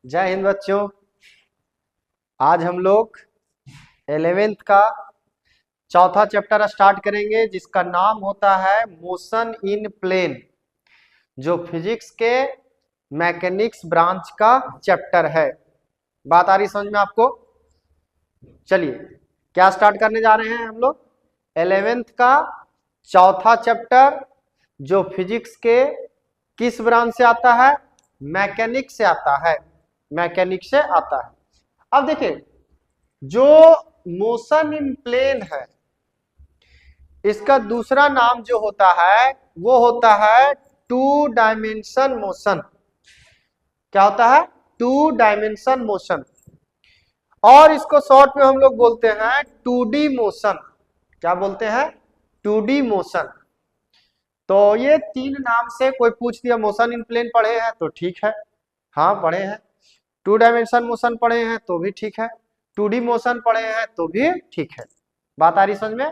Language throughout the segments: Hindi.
जय हिंद बच्चों। आज हम लोग 11th का चौथा चैप्टर स्टार्ट करेंगे जिसका नाम होता है मोशन इन प्लेन, जो फिजिक्स के मैकेनिक्स ब्रांच का चैप्टर है। बात आ रही समझ में आपको? चलिए क्या स्टार्ट करने जा रहे हैं हम लोग? 11th का चौथा चैप्टर जो फिजिक्स के किस ब्रांच से आता है? मैकेनिक्स से आता है। मैकेनिक्स से आता है। अब देखिए, जो मोशन इन प्लेन है इसका दूसरा नाम जो होता है वो होता है टू डायमेंशन मोशन। क्या होता है? टू डायमेंशन मोशन, और इसको शॉर्ट में हम लोग बोलते हैं 2D मोशन। क्या बोलते हैं? 2D motion. तो ये तीन नाम से कोई पूछ दिया मोशन इन प्लेन पढ़े हैं तो ठीक है, हाँ पढ़े हैं। टू डायमेंशन मोशन पढ़े हैं तो भी ठीक है, 2D मोशन पढ़े हैं तो भी ठीक है। बात आ रही समझ में?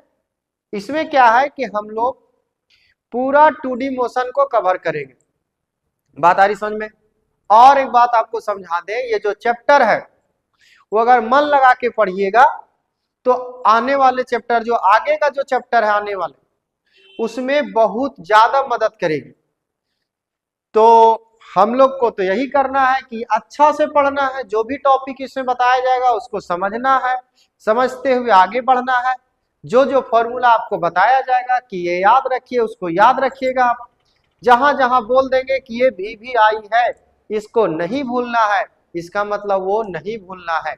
इसमें क्या है कि हम लोग पूरा 2D मोशन को कवर करेंगे। बात आ रही समझ में? और एक बात आपको समझा दें, ये जो चैप्टर है वो अगर मन लगा के पढ़िएगा तो आने वाले चैप्टर, जो आगे का जो चैप्टर है आने वाले, उसमें बहुत ज्यादा मदद करेगी। तो हम लोग को तो यही करना है कि अच्छा से पढ़ना है, जो भी टॉपिक इसमें बताया जाएगा उसको समझना है, समझते हुए आगे बढ़ना है। जो जो फॉर्मूला आपको बताया जाएगा कि ये याद रखिए, उसको याद रखिएगा आप। जहां जहां बोल देंगे कि ये भी आई है, इसको नहीं भूलना है, इसका मतलब वो नहीं भूलना है।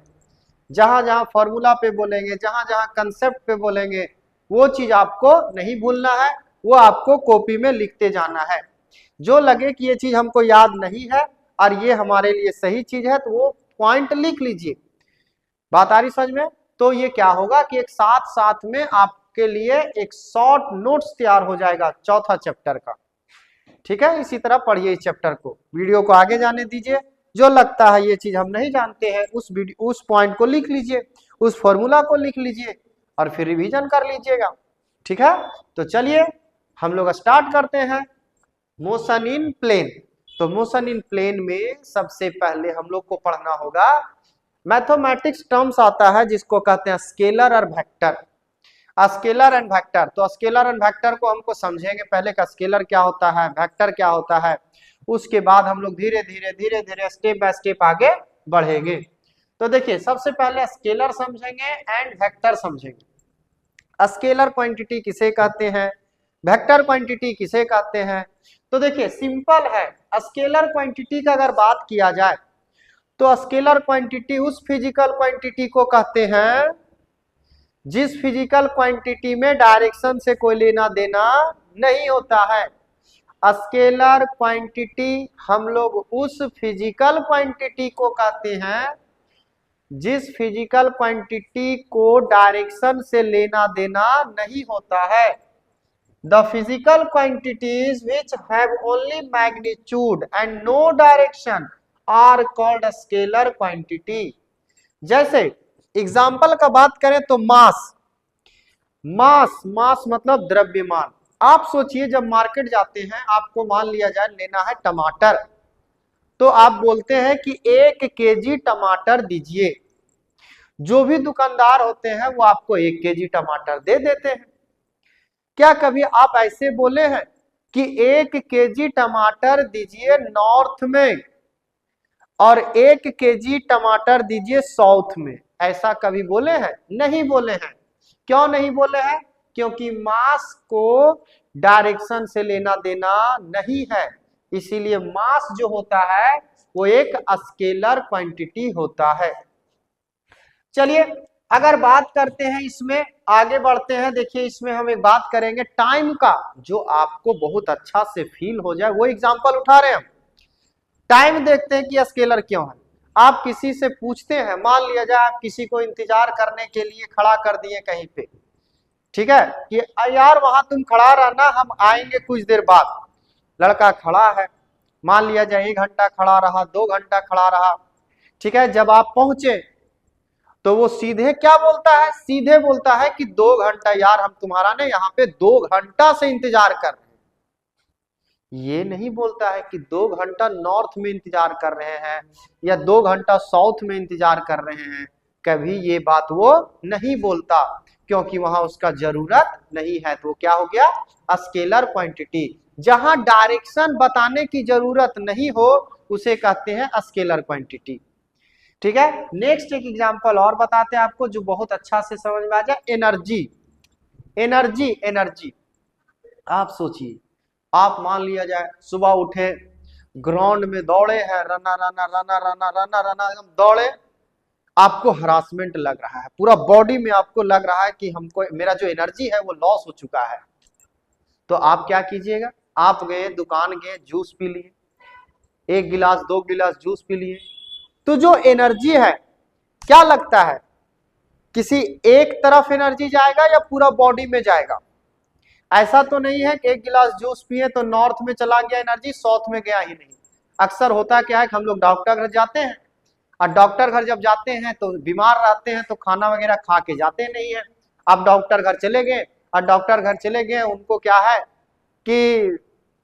जहां जहां फॉर्मूला पे बोलेंगे, जहां जहां कंसेप्ट पे बोलेंगे, वो चीज आपको नहीं भूलना है, वो आपको कॉपी में लिखते जाना है। जो लगे कि ये चीज हमको याद नहीं है और ये हमारे लिए सही चीज है तो वो पॉइंट लिख लीजिए। बात आ रही समझ में? तो ये क्या होगा कि एक साथ साथ में आपके लिए एक शॉर्ट नोट्स तैयार हो जाएगा चौथा चैप्टर का। ठीक है, इसी तरह पढ़िए इस चैप्टर को, वीडियो को आगे जाने दीजिए। जो लगता है ये चीज हम नहीं जानते हैं उस पॉइंट को लिख लीजिए, उस फॉर्मूला को लिख लीजिए और फिर रिवीजन कर लीजिएगा। ठीक है, तो चलिए हम लोग स्टार्ट करते हैं मोशन इन प्लेन। तो मोशन इन प्लेन में सबसे पहले हम लोग को पढ़ना होगा मैथमेटिक्स टर्म्स आता है जिसको कहते हैं स्केलर और वेक्टर। स्केलर एंड वेक्टर, तो स्केलर एंड वेक्टर को हमको समझेंगे पहले का स्केलर क्या होता है, वेक्टर क्या होता है, उसके बाद हम लोग धीरे धीरे स्टेप बाय स्टेप आगे बढ़ेंगे। तो देखिए, सबसे पहले स्केलर समझेंगे एंड वेक्टर समझेंगे। स्केलर क्वांटिटी किसे कहते हैं, वेक्टर क्वांटिटी किसे कहते हैं? तो देखिए सिंपल है, स्केलर क्वांटिटी का अगर बात किया जाए तो स्केलर क्वांटिटी उस फिजिकल क्वांटिटी को कहते हैं जिस फिजिकल क्वांटिटी में डायरेक्शन से कोई लेना देना नहीं होता है। स्केलर क्वांटिटी हम लोग उस फिजिकल क्वांटिटी को कहते हैं जिस फिजिकल क्वांटिटी को डायरेक्शन से लेना देना नहीं होता है। The physical quantities which have only magnitude and no direction are called scalar quantity. जैसे एग्जाम्पल का बात करें तो मास, मास मतलब द्रव्यमान। आप सोचिए जब मार्केट जाते हैं, आपको मान लिया जाए लेना है टमाटर, तो आप बोलते हैं कि 1 kg टमाटर दीजिए। जो भी दुकानदार होते हैं वो आपको 1 kg टमाटर दे देते हैं। क्या कभी आप ऐसे बोले हैं कि 1 kg टमाटर दीजिए नॉर्थ में और 1 kg टमाटर दीजिए साउथ में? ऐसा कभी बोले हैं? नहीं बोले हैं। क्यों नहीं बोले हैं? क्योंकि मास को डायरेक्शन से लेना देना नहीं है, इसीलिए मास जो होता है वो एक स्केलर क्वांटिटी होता है। चलिए अगर बात करते हैं, इसमें आगे बढ़ते हैं। देखिए इसमें हम एक बात करेंगे टाइम का, जो आपको बहुत अच्छा से फील हो जाए वो एग्जांपल उठा रहे हैं हम। टाइम देखते हैं कि स्केलर क्यों है। आप किसी से पूछते हैं, मान लिया जाए आप किसी को इंतजार करने के लिए खड़ा कर दिए कहीं पे, ठीक है, कि यार वहां तुम खड़ा रहना हम आएंगे कुछ देर बाद। लड़का खड़ा है, मान लिया जाए 1 घंटा खड़ा रहा, 2 घंटा खड़ा रहा, ठीक है। जब आप पहुंचे तो वो सीधे क्या बोलता है? सीधे बोलता है कि 2 घंटा यार हम तुम्हारा ने यहाँ पे 2 घंटा से इंतजार कर रहे हैं। ये नहीं बोलता है कि 2 घंटा नॉर्थ में इंतजार कर रहे हैं या 2 घंटा साउथ में इंतजार कर रहे हैं, कभी ये बात वो नहीं बोलता, क्योंकि वहां उसका जरूरत नहीं है। तो क्या हो गया, स्केलर क्वांटिटी। जहां डायरेक्शन बताने की जरूरत नहीं हो उसे कहते हैं स्केलर क्वांटिटी। ठीक है, नेक्स्ट एक एग्जांपल और बताते हैं आपको जो बहुत अच्छा से समझ में आ जाए। Energy, energy, energy. आप सोचिए, आप मान लिया जाए सुबह उठे, ग्राउंड में दौड़े हैं, रना रना रना रना रना रना एकदम दौड़े, आपको हरासमेंट लग रहा है, पूरा बॉडी में आपको लग रहा है कि हमको मेरा जो एनर्जी है वो लॉस हो चुका है। तो आप क्या कीजिएगा, आप गए दुकान गए, जूस पी लिए, 1 गिलास 2 गिलास जूस पी लिए। तो जो एनर्जी है, क्या लगता है किसी एक तरफ एनर्जी जाएगा या पूरा बॉडी में जाएगा? ऐसा तो नहीं है कि 1 गिलास जूस पिए तो नॉर्थ में चला गया एनर्जी, साउथ में गया ही नहीं। अक्सर होता क्या है कि हम लोग डॉक्टर घर जाते हैं, और डॉक्टर घर जब जाते हैं तो बीमार रहते हैं तो खाना वगैरह खा के जाते नहीं है। अब डॉक्टर घर चले गए, और डॉक्टर घर चले गए, उनको क्या है कि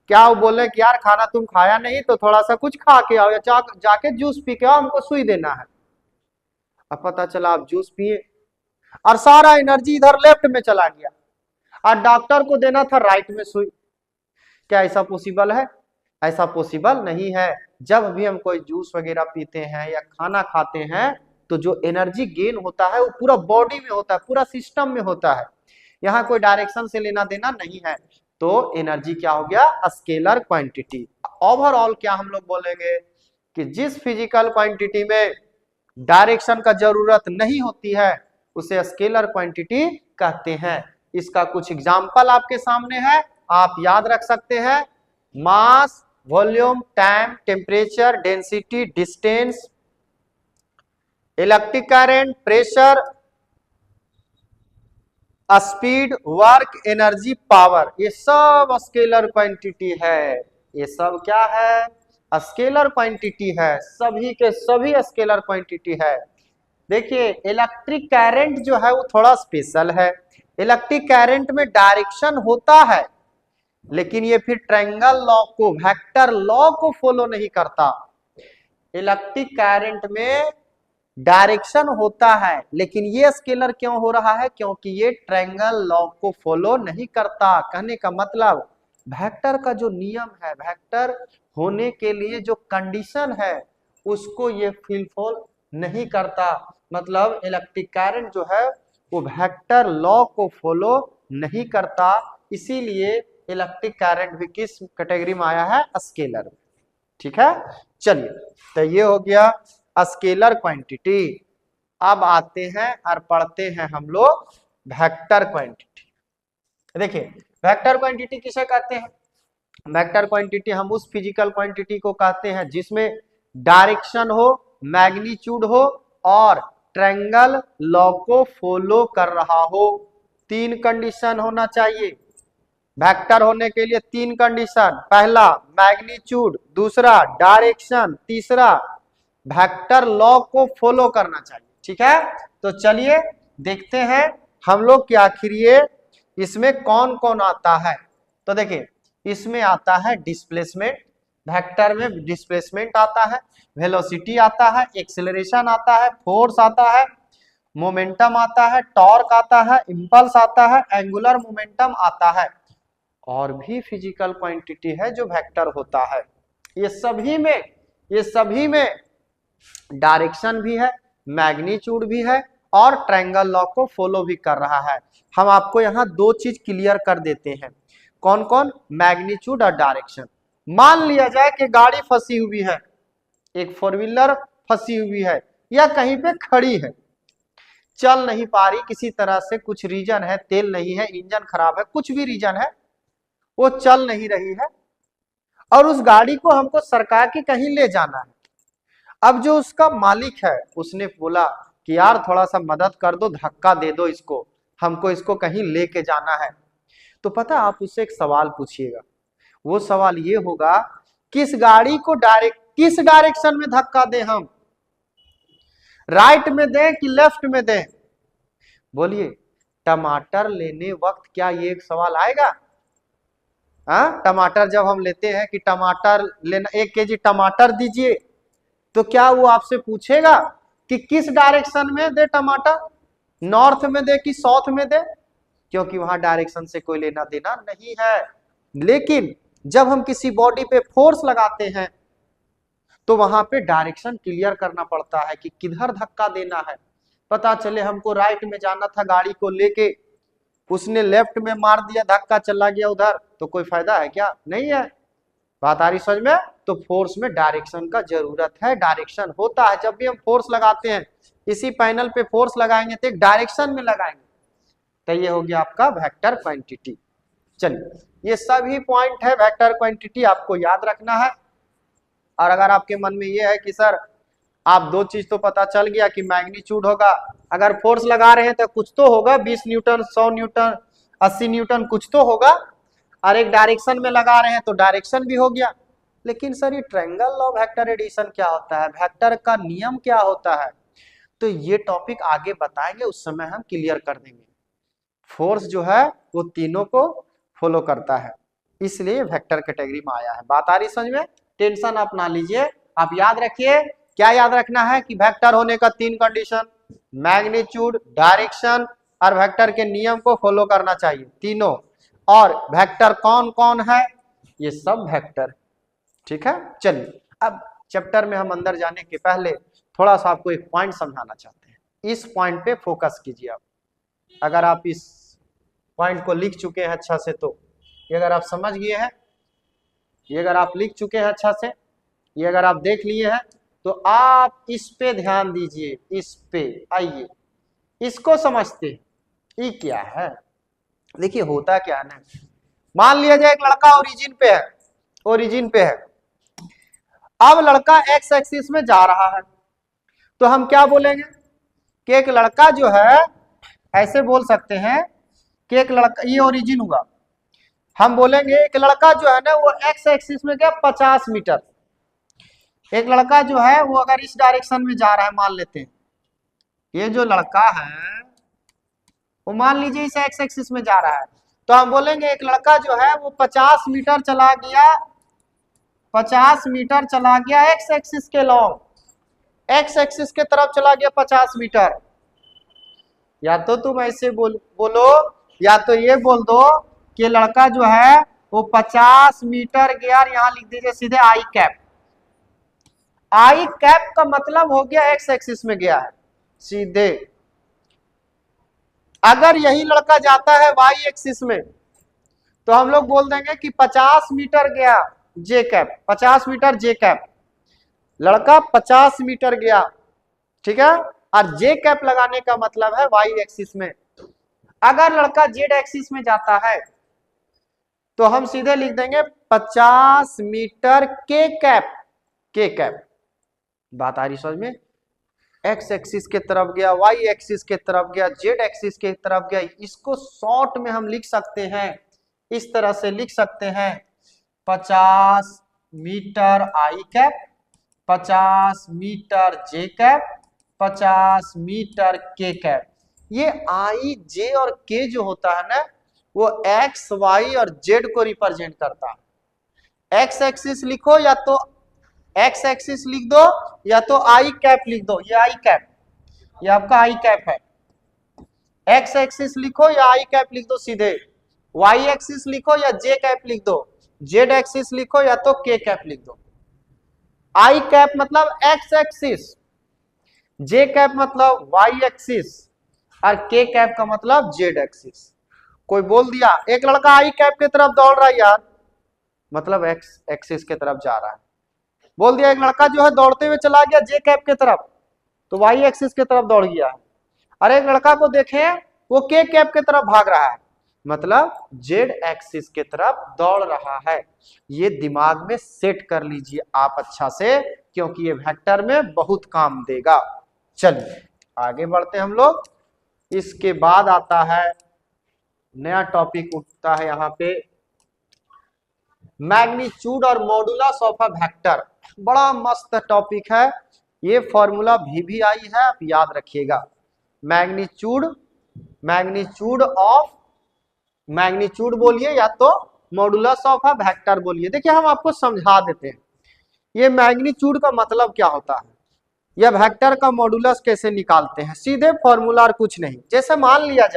क्या वो बोले कि यार खाना तुम खाया नहीं तो थोड़ा सा कुछ खा के आओ या जाके जूस पी के आओ, हमको सुई देना है। अब पता चला आप जूस पिए और सारा एनर्जी इधर लेफ्ट में चला गया, और डॉक्टर को देना था राइट में सुई। क्या ऐसा पॉसिबल है? ऐसा पॉसिबल नहीं है। जब भी हम कोई जूस वगैरह पीते हैं या खाना खाते हैं तो जो एनर्जी गेन होता है वो पूरा बॉडी में होता है, पूरा सिस्टम में होता है, यहाँ कोई डायरेक्शन से लेना देना नहीं है। तो एनर्जी क्या हो गया, स्केलर क्वांटिटी। ओवरऑल क्या हम लोग बोलेंगे कि जिस फिजिकल क्वांटिटी में डायरेक्शन का जरूरत नहीं होती है उसे स्केलर क्वांटिटी कहते हैं। इसका कुछ एग्जाम्पल आपके सामने है, आप याद रख सकते हैं। Mass, volume, time, temperature, density, distance, electric current, pressure, speed, work, energy, power, ये सब स्केलर क्वांटिटी है। ये सब क्या है, स्केलर क्वांटिटी है, सभी के सभी स्केलर क्वांटिटी है। देखिए इलेक्ट्रिक करंट जो है वो थोड़ा स्पेशल है। इलेक्ट्रिक करंट में डायरेक्शन होता है, लेकिन ये फिर ट्रायंगल लॉ को, वेक्टर लॉ को फॉलो नहीं करता। इलेक्ट्रिक करंट में डायरेक्शन होता है, लेकिन ये स्केलर क्यों हो रहा है, क्योंकि ये ट्रायंगल लॉ को फॉलो नहीं करता। कहने का मतलब वेक्टर का जो नियम है, वेक्टर होने के लिए जो कंडीशन है उसको ये फुलफिल नहीं करता। मतलब इलेक्ट्रिक करंट जो है वो वेक्टर लॉ को फॉलो नहीं करता, इसीलिए इलेक्ट्रिक करंट भी किस कैटेगरी में आया है, स्केलर। ठीक है, चलिए तो ये हो गया स्केलर क्वांटिटी। अब आते हैं और पढ़ते हैं हम लोग वेक्टर क्वांटिटी। देखिए वेक्टर क्वांटिटी किसे कहते हैं, वेक्टर क्वांटिटी हम उस फिजिकल क्वांटिटी को कहते हैं जिसमें डायरेक्शन हो, मैग्नीट्यूड हो और ट्रायंगल लॉ को फॉलो कर रहा हो। 3 कंडीशन होना चाहिए वेक्टर होने के लिए, 3 कंडीशन। पहला मैग्नीट्यूड, दूसरा डायरेक्शन, तीसरा वेक्टर लॉ को फॉलो करना चाहिए। ठीक है, तो चलिए देखते हैं हम लोग कि आखिर ये इसमें कौन कौन आता है। तो देखिए इसमें आता है डिस्प्लेसमेंट, वेक्टर में डिस्प्लेसमेंट आता है, वेलोसिटी आता है, एक्सेलरेशन आता है, फोर्स आता है, मोमेंटम आता है, टॉर्क आता है, इंपल्स आता है, एंगुलर मोमेंटम आता है। और भी फिजिकल क्वांटिटी है जो वेक्टर होता है। ये सभी में डायरेक्शन भी है, मैग्नीट्यूड भी है और ट्रायंगल लॉ को फॉलो भी कर रहा है। हम आपको यहाँ 2 चीज क्लियर कर देते हैं, कौन कौन, मैग्नीट्यूड और डायरेक्शन। मान लिया जाए कि गाड़ी फंसी हुई है, एक 4 व्हीलर फंसी हुई है या कहीं पे खड़ी है, चल नहीं पा रही किसी तरह से, कुछ रीजन है, तेल नहीं है, इंजन खराब है, कुछ भी रीजन है, वो चल नहीं रही है और उस गाड़ी को हमको सरकार की कहीं ले जाना है। अब जो उसका मालिक है उसने बोला कि यार थोड़ा सा मदद कर दो, धक्का दे दो इसको, हमको इसको कहीं लेके जाना है। तो पता आप उससे एक सवाल पूछिएगा, वो सवाल ये होगा किस गाड़ी को किस डायरेक्शन में धक्का दें हम, राइट में दें कि लेफ्ट में दें? बोलिए टमाटर लेने वक्त क्या ये एक सवाल आएगा? हाँ, टमाटर जब हम लेते हैं कि टमाटर लेना 1 केजी टमाटर दीजिए, तो क्या वो आपसे पूछेगा कि किस डायरेक्शन में दे टमाटर, नॉर्थ में दे कि साउथ में दे, क्योंकि वहां डायरेक्शन से कोई लेना देना नहीं है। लेकिन जब हम किसी बॉडी पे फोर्स लगाते हैं तो वहां पे डायरेक्शन क्लियर करना पड़ता है कि किधर धक्का देना है। पता चले हमको राइट में जाना था गाड़ी को लेके, उसने लेफ्ट में मार दिया, धक्का चला गया उधर, तो कोई फायदा है क्या? नहीं है। बात आ रही समझ में? तो फोर्स में डायरेक्शन का जरूरत है, डायरेक्शन होता है। जब भी हम फोर्स लगाते हैं, इसी पैनल पे फोर्स लगाएंगे तो एक डायरेक्शन में लगाएंगे, तो ये हो गया आपका वेक्टर क्वांटिटी। चलिए, ये सभी पॉइंट है वेक्टर क्वांटिटी, आपको याद रखना है। और अगर आपके मन में ये है कि सर आप 2 चीज तो पता चल गया कि मैग्नीट्यूड होगा, अगर फोर्स लगा रहे हैं तो कुछ तो होगा, 20 न्यूटन, 100 न्यूटन, 80 न्यूटन कुछ तो होगा, और एक डायरेक्शन में लगा रहे हैं तो डायरेक्शन भी हो गया। लेकिन सर ये ट्रायंगल लॉ वेक्टर एडिशन क्या होता है, वेक्टर का नियम क्या होता है, तो ये टॉपिक आगे बताएंगे, उस समय हम क्लियर कर देंगे। फोर्स जो है वो तीनों को फॉलो करता है, इसलिए वेक्टर कैटेगरी में आया है। बात आ रही समझ में? टेंशन आप ना लीजिए, आप याद रखिए। क्या याद रखना है कि वेक्टर होने का 3 कंडीशन, मैग्नीट्यूड, डायरेक्शन और वेक्टर के नियम को फॉलो करना चाहिए, तीनों। और वेक्टर कौन कौन है, ये सब वेक्टर, ठीक है। चलिए, अब चैप्टर में हम अंदर जाने के पहले थोड़ा सा आपको एक पॉइंट समझाना चाहते हैं, इस पॉइंट पे फोकस कीजिए आप। अगर आप इस पॉइंट को लिख चुके हैं अच्छा से, तो ये अगर आप समझ गए हैं, ये अगर आप लिख चुके हैं अच्छा से, ये अगर आप देख लिए हैं, तो आप इस पे ध्यान दीजिए, इस पे आइए, इसको समझते हैं ये क्या है। देखिए होता क्या है ना, मान लिया जाए एक लड़का ओरिजिन पे है, ओरिजिन पे है, अब लड़का एक्स एक्सिस में जा रहा है, तो हम क्या बोलेंगे कि एक लड़का जो है, ऐसे बोल सकते हैं कि एक लड़का, ये ओरिजिन हुआ, हम बोलेंगे एक लड़का जो है ना वो एक्स एक्सिस में गया 50 मीटर। एक लड़का जो है वो अगर इस डायरेक्शन में जा रहा है, मान लेते हैं ये जो लड़का है वो मान लीजिए इस एक्स एक्सिस में जा रहा है, तो हम बोलेंगे एक लड़का जो है वो 50 मीटर चला गया, 50 मीटर चला गया एक्स एक्सिस के लॉन्ग, एक्स एक्सिस के तरफ चला गया 50 मीटर। या तो तुम ऐसे बोलो, या तो ये बोल दो कि लड़का जो है वो 50 मीटर गया, यहां लिख दीजिए सीधे आई कैप। आई कैप का मतलब हो गया एक्स एक्सिस में गया है सीधे। अगर यही लड़का जाता है वाई एक्सिस में, तो हम लोग बोल देंगे कि 50 मीटर गया जे कैप, 50 मीटर जे कैप, लड़का 50 मीटर गया, ठीक है। और जे कैप लगाने का मतलब है वाई एक्सिस में। अगर लड़का जेड एक्सिस में जाता है तो हम सीधे लिख देंगे 50 मीटर के कैप, के कैप। बात आ रही समझ में? एक्स एक्सिस के तरफ गया, वाई एक्सिस के तरफ गया, जेड एक्सिस के तरफ गया। इसको शॉर्ट में हम लिख सकते हैं, इस तरह से लिख सकते हैं 50 मीटर आई कैप, 50 मीटर जे कैप, 50 मीटर के कैप। ये आई, जे और के जो होता है ना, वो एक्स, वाई और जेड को रिप्रेजेंट करता है। एक्स एक्सिस लिखो या तो एक्स एक्सिस लिख दो, या तो आई कैप लिख दो, ये आई कैप, ये आपका आई कैप है। एक्स एक्सिस लिखो या आई कैप लिख दो सीधे, वाई एक्सिस लिखो या जे कैप लिख दो, जेड एक्सिस लिखो या तो के कैप लिख दो। आई कैप मतलब एक्स एक्सिस, जे कैप मतलब वाई एक्सिस, और के कैप का मतलब जेड एक्सिस। कोई बोल दिया एक लड़का आई कैप की तरफ दौड़ रहा है यार, मतलब एक्स एक्सिस की तरफ जा रहा है। बोल दिया एक लड़का जो है दौड़ते हुए चला गया जे कैप की तरफ, तो वाई एक्सिस की तरफ दौड़ गया। और एक लड़का को देखें वो के कैप की तरफ भाग रहा है, मतलब जेड एक्सिस की तरफ दौड़ रहा है। ये दिमाग में सेट कर लीजिए आप अच्छा से, क्योंकि ये वेक्टर में बहुत काम देगा। चलिए आगे बढ़ते हम लोग। इसके बाद आता है नया टॉपिक उठता है यहाँ पे, मैग्नीट्यूड और मॉडुलस ऑफ अ वेक्टर। बड़ा मस्त टॉपिक है, ये फॉर्मूला भी आई है, आप याद रखिएगा। मैग्नीट्यूड, मैग्नीट्यूड ऑफ, मैग्नीट्यूड बोलिए या तो मॉडुलस ऑफ अ वेक्टर बोलिए। देखिए हम आपको समझा देते हैं ये मैग्नीट्यूड का मतलब क्या होता है, या वेक्टर का मॉडुलस कैसे निकालते हैं। सीधे फॉर्मूला और कुछ नहीं। जैसे मान लिया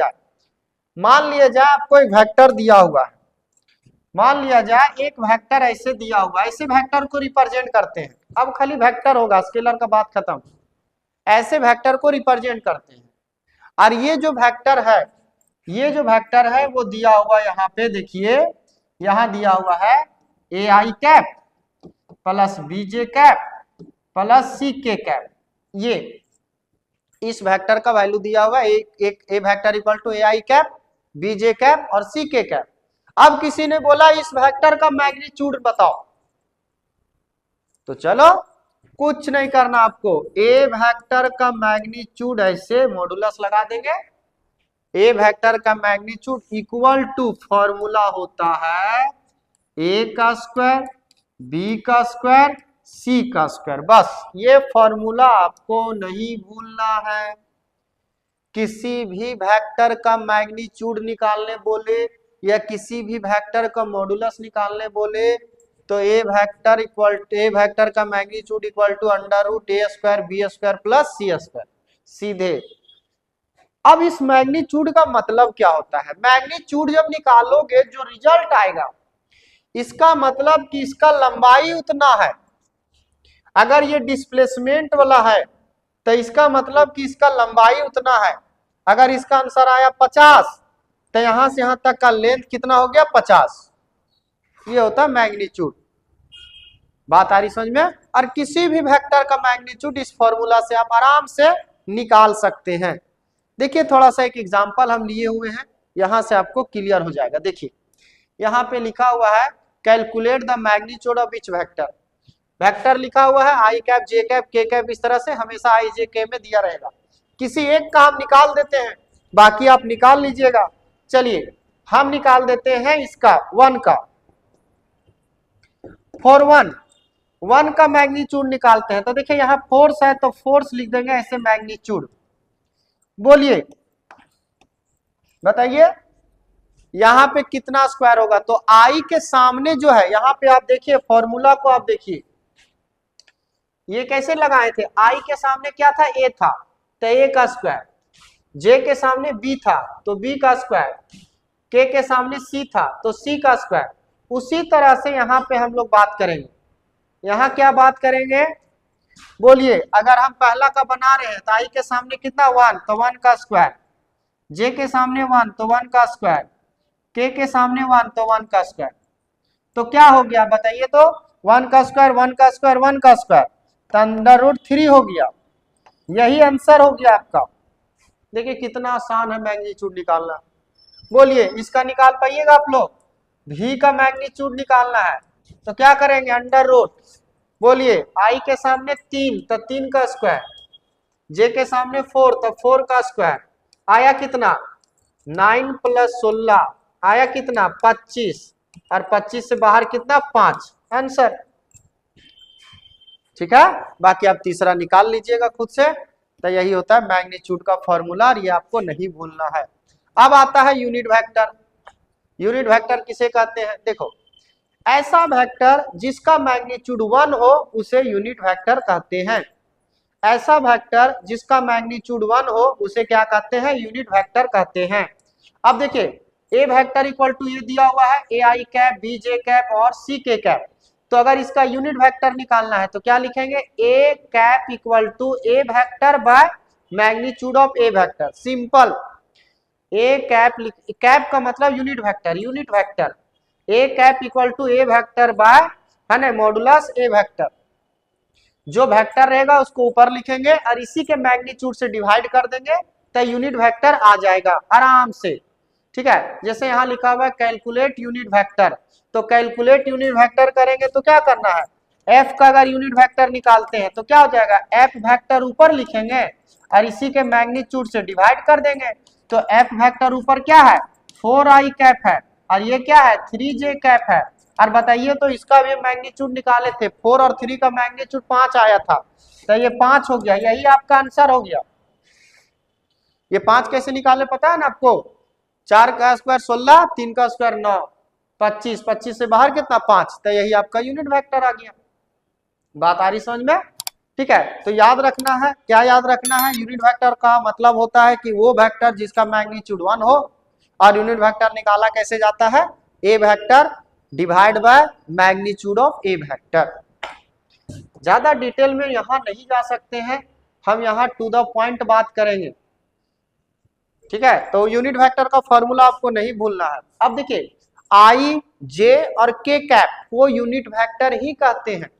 जाए आपको एक वेक्टर दिया हुआ है, मान लिया जाए एक वेक्टर ऐसे दिया हुआ है, ऐसे वेक्टर को रिप्रेजेंट करते हैं। अब खाली वेक्टर होगा, स्केलर का बात खत्म। ऐसे वेक्टर को रिप्रेजेंट करते हैं, और ये जो वेक्टर है वो दिया हुआ यहाँ पे देखिए, यहाँ दिया हुआ है A I cap plus B J cap plus C K cap. ये इस वेक्टर का वैल्यू दिया हुआ है, एक a vector equal to a I cap b J cap और सी के कैप। अब किसी ने बोला इस वेक्टर का मैग्नीट्यूड बताओ, तो चलो कुछ नहीं करना आपको, ए वेक्टर का मैग्नीट्यूड ऐसे मॉडुलस लगा देंगे। ए वेक्टर का मैग्नीट्यूड इक्वल टू फॉर्मूला होता है ए का स्क्वायर बी का स्क्वायर सी का स्क्वायर। बस ये फॉर्मूला आपको नहीं भूलना है। किसी भी वेक्टर का मैग्नीट्यूड निकालने बोले या किसी भी वेक्टर का मॉडुलस निकालने बोले तो ए वेक्टर का magnitude equal to under root A square B square plus C square, सीधे। अब इस मैग्नीट्यूड का मतलब क्या होता है, मैग्नीट्यूड जब निकालोगे जो रिजल्ट आएगा इसका मतलब कि इसका लंबाई उतना है। अगर ये डिस्प्लेसमेंट वाला है तो इसका मतलब कि इसका लंबाई उतना है। अगर इसका आंसर आया 50 तो यहां से यहां तक का लेंथ कितना हो गया 50। ये होता है मैग्नीट्यूड। बात आ रही समझ में। और किसी भी वेक्टर का मैग्नीट्यूड इस फॉर्मूला से आप आराम से निकाल सकते हैं। देखिए थोड़ा सा एक एग्जांपल हम लिए हुए हैं, यहां से आपको क्लियर हो जाएगा। देखिए यहाँ पे लिखा हुआ है calculate the magnitude of each vector. Vector लिखा हुआ है आई कैप जे कैप के कैप, इस तरह से हमेशा आई जे के में दिया रहेगा। किसी एक का हम निकाल देते हैं, बाकी आप निकाल लीजिएगा। चलिए हम निकाल देते हैं इसका 1 का। फॉर 1 का मैग्नीट्यूड निकालते हैं तो देखिए यहाँ फोर्स है तो फोर्स लिख देंगे ऐसे मैग्नीट्यूड। बोलिए बताइए यहाँ पे कितना स्क्वायर होगा। तो आई के सामने जो है यहाँ पे आप देखिए फॉर्मूला को आप देखिए, ये कैसे लगाए थे। आई के सामने क्या था, ए था तो ए का स्क्वायर, जे के सामने बी था तो बी का स्क्वायर, के सामने सी था तो सी का स्क्वायर। उसी तरह से यहाँ पे हम लोग बात करेंगे। यहाँ क्या बात करेंगे बोलिए, अगर हम पहला का बना रहे हैं तो आई के सामने कितना 1 तो 1 का स्क्वायर, जे के सामने 1 तो 1 का स्क्वायर, के सामने 1 तो 1 का स्क्वायर। तो क्या हो गया बताइए, तो 1 का स्क्वायर 1 का स्क्वायर 1 का स्क्वायर तो अंडर रूट 3 हो गया। यही आंसर हो गया आपका। देखिए कितना आसान है मैग्नीट्यूड निकालना। बोलिए इसका निकाल पाइएगा आप लोग। भी का मैग्नीट्यूड निकालना है तो क्या करेंगे, अंडर रूट। बोलिए आई के सामने 3 तो 3 का स्क्वायर, जे के सामने 4 तो 4 का स्क्वायर, आया कितना 9 प्लस 16 आया कितना 25, और 25 से बाहर कितना 5, आंसर। ठीक है, बाकी आप तीसरा निकाल लीजिएगा खुद से। तो यही होता है मैग्नीट्यूड का फॉर्मूला, और ये आपको नहीं भूलना है। अब आता है यूनिट वेक्टर। यूनिट वेक्टर किसे कहते हैं, देखो ऐसा वेक्टर जिसका मैग्नीट्यूड 1 हो उसे यूनिट वेक्टर कहते हैं। ऐसा वेक्टर जिसका मैग्नीट्यूड 1 हो उसे क्या कहते हैं, यूनिट वेक्टर कहते हैं। अब देखिए ए वेक्टर इक्वल टू ये दिया हुआ है A I cap b J cap और सी के कैप। तो अगर इसका यूनिट वेक्टर निकालना है तो क्या लिखेंगे, a cap equal to A vector by magnitude of A vector. Simple, a cap, cap का मतलब unit vector, unit vector a cap equal to A vector by है ना मॉडुलस ए वेक्टर। जो वेक्टर रहेगा उसको ऊपर लिखेंगे और इसी के मैग्नीट्यूड से डिवाइड कर देंगे तो यूनिट वेक्टर आ जाएगा आराम से। ठीक है, जैसे यहाँ लिखा हुआ है कैलकुलेट यूनिट वेक्टर, तो कैलकुलेट यूनिट वेक्टर करेंगे तो क्या करना है, एफ का अगर यूनिट वेक्टर निकालते हैं तो क्या हो जाएगा, एफ वेक्टर ऊपर लिखेंगे और इसी के मैग्नीट्यूड से डिवाइड कर देंगे। तो एफ वेक्टर ऊपर क्या है 4i कैप है और ये क्या है 3j कैप है। और बताइए तो इसका भी मैग्नीट्यूड निकाले थे, 4 और 3 का मैग्नीट्यूड 5 आया था तो ये 5 हो गया, यही आपका आंसर हो गया। ये 5 कैसे निकाले पता है ना आपको, 4 का स्क्वायर 16, 3 का स्क्वायर 9 25, 25 से बाहर कितना 5, तो यही आपका यूनिट वेक्टर आ गया। बात आ रही समझ में? ठीक है, तो याद रखना है, क्या याद रखना है, यूनिट वेक्टर का मतलब होता है कि वो वेक्टर जिसका मैग्नीट्यूड 1 हो। और यूनिट वेक्टर निकाला कैसे जाता है, a vector divide by magnitude of A vector. ज्यादा डिटेल में यहां नहीं जा सकते हैं, हम यहां टू द पॉइंट बात करेंगे। ठीक है, तो यूनिट वेक्टर का फॉर्मूला आपको नहीं भूलना है। अब देखिए आई, जे और के कैप को यूनिट वेक्टर ही कहते हैं।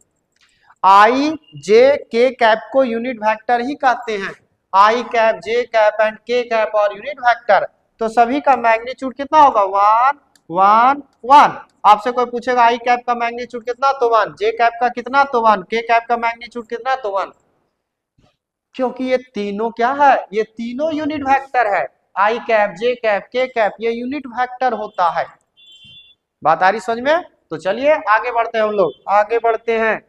आई, जे, के कैप को यूनिट वेक्टर ही कहते हैं। आई कैप, जे कैप एंड के कैप और यूनिट वेक्टर, तो सभी का मैग्नीट्यूड कितना होगा 1 1 1। आपसे कोई पूछेगा आई कैप का मैग्नीट्यूड कितना, तो 1, जे कैप का कितना, तो 1, के कैप का मैग्नीट्यूड कितना, तो 1। क्योंकि ये तीनों क्या है, ये तीनों यूनिट वेक्टर है। आई कैप, जे कैप, के कैप, ये यूनिट वेक्टर होता है। बात आ रही समझ में? तो चलिए आगे बढ़ते हैं, हम लोग आगे बढ़ते हैं।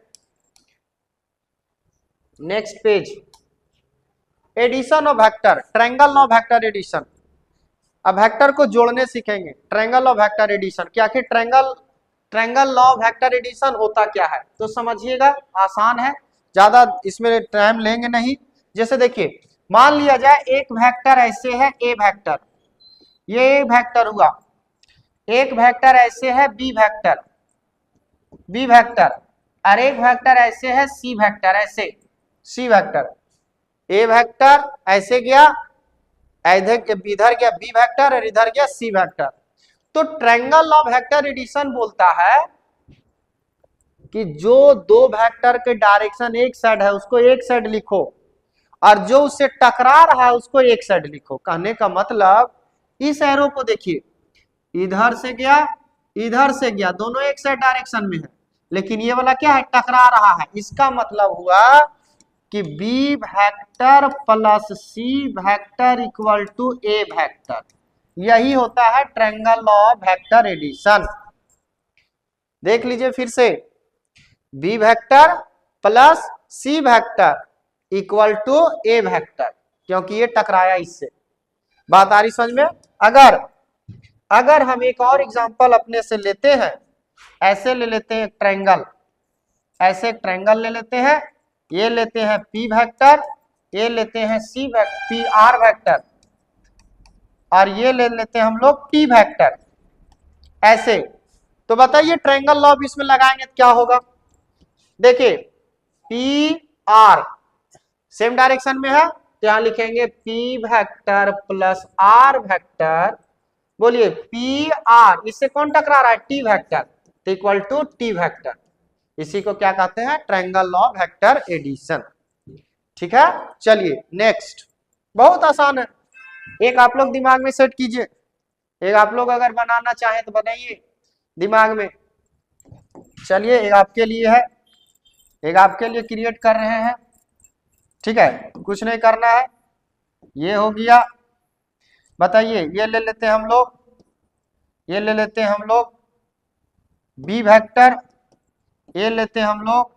Next page, addition of vector, triangle of vector addition. अब वेक्टर को जोड़ने सीखेंगे, ट्रायंगल ऑफ वेक्टर एडिशन। क्या आखिर ट्रायंगल ऑफ वेक्टर एडिशन होता क्या है, तो समझिएगा, आसान है, ज्यादा इसमें टाइम लेंगे नहीं। जैसे देखिए, मान लिया जाए एक वेक्टर ऐसे है ए वेक्टर, ये वेक्टर हुआ, एक वेक्टर ऐसे है बी वेक्टर, और एक वेक्टर ऐसे है सी वेक्टर, ऐसे सी वेक्टर, ए वेक्टर ऐसे गया, इधर गया बी वेक्टर और इधर गया सी वेक्टर। तो ट्रायंगल ऑफ वेक्टर एडिशन बोलता है कि जो दो वेक्टर के डायरेक्शन एक साइड है उसको एक साइड लिखो, और जो उससे टकरा रहा है उसको एक साइड लिखो। कहने का मतलब, इस एरो को देखिए, इधर से गया इधर से गया, दोनों एक साइड डायरेक्शन में है, लेकिन ये वाला क्या है, टकरा रहा है। इसका मतलब हुआ कि B vector plus C vector equal to A vector, यही होता है ट्रायंगल ऑफ वेक्टर एडिशन। देख लीजिए फिर से, B vector plus C vector equal to A vector, क्योंकि ये टकराया इससे। बात आ रही समझ में? अगर हम एक और एग्जांपल अपने से लेते हैं, ऐसे ले लेते हैं ट्रायंगल, ऐसे ट्रायंगल ले लेते हैं, ये लेते हैं पी वेक्टर, ये लेते हैं C vector P R vector, और ये ले लेते हैं हम लोग टी वेक्टर, ऐसे। तो बताइए ट्रायंगल लॉ इसमें लगाएंगे तो क्या होगा। देखिए पी आर सेम डायरेक्शन में है, तो यहां लिखेंगे P vector plus R vector, बोलिए पी आर, इससे कौन टकरा रहा है, टी वेक्टर, तो इक्वल टू टी वेक्टर। इसी को क्या कहते हैं, ट्रायंगल ऑफ वेक्टर एडिशन। ठीक है, चलिए नेक्स्ट, बहुत आसान है, एक आप लोग दिमाग में सेट कीजिए, एक आप लोग अगर बनाना चाहें तो बनाइए दिमाग में। चलिए एक आपके लिए है, एक आपके लिए क्रिएट कर रहे हैं। ठीक है, कुछ नहीं करना है, ये हो गया। बताइए, ये ले लेते हैं हम लोग, ये ले लेते हैं हम लोग बी वेक्टर, ये लेते हैं हम लोग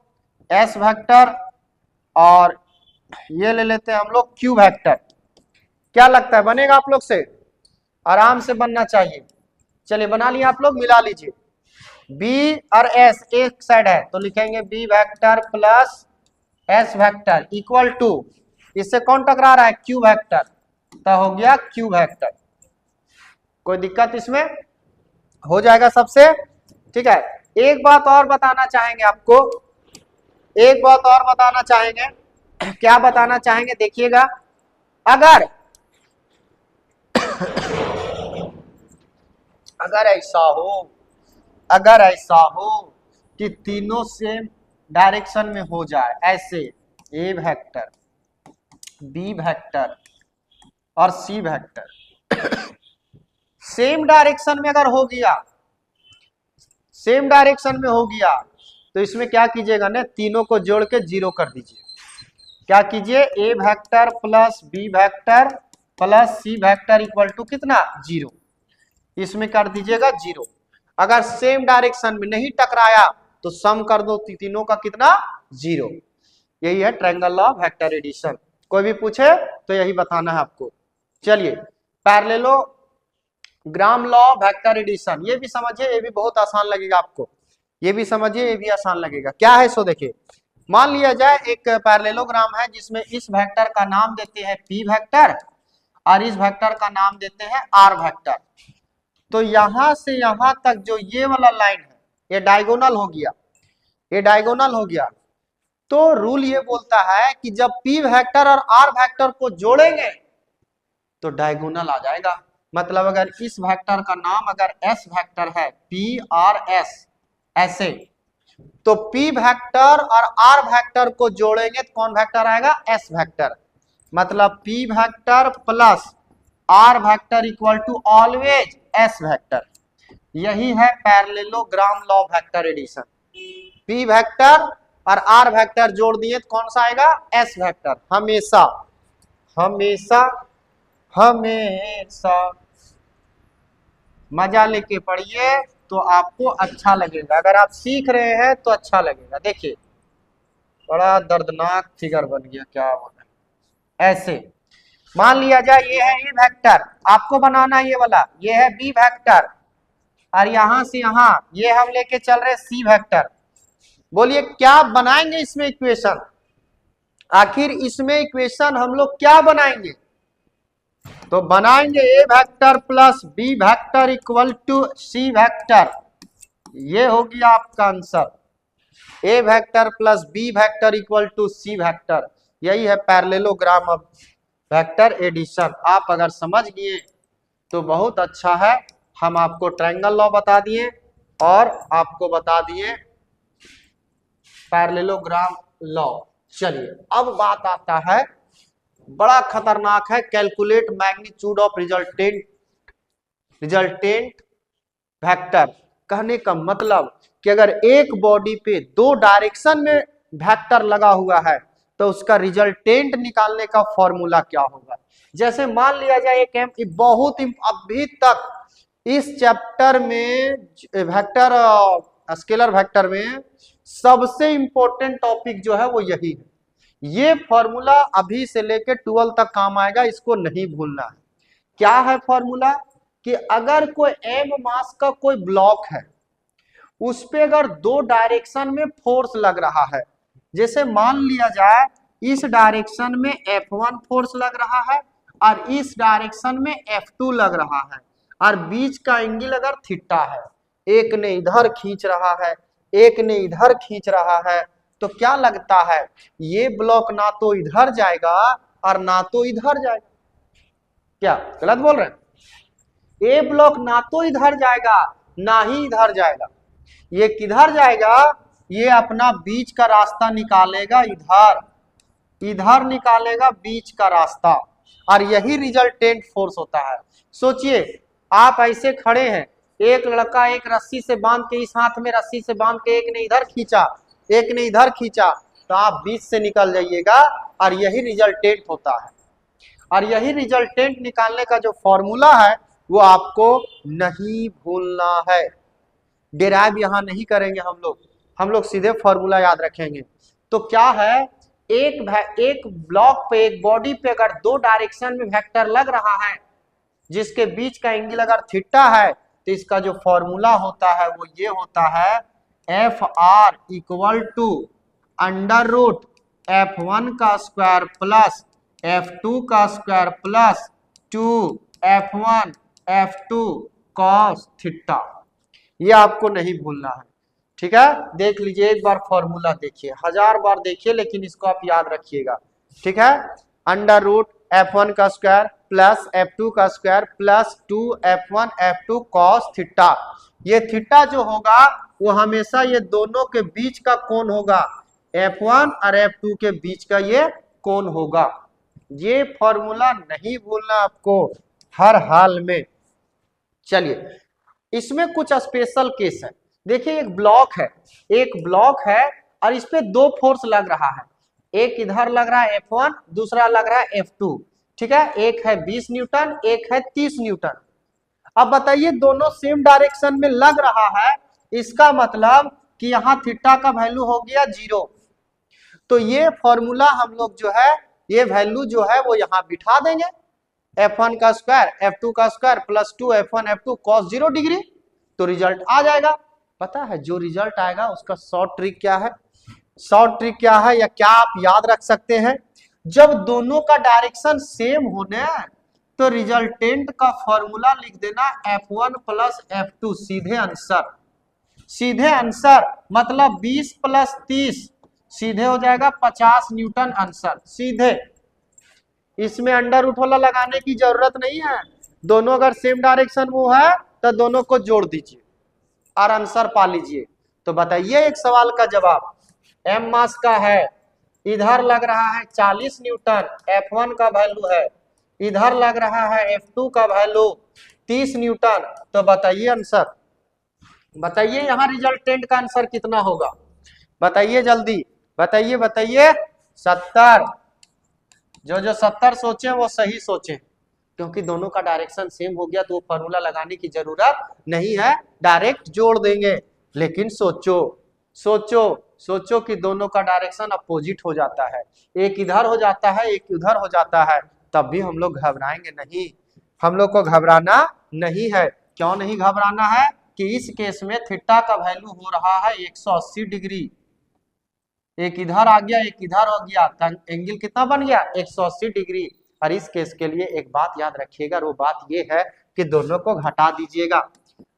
एस वेक्टर, और ये ले लेते हैं हम लोग क्यू वेक्टर। क्या लगता है बनेगा आप लोग से? आराम से बनना चाहिए। चलिए बना लिया आप लोग, मिला लीजिए। बी और एस एक साइड है, तो लिखेंगे B vector plus S vector equal to, इससे कौन टकरा रहा है, क्यू वेक्टर, तो हो गया क्यू वेक्टर। कोई दिक्कत इसमें? हो जाएगा सबसे। ठीक है, एक बात और बताना चाहेंगे आपको, एक बात और बताना चाहेंगे। क्या बताना चाहेंगे, देखिएगा, अगर अगर ऐसा हो कि तीनों सेम डायरेक्शन में हो जाए, ऐसे ए वेक्टर, बी वेक्टर और सी वेक्टर सेम डायरेक्शन में अगर हो गया, सेम डायरेक्शन में हो गया, तो इसमें क्या कीजिएगा ना, तीनों को जोड़ के जीरो कर दीजिए। क्या कीजिए, a vector plus b vector plus C vector equal to कितना, जीरो, इसमें कर दीजिएगा जीरो। अगर सेम डायरेक्शन में नहीं टकराया तो सम कर दो तीनों का कितना, जीरो। यही है ट्रायंगल ऑफ वेक्टर एडिशन। कोई भी पूछे तो यही बताना है आपको। चलिए पैरेललो ग्राम लॉ वेक्टर एडिशन, ये भी समझिए, ये भी बहुत आसान लगेगा आपको, ये भी समझिए, ये भी आसान लगेगा। क्या है सो देखिए, मान लिया जाए एक पैरेललोग्राम है जिसमें इस वेक्टर का नाम देते हैं पी वेक्टर और इस वेक्टर का नाम देते हैं आर वेक्टर। तो यहां से यहां तक जो ये वाला लाइन है ये डायगोनल हो गया, ये डायगोनल हो गया। तो रूल ये बोलता है कि जब पी वेक्टर और आर वेक्टर को जोड़ेंगे तो डायगोनल आ जाएगा। मतलब अगर इस वेक्टर का नाम अगर एस वेक्टर है, पी आर एस ऐसे, तो पी वेक्टर और आर वेक्टर को जोड़ेंगे तो कौन वेक्टर आएगा, एस वेक्टर। मतलब P vector plus R vector equal to always S vector. यही है parallelogram law vector addition. P vector और आर वेक्टर जोड़ दिए तो कौन सा आएगा, एस वेक्टर। हमेशा हमेशा हमेशा मजा लेके पढ़िए तो आपको अच्छा लगेगा, अगर आप सीख रहे हैं तो अच्छा लगेगा। देखिए बड़ा दर्दनाक फिगर बन गया, क्या बोला, ऐसे मान लिया जाए ये है ए वेक्टर, आपको बनाना ये वाला, ये है बी वेक्टर और यहां से यहां ये हम लेके चल रहे सी वेक्टर। बोलिए क्या बनाएंगे इसमें इक्वेशन, आखिर इसमें इक्वेशन हम लोग क्या बनाएंगे, तो बनाएंगे a vector plus b vector equal to c vector. ये हो गया आपका answer, a vector plus b vector equal to c vector. यही है पैरेललोग्राम ऑफ वेक्टर एडिशन। आप अगर समझ गए तो बहुत अच्छा है। हम आपको ट्रायंगल लॉ बता दिए और आपको बता दिए पैरेललोग्राम लॉ। चलिए अब बात आता है, बड़ा खतरनाक है, calculate magnitude of resultant vector. कहने का मतलब कि अगर एक बॉडी पे दो डायरेक्शन में वेक्टर लगा हुआ है तो उसका रिजल्टेंट निकालने का फॉर्मूला क्या होगा। जैसे मान लिया जाए एक बहुत अभी तक इस चैप्टर में वेक्टर स्केलर वेक्टर में सबसे इंपॉर्टेंट टॉपिक जो है वो यही है। ये फॉर्मूला अभी से लेके 12 तक काम आएगा, इसको नहीं भूलना है। क्या है फॉर्मूला, कि अगर कोई एम मास का कोई ब्लॉक है उस पे अगर दो डायरेक्शन में फोर्स लग रहा है, जैसे मान लिया जाए इस डायरेक्शन में F1 फोर्स लग रहा है और इस डायरेक्शन में F2 लग रहा है और बीच का एंगल अगर थीटा है, एक ने इधर खींच रहा है एक ने इधर खींच रहा है, तो क्या लगता है ये ब्लॉक ना तो इधर जाएगा और ना तो इधर जाएगा। क्या गलत बोल रहे हैं, ए ब्लॉक ना तो इधर जाएगा ना ही इधर जाएगा, ये किधर जाएगा, ये अपना बीच का रास्ता निकालेगा, इधर इधर निकालेगा बीच का रास्ता, और यही रिजल्टेंट फोर्स होता है। सोचिए आप ऐसे खड़े हैं, एक लड़का एक रस्सी से बांध के, इस हाथ में रस्सी से बांध के एक ने इधर खींचा एक ने इधर खींचा, तो आप बीच से निकल जाइएगा और यही रिजल्टेंट होता है। और यही रिजल्टेंट निकालने का जो फॉर्मूला है वो आपको नहीं भूलना है। डेराइव यहां नहीं करेंगे हम लोग सीधे फॉर्मूला याद रखेंगे। तो क्या है, एक ब्लॉक पे एक बॉडी पे अगर दो डायरेक्शन में वेक्टर लग रहा है जिसके बीच का एंगल अगर थीटा है, तो इसका जो फॉर्मूला होता है वो ये होता है F R equal to under root F1 का स्क्वायर प्लस F2 का square plus 2F1 F2 cos theta. ये आपको नहीं भूलना है, ठीक है। देख लीजिए एक बार फॉर्मूला देखिए, 1000 बार देखिए लेकिन इसको आप याद रखिएगा, ठीक है। अंडर रूट F1 का स्क्वायर प्लस F2 का square plus 2F1 F2 cos theta. ये थीटा जो होगा वो हमेशा ये दोनों के बीच का कोण होगा, F1 और F2 के बीच का ये कोण होगा। ये फॉर्मूला नहीं भूलना आपको हर हाल में। चलिए इसमें कुछ स्पेशल केस है। देखिए एक ब्लॉक है और इस पे दो फोर्स लग रहा है, एक इधर लग रहा है F1, दूसरा लग रहा है F2, ठीक है। एक है 20 न्यूटन एक है 30 न्यूटन। अब बताइए दोनों सेम डायरेक्शन में लग रहा है, इसका मतलब कि यहाँ थीटा का वैल्यू हो गया 0। तो ये फॉर्मूला हम लोग जो है ये वैल्यू जो है वो यहाँ बिठा देंगे, F1 का स्क्वायर F2 का square plus 2 F1 F2 cos 0 degree, तो रिजल्ट आ जाएगा। पता है जो रिजल्ट आएगा उसका शॉर्ट ट्रिक क्या है? शॉर्ट ट्रिक क्या है या क्या आप याद रख सकते हैं? जब दोनों का डायरेक्शन सेम होने तो रिजल्टेंट का फॉर्मूला लिख देना F1 प्लस F2, सीधे आंसर। सीधे आंसर मतलब 20 प्लस 30 सीधे हो जाएगा 50 न्यूटन आंसर, सीधे। इसमें अंडर रूट वाला लगाने की जरूरत नहीं है। दोनों अगर सेम डायरेक्शन वो है तो दोनों को जोड़ दीजिए और आंसर पा लीजिए। तो बताइए एक सवाल का जवाब। एम मास का है, इधर लग रहा है 40 न्यूटन, F1 का वैल्यू है, इधर लग रहा है F2 का वैल्यू 30 न्यूटन। तो बताइए आंसर, बताइए यहाँ रिजल्टेंट का आंसर कितना होगा? बताइए जल्दी, बताइए बताइए। 70। जो 70 सोचे वो सही सोचे, क्योंकि दोनों का डायरेक्शन सेम हो गया तो वो फॉर्मूला लगाने की जरूरत नहीं है, डायरेक्ट जोड़ देंगे। लेकिन सोचो सोचो सोचो कि दोनों का डायरेक्शन अपोजिट हो जाता है, एक इधर हो जाता है एक उधर हो जाता है, तब भी हम लोग घबराएंगे नहीं। हम लोग को घबराना नहीं है। क्यों नहीं घबराना है? कि इस केस में थीटा का वैल्यू हो रहा है 180 डिग्री। एक इधर आ गया एक इधर हो गया, एंगल कितना बन गया? 180 डिग्री। और इस केस के लिए एक बात याद रखिएगा, वो बात ये है कि दोनों को घटा दीजिएगा,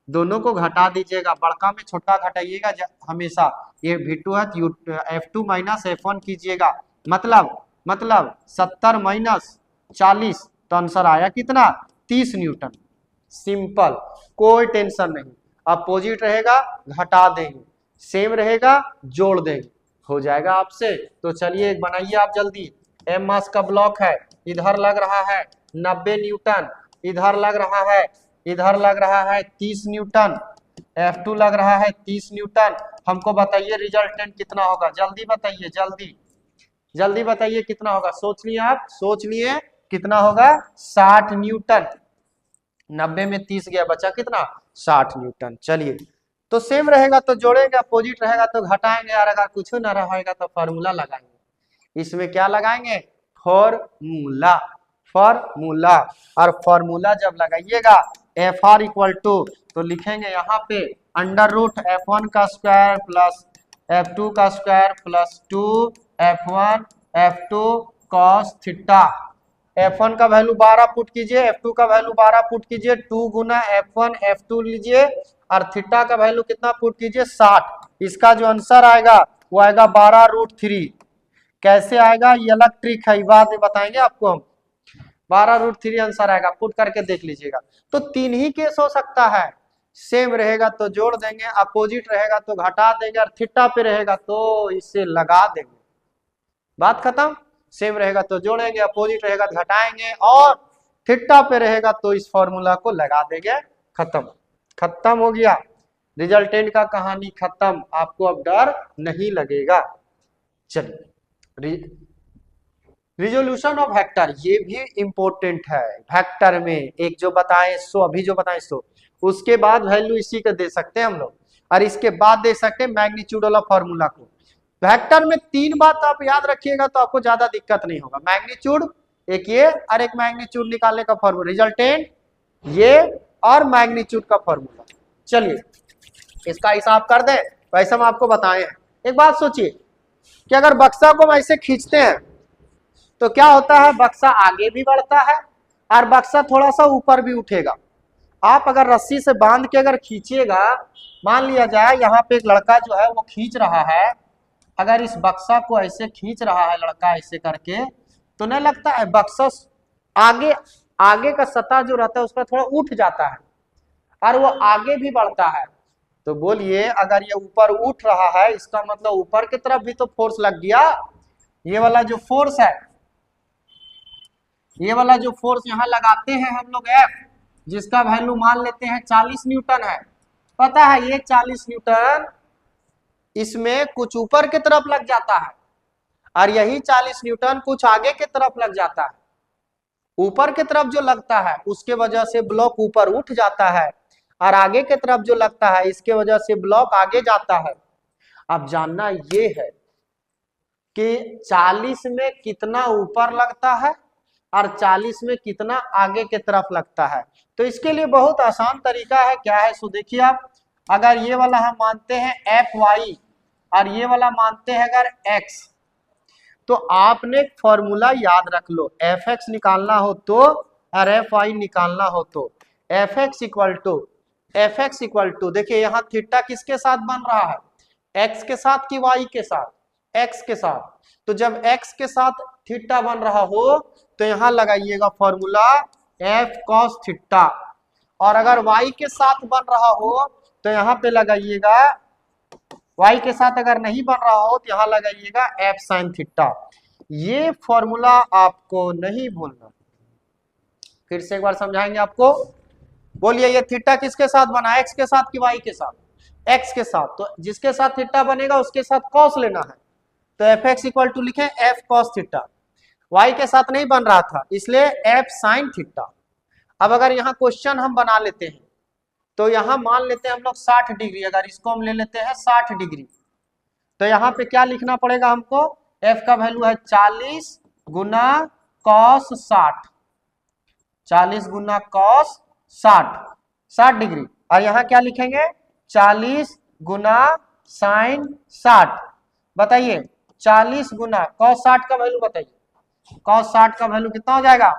दोनों को घटा दीजिएगा, बड़का में छोटा घटाइएगा हमेशा। ये V2 है तो F2 माइनस F1 कीजिएगा, मतलब 70 माइनस 40, तो आंसर आया कितना? 30 न्यूटन। सिंपल, कोई टेंशन नहीं। अपोजिट रहेगा घटा देंगे, सेम रहेगा जोड़ देंगे, हो जाएगा आपसे। तो चलिए एक बनाइए आप जल्दी। एम मास का ब्लॉक है, इधर लग रहा है 90 न्यूटन, इधर लग रहा है 30 न्यूटन, F2 लग रहा है 30 न्यूटन। हमको बताइए रिजल्टेंट कितना होगा? जल्दी बताइए, जल्दी जल्दी बताइए कितना होगा? सोच लिए आप, सोच लिए कितना होगा? 60 न्यूटन। 90 में 30 गया, बचा कितना? 60 न्यूटन। चलिए, तो सेम रहेगा तो जोड़ेंगे, अपोजिट रहेगा तो घटाएंगे, और अगर कुछ ना रहेगा तो फॉर्मूला लगाएंगे। इसमें क्या लगाएंगे? फॉर्मूला। फॉर्मूला। और फॉर्मूला जब लगाइएगा FR इक्वल टू, तो लिखेंगे यहाँ पे अंडर रूट F1 का स्क्वायर प्लस F2 का square plus 2 F1 F2 cos theta. F1 का वैल्यू 12 पुट कीजिए, F2 का वैल्यू 12 पुट कीजिए, 2 गुना F1 F2 लीजिए, और थीटा का वैल्यू कितना पुट कीजिए? 60। इसका जो आंसर आएगा वो आएगा 12√3। कैसे आएगा ये अलग ट्रिक है, बाद में बताएंगे आपको हम। 12√3 आंसर आएगा, पुट करके देख लीजिएगा। तो 3 ही केस हो सकता है, सेम रहेगा तो जोड़ देंगे, अपोजिट रहेगा तो घटा देंगे, और थीटा पे रहेगा तो इसे लगा देंगे, बात खत्म। सेम रहेगा तो जोड़ेंगे, अपोजिट रहेगा तो घटाएंगे, और थीटा पे रहेगा तो इस फॉर्मूला को लगा देंगे, खत्म। खत्म हो गया, रिजल्टेंट का कहानी खत्म, आपको अब डर नहीं लगेगा। चलिए, रिजोल्यूशन ऑफ वेक्टर, ये भी इंपॉर्टेंट है। वेक्टर में एक जो बताए सो, अभी जो बताए सो, उसके बाद वैल्यू इसी का दे सकते हैं हम लोग, और इसके बाद दे सकते हैं मैग्नीट्यूड वाला फॉर्मूला को। वेक्टर में 3 बात आप याद रखिएगा तो आपको ज्यादा दिक्कत नहीं होगा। मैग्नीट्यूड एक ये, और एक मैग्नीट्यूड निकालने का फॉर्मूला, रिजल्टेंट ये, और मैग्नीट्यूड का फॉर्मूला। चलिए इसका हिसाब कर दें, वैसे हम आपको बताए हैं। एक बात सोचिए कि अगर बक्सा को हम ऐसे खींचते हैं तो क्या होता है? बक्सा आगे भी बढ़ता है और बक्सा थोड़ा सा ऊपर भी उठेगा। आप अगर रस्सी से बांध के अगर खींचिएगा, मान लिया जाए यहाँ पे एक लड़का जो है वो खींच रहा है, अगर इस बक्सा को ऐसे खींच रहा है लड़का ऐसे करके, तो नहीं लगता है बक्सा आगे, आगे का सतह जो रहता है उसका थोड़ा उठ जाता है और वो आगे भी बढ़ता है। तो बोलिए अगर ये ऊपर उठ रहा है, इसका मतलब ऊपर की तरफ भी तो फोर्स लग गया। ये वाला जो फोर्स है, ये वाला जो फोर्स यहाँ लगाते हैं हम लोग F, जिसका वैल्यू मान लेते हैं 40 न्यूटन है। पता है ये 40 न्यूटन इसमें कुछ ऊपर की तरफ लग जाता है, और यही 40 न्यूटन कुछ आगे की तरफ लग जाता है। ऊपर की तरफ जो लगता है उसके वजह से ब्लॉक ऊपर उठ जाता है, और आगे की तरफ जो लगता है इसके वजह से ब्लॉक आगे जाता है। अब जानना ये है कि 40 में कितना ऊपर लगता है और 40 में कितना आगे के तरफ लगता है। तो इसके लिए बहुत आसान तरीका है, क्या है सो देखिए आप, अगर ये वाला हम मानते हैं एफ वाई और ये वाला मानते हैं अगर एक्स, तो आपने एक फॉर्मूला याद रख लो, एफ एक्स निकालना हो तो और एफ वाई निकालना हो तो एफ एक्स इक्वल टू देखिए यहाँ थीटा किसके साथ बन रहा है, एक्स के साथ कि वाई के साथ, एक्स के साथ। तो जब एक्स के साथ थीटा बन रहा हो तो यहाँ लगाइएगा फॉर्मूला एफ कॉस थीटा, और अगर वाई के साथ बन रहा हो तो यहाँ पे लगाइएगा, वाई के साथ अगर नहीं बन रहा हो तो यहाँ लगाइएगा एफ साइन थीटा। ये फॉर्मूला आपको नहीं भूलना, फिर से एक बार समझाएंगे आपको। बोलिए ये थीटा किसके साथ बना, एक्स के साथ कि वाई के साथ, एक्स के साथ। तो जिसके साथ थीटा बनेगा उसके साथ कॉस लेना है, तो एफ एक्स इक्वल टू लिखे एफ कॉस थीटा। वाई के साथ नहीं बन रहा था इसलिए एफ साइन थीटा। अब अगर यहाँ क्वेश्चन हम बना लेते हैं तो यहाँ मान लेते हैं हम लोग 60 डिग्री, अगर इसको हम ले लेते हैं 60 डिग्री, तो यहाँ पे क्या लिखना पड़ेगा हमको, एफ का वैल्यू है 40 गुना कॉस 60, 40 गुना कॉस 60 डिग्री, और यहाँ क्या लिखेंगे 40 गुना साइन 60। बताइए 40 गुना कॉस 60 का वैल्यू बताइए, कॉस 60 का वैल्यू कितना हो जाएगा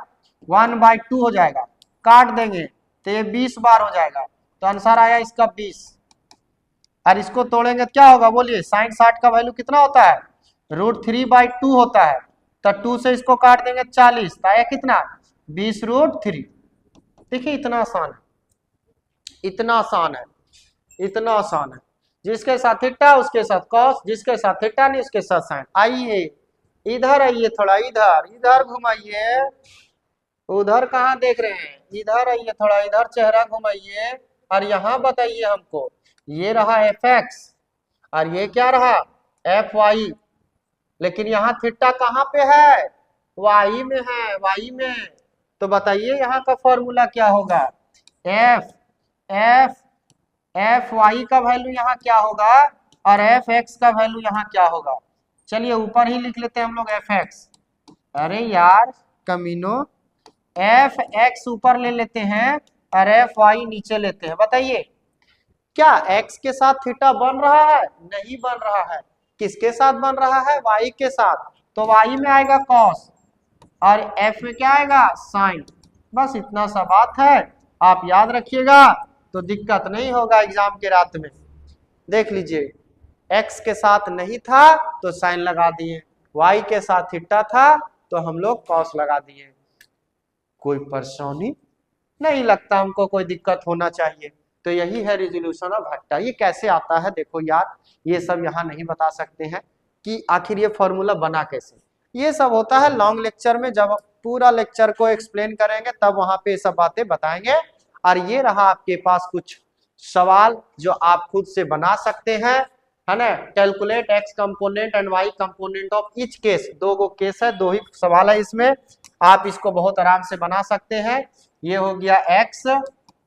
1/2 हो जाएगा, काट देंगे तो ये 20 बार हो जाएगा, तो आंसर आया इसका 20। और इसको तोड़ेंगे तो क्या होगा बोलिए, साइन 60 का वैल्यू कितना होता है √3/2 होता है, तो 2 से इसको काट देंगे 40, तो आया कितना 20√3। देखिए इतना आसान है, इतना आसान है, इतना आसान है। जिसके साथ थीटा उसके साथ कॉस, जिसके साथ थीटा नहीं उसके साथ साइन। आइए इधर आइए, थोड़ा इधर इधर घुमाइए, उधर कहाँ देख रहे हैं, इधर आइए थोड़ा, इधर चेहरा घुमाइए और यहाँ बताइए हमको, ये रहा एफ एक्स और ये क्या रहा एफ वाई, लेकिन यहाँ थीटा कहाँ पे है, वाई में है, वाई में। तो बताइए यहाँ का फॉर्मूला क्या होगा, एफ एफ एफ वाई का वैल्यू यहाँ क्या होगा और एफ एक्स का वैल्यू यहाँ क्या होगा। चलिए ऊपर ही लिख लेते हैं हम लोग एफ एक्स, अरे यार कमीनो, एफ एक्स ऊपर ले लेते हैं और एफ वाई नीचे लेते हैं। बताइए क्या एक्स के साथ थीटा बन रहा है, नहीं बन रहा है, किसके साथ बन रहा है, वाई के साथ, तो वाई में आएगा कॉस और एफ में क्या आएगा साइन। बस इतना सा बात है, आप याद रखिएगा तो दिक्कत नहीं होगा एग्जाम के रात में। देख लीजिए एक्स के साथ नहीं था तो साइन लगा दिए, वाई के साथ थीटा था तो हम लोग कॉस लगा दिए। कोई परेशानी नहीं लगता हमको, कोई दिक्कत होना चाहिए। तो यही है रिजोल्यूशन ऑफ वेक्टर। ये कैसे आता है देखो यार, ये सब यहाँ नहीं बता सकते हैं कि आखिर ये फॉर्मूला बना कैसे, ये सब होता है लॉन्ग लेक्चर में, जब पूरा लेक्चर को एक्सप्लेन करेंगे तब वहां पे ये सब बातें बताएंगे। और ये रहा आपके पास कुछ सवाल जो आप खुद से बना सकते हैं, है ना। Calculate x component and y component of each case, दो गो केस है, दो ही सवाल है इसमें, आप इसको बहुत आराम से बना सकते हैं। ये हो गया एक्स,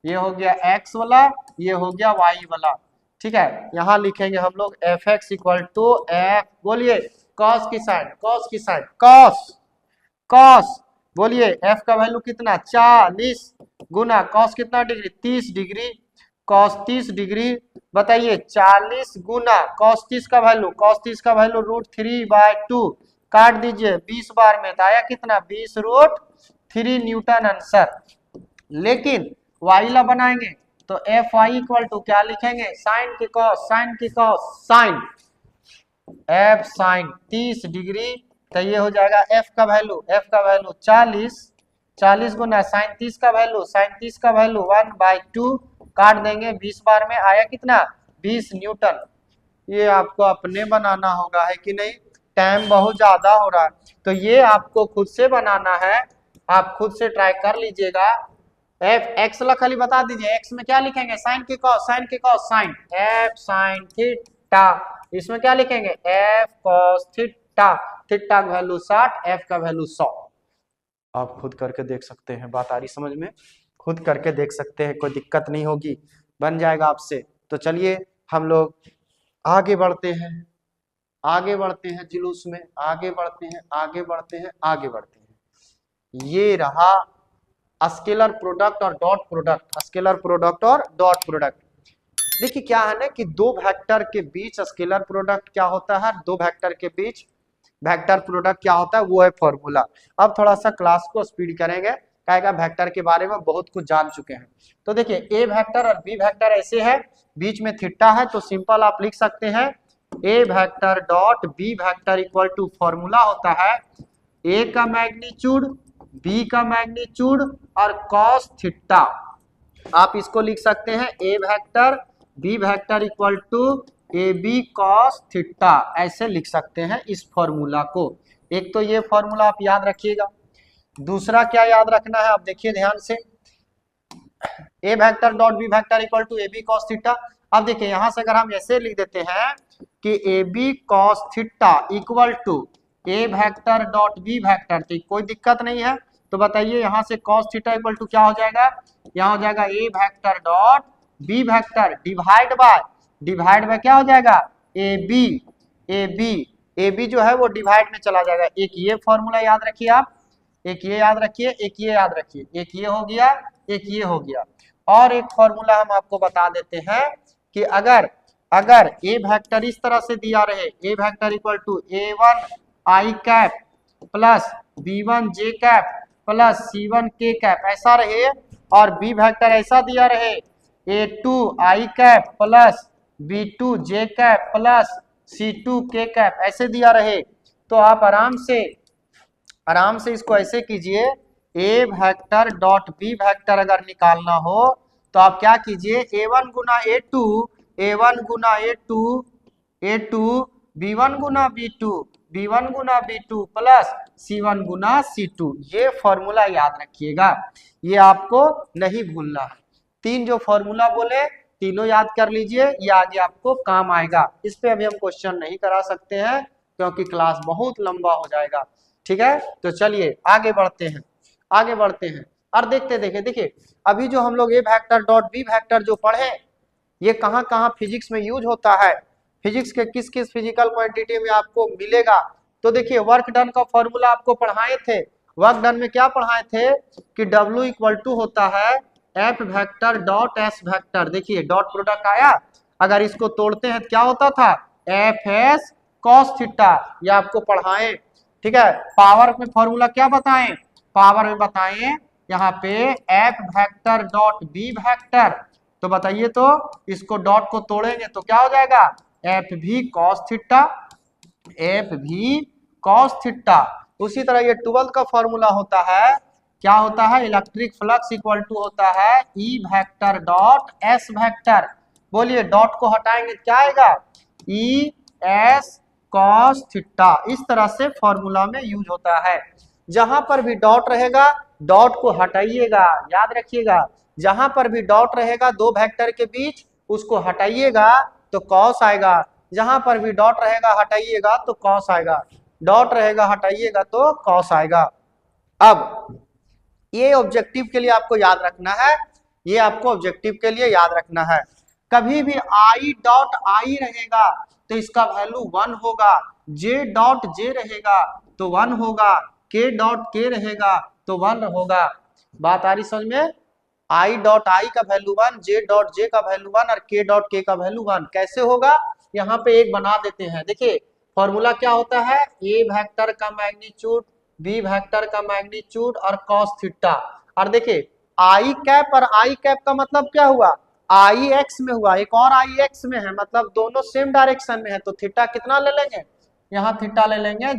ये हो गया एक्स वाला, ये हो गया वाई वाला, ठीक है। यहाँ लिखेंगे हम लोग F x equal to F, बोलिए कॉस की साइन, कॉस की साइन, कॉस कॉस, बोलिए एफ का वैल्यू कितना 40 गुना कॉस कितना डिग्री 30 डिग्री, कॉस 30 डिग्री। बताइए 40 गुना कॉस 30 का वैल्यू, कॉस 30 का वैल्यू √3/2, काट दीजिए 20 बार में, तो आया कितना 20√3 न्यूटन आंसर। लेकिन वाई ला बनाएंगे तो एफ वाई इक्वल टू क्या लिखेंगे, साइन की कॉस, साइन की cos, sine F sine 30 degree, तो ये हो जाएगा एफ का वैल्यू, एफ का वैल्यू 40, 40 गुना साइन 30 का वैल्यू, साइन 30 का वैल्यू 1/2, काट देंगे 20 बार में, आया कितना 20 न्यूटन। ये आपको अपने बनाना होगा, है कि नहीं, टाइम बहुत ज्यादा हो रहा है तो ये आपको खुद से बनाना है, आप खुद से ट्राई कर लीजिएगा। एफ एक्स ला खाली बता दीजिए, एक्स में क्या लिखेंगे साइन की कॉस, साइन की cos sine F sine theta, इसमें क्या लिखेंगे एफ कॉस थीटा, थीटा का वैल्यू 60, एफ का वैल्यू 100। आप खुद करके देख सकते हैं, बात आ रही समझ में, खुद करके देख सकते हैं, कोई दिक्कत नहीं होगी, बन जाएगा आपसे। तो चलिए हम लोग आगे बढ़ते हैं, आगे बढ़ते हैं जुलूस में, आगे बढ़ते हैं, आगे बढ़ते हैं, आगे बढ़ते हैं। ये रहा स्केलर प्रोडक्ट और डॉट प्रोडक्ट, स्केलर प्रोडक्ट और डॉट प्रोडक्ट। देखिए क्या है ना कि दो वेक्टर के बीच स्केलर प्रोडक्ट क्या होता है, दो वेक्टर के बीच वेक्टर प्रोडक्ट क्या होता है, वो है फॉर्मूला। अब थोड़ा सा क्लास को स्पीड करेंगे, कहेगा वेक्टर के बारे में बहुत कुछ जान चुके हैं। तो देखिए ए वेक्टर और बी वेक्टर ऐसे है, बीच में थीटा है, तो सिंपल आप लिख सकते हैं a vector dot B vector equal to formula होता है ए का मैग्नीट्यूड, बी का मैग्नीट्यूड और कॉस थीटा। आप इसको लिख सकते हैं a vector b vector equal to a B cos theta, ऐसे लिख सकते हैं इस फॉर्मूला को। एक तो ये फॉर्मूला आप याद रखिएगा। दूसरा क्या याद रखना है, आप देखिए ध्यान से, a vector dot B vector equal to a B cos theta. अब देखिए यहां से अगर हम ऐसे लिख देते हैं कि A B cos theta equal to A vector dot B vector, तो कोई दिक्कत नहीं है। तो बताइए यहाँ से कॉस थीटा इक्वल टू क्या हो जाएगा, यहाँ हो जाएगा a vector dot B vector divide by क्या हो जाएगा ए बी, ए बी जो है वो डिवाइड में चला जाएगा। एक ये फॉर्मूला याद रखिए आप, एक ये याद रखिए, एक ये याद रखिए, एक ये हो गया, एक ये हो गया। और एक फॉर्मूला हम आपको बता देते हैं कि अगर ए वेक्टर इस तरह से दिया रहे, a vector equal to a1 i cap plus b1 j cap plus c1 k cap ऐसा रहे, और बी वेक्टर ऐसा दिया रहे a2 i cap plus b2 j cap plus c2 k cap ऐसे दिया रहे, तो आप आराम से इसको ऐसे कीजिए, a vector dot B vector अगर निकालना हो तो आप क्या कीजिए, a1 गुना a2, a1 गुना a2 b1 गुना b1 गुना b2 प्लस c1 गुना c2। ये फॉर्मूला याद रखिएगा, ये आपको नहीं भूलना है। तीन जो फॉर्मूला बोले तीनों याद कर लीजिए, ये आगे आपको काम आएगा। इस पे अभी हम क्वेश्चन नहीं करा सकते हैं क्योंकि क्लास बहुत लंबा हो जाएगा, ठीक है। तो चलिए आगे बढ़ते हैं और देखिए अभी जो हम लोग ए वेक्टर डॉट बी वेक्टर जो पढ़े, ये कहाँ कहाँ फिजिक्स में यूज होता है, फिजिक्स के किस किस फिजिकल क्वांटिटी में आपको मिलेगा। तो देखिए वर्क डन का फॉर्मूला आपको पढ़ाए थे, वर्क डन में क्या पढ़ाए थे कि W इक्वल टू होता है F vector dot S vector. देखिए डॉट प्रोडक्ट आया, अगर इसको तोड़ते हैं तो क्या होता था एफ एस कॉस थीटा, ये आपको पढ़ाए, ठीक है। पावर में फॉर्मूला क्या बताएं, पावर में बताएं यहाँ पे F vector dot B vector, तो बताइए तो इसको डॉट को तोड़ेंगे तो क्या हो जाएगा एफ भी कॉस थीटा, एफ भी कॉस थीटा। उसी तरह ये 12 का फॉर्मूला होता है, क्या होता है इलेक्ट्रिक फ्लक्स इक्वल टू होता है E vector dot S vector. बोलिए डॉट को हटाएंगे क्या आएगा ई एस कॉस थीटा। इस तरह से फॉर्मूला में यूज होता है। जहां पर भी डॉट रहेगा डॉट को हटाइएगा, याद रखिएगा, जहां पर भी डॉट रहेगा दो वेक्टर के बीच उसको हटाइएगा तो कॉस आएगा, जहां पर भी डॉट रहेगा हटाइएगा तो कॉस आएगा, डॉट रहेगा हटाइएगा तो कॉस आएगा। अब ये ऑब्जेक्टिव के लिए आपको याद रखना है, ये आपको ऑब्जेक्टिव के लिए याद रखना है, कभी भी आई डॉट आई रहेगा तो इसका वैल्यू 1 होगा, जे डॉट जे रहेगा तो 1 होगा, के डॉट के रहेगा तो 1 होगा। बात आ रही समझ में, आई डॉट आई का वैल्यू 1, जे डॉट जे का वैल्यू 1 और के डॉट के का वैल्यू 1। कैसे होगा, यहाँ पे एक बना देते हैं। देखिए फॉर्मूला क्या होता है ए वेक्टर का मैग्नीट्यूड बी वेक्टर का मैग्नीट्यूड और कॉस थीटा। और देखिए आई कैप और आई कैप का मतलब क्या हुआ, आई एक्स में हुआ, एक और आई एक्स में है, मतलब दोनों सेम डायरेक्शन में है, तो थीटा कितना ले लेंगे, यहाँ थीटा ले लेंगे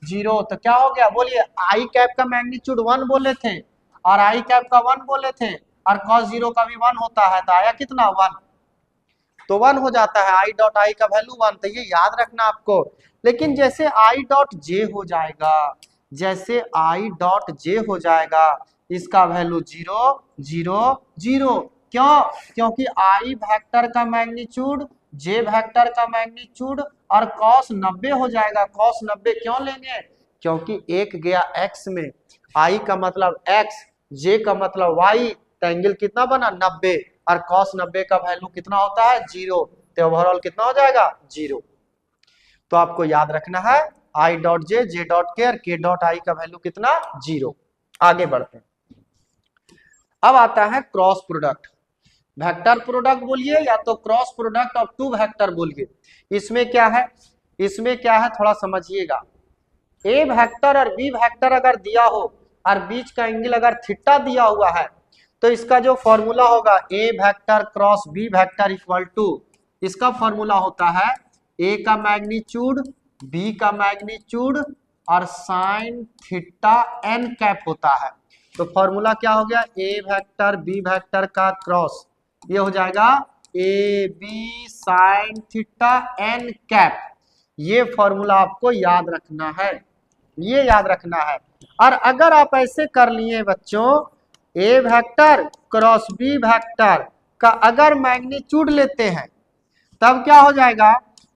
0। तो क्या हो गया बोलिए, आई कैप का मैग्नीट्यूड 1 बोले थे और आई कैप का 1 बोले थे और cos 0 का भी 1 होता है, तो आया कितना 1, तो 1 हो जाता है, आई डॉट आई का वैल्यू 1। तो ये याद रखना आपको। लेकिन जैसे आई डॉट जे हो जाएगा, जैसे आई डॉट जे हो जाएगा इसका वैल्यू 0। क्यों, क्योंकि आई वेक्टर का मैग्नीट्यूड जे वेक्टर का मैग्नीट्यूड और cos 90 हो जाएगा। cos 90 क्यों लेंगे, क्योंकि एक गया x में, आई का मतलब x, जे का मतलब y, तो एंगल कितना बना 90 और cos 90 का वैल्यू कितना होता है 0, तो ओवरऑल कितना हो जाएगा 0। तो आपको याद रखना है आई डॉट जे डॉट के और के डॉट आई का वैल्यू कितना 0। आगे बढ़ते हैं। अब आता है क्रॉस प्रोडक्ट। वेक्टर प्रोडक्ट बोलिए या तो cross product of two vector बोलिए। इसमें क्या है, इसमें क्या है थोड़ा समझिएगा। ए वेक्टर और बी वेक्टर अगर दिया हो और बीच का एंगल अगर थीटा दिया हुआ है तो इसका जो फॉर्मूला होगा a vector cross B vector equal to, इसका फॉर्मूला होता है ए का मैग्नीट्यूड बी का मैग्नीट्यूड और साइन थीटा एन कैप होता है। तो फॉर्मूला क्या हो गया, ए वेक्टर बी वेक्टर का क्रॉस, ये हो जाएगा a b sine theta n cap. ये फॉर्मूला आपको याद रखना है, ये याद रखना है। और अगर आप ऐसे कर लिए बच्चों, ए वेक्टर क्रॉस बी वेक्टर का अगर मैग्नीट्यूड लेते हैं तब क्या हो जाएगा,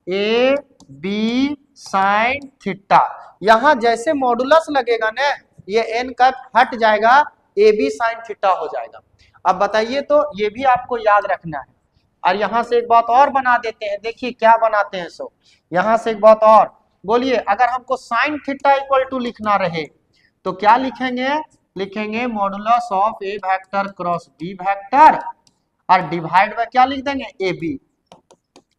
ए बी साइन थीटा। यहां जैसे मॉडुलस लगेगा ना, ये एन का हट जाएगा, ए बी साइन थीटा हो जाएगा। अब बताइए, तो ये भी आपको याद रखना है। और यहां से एक बात और बना देते हैं, देखिए क्या बनाते हैं। सो यहां से एक बात और बोलिए, अगर हमको साइन थीटा इक्वल टू लिखना रहे तो क्या लिखेंगे, लिखेंगे modulus of A vector cross B vector और डिवाइड बाय क्या लिख देंगे, ए बी,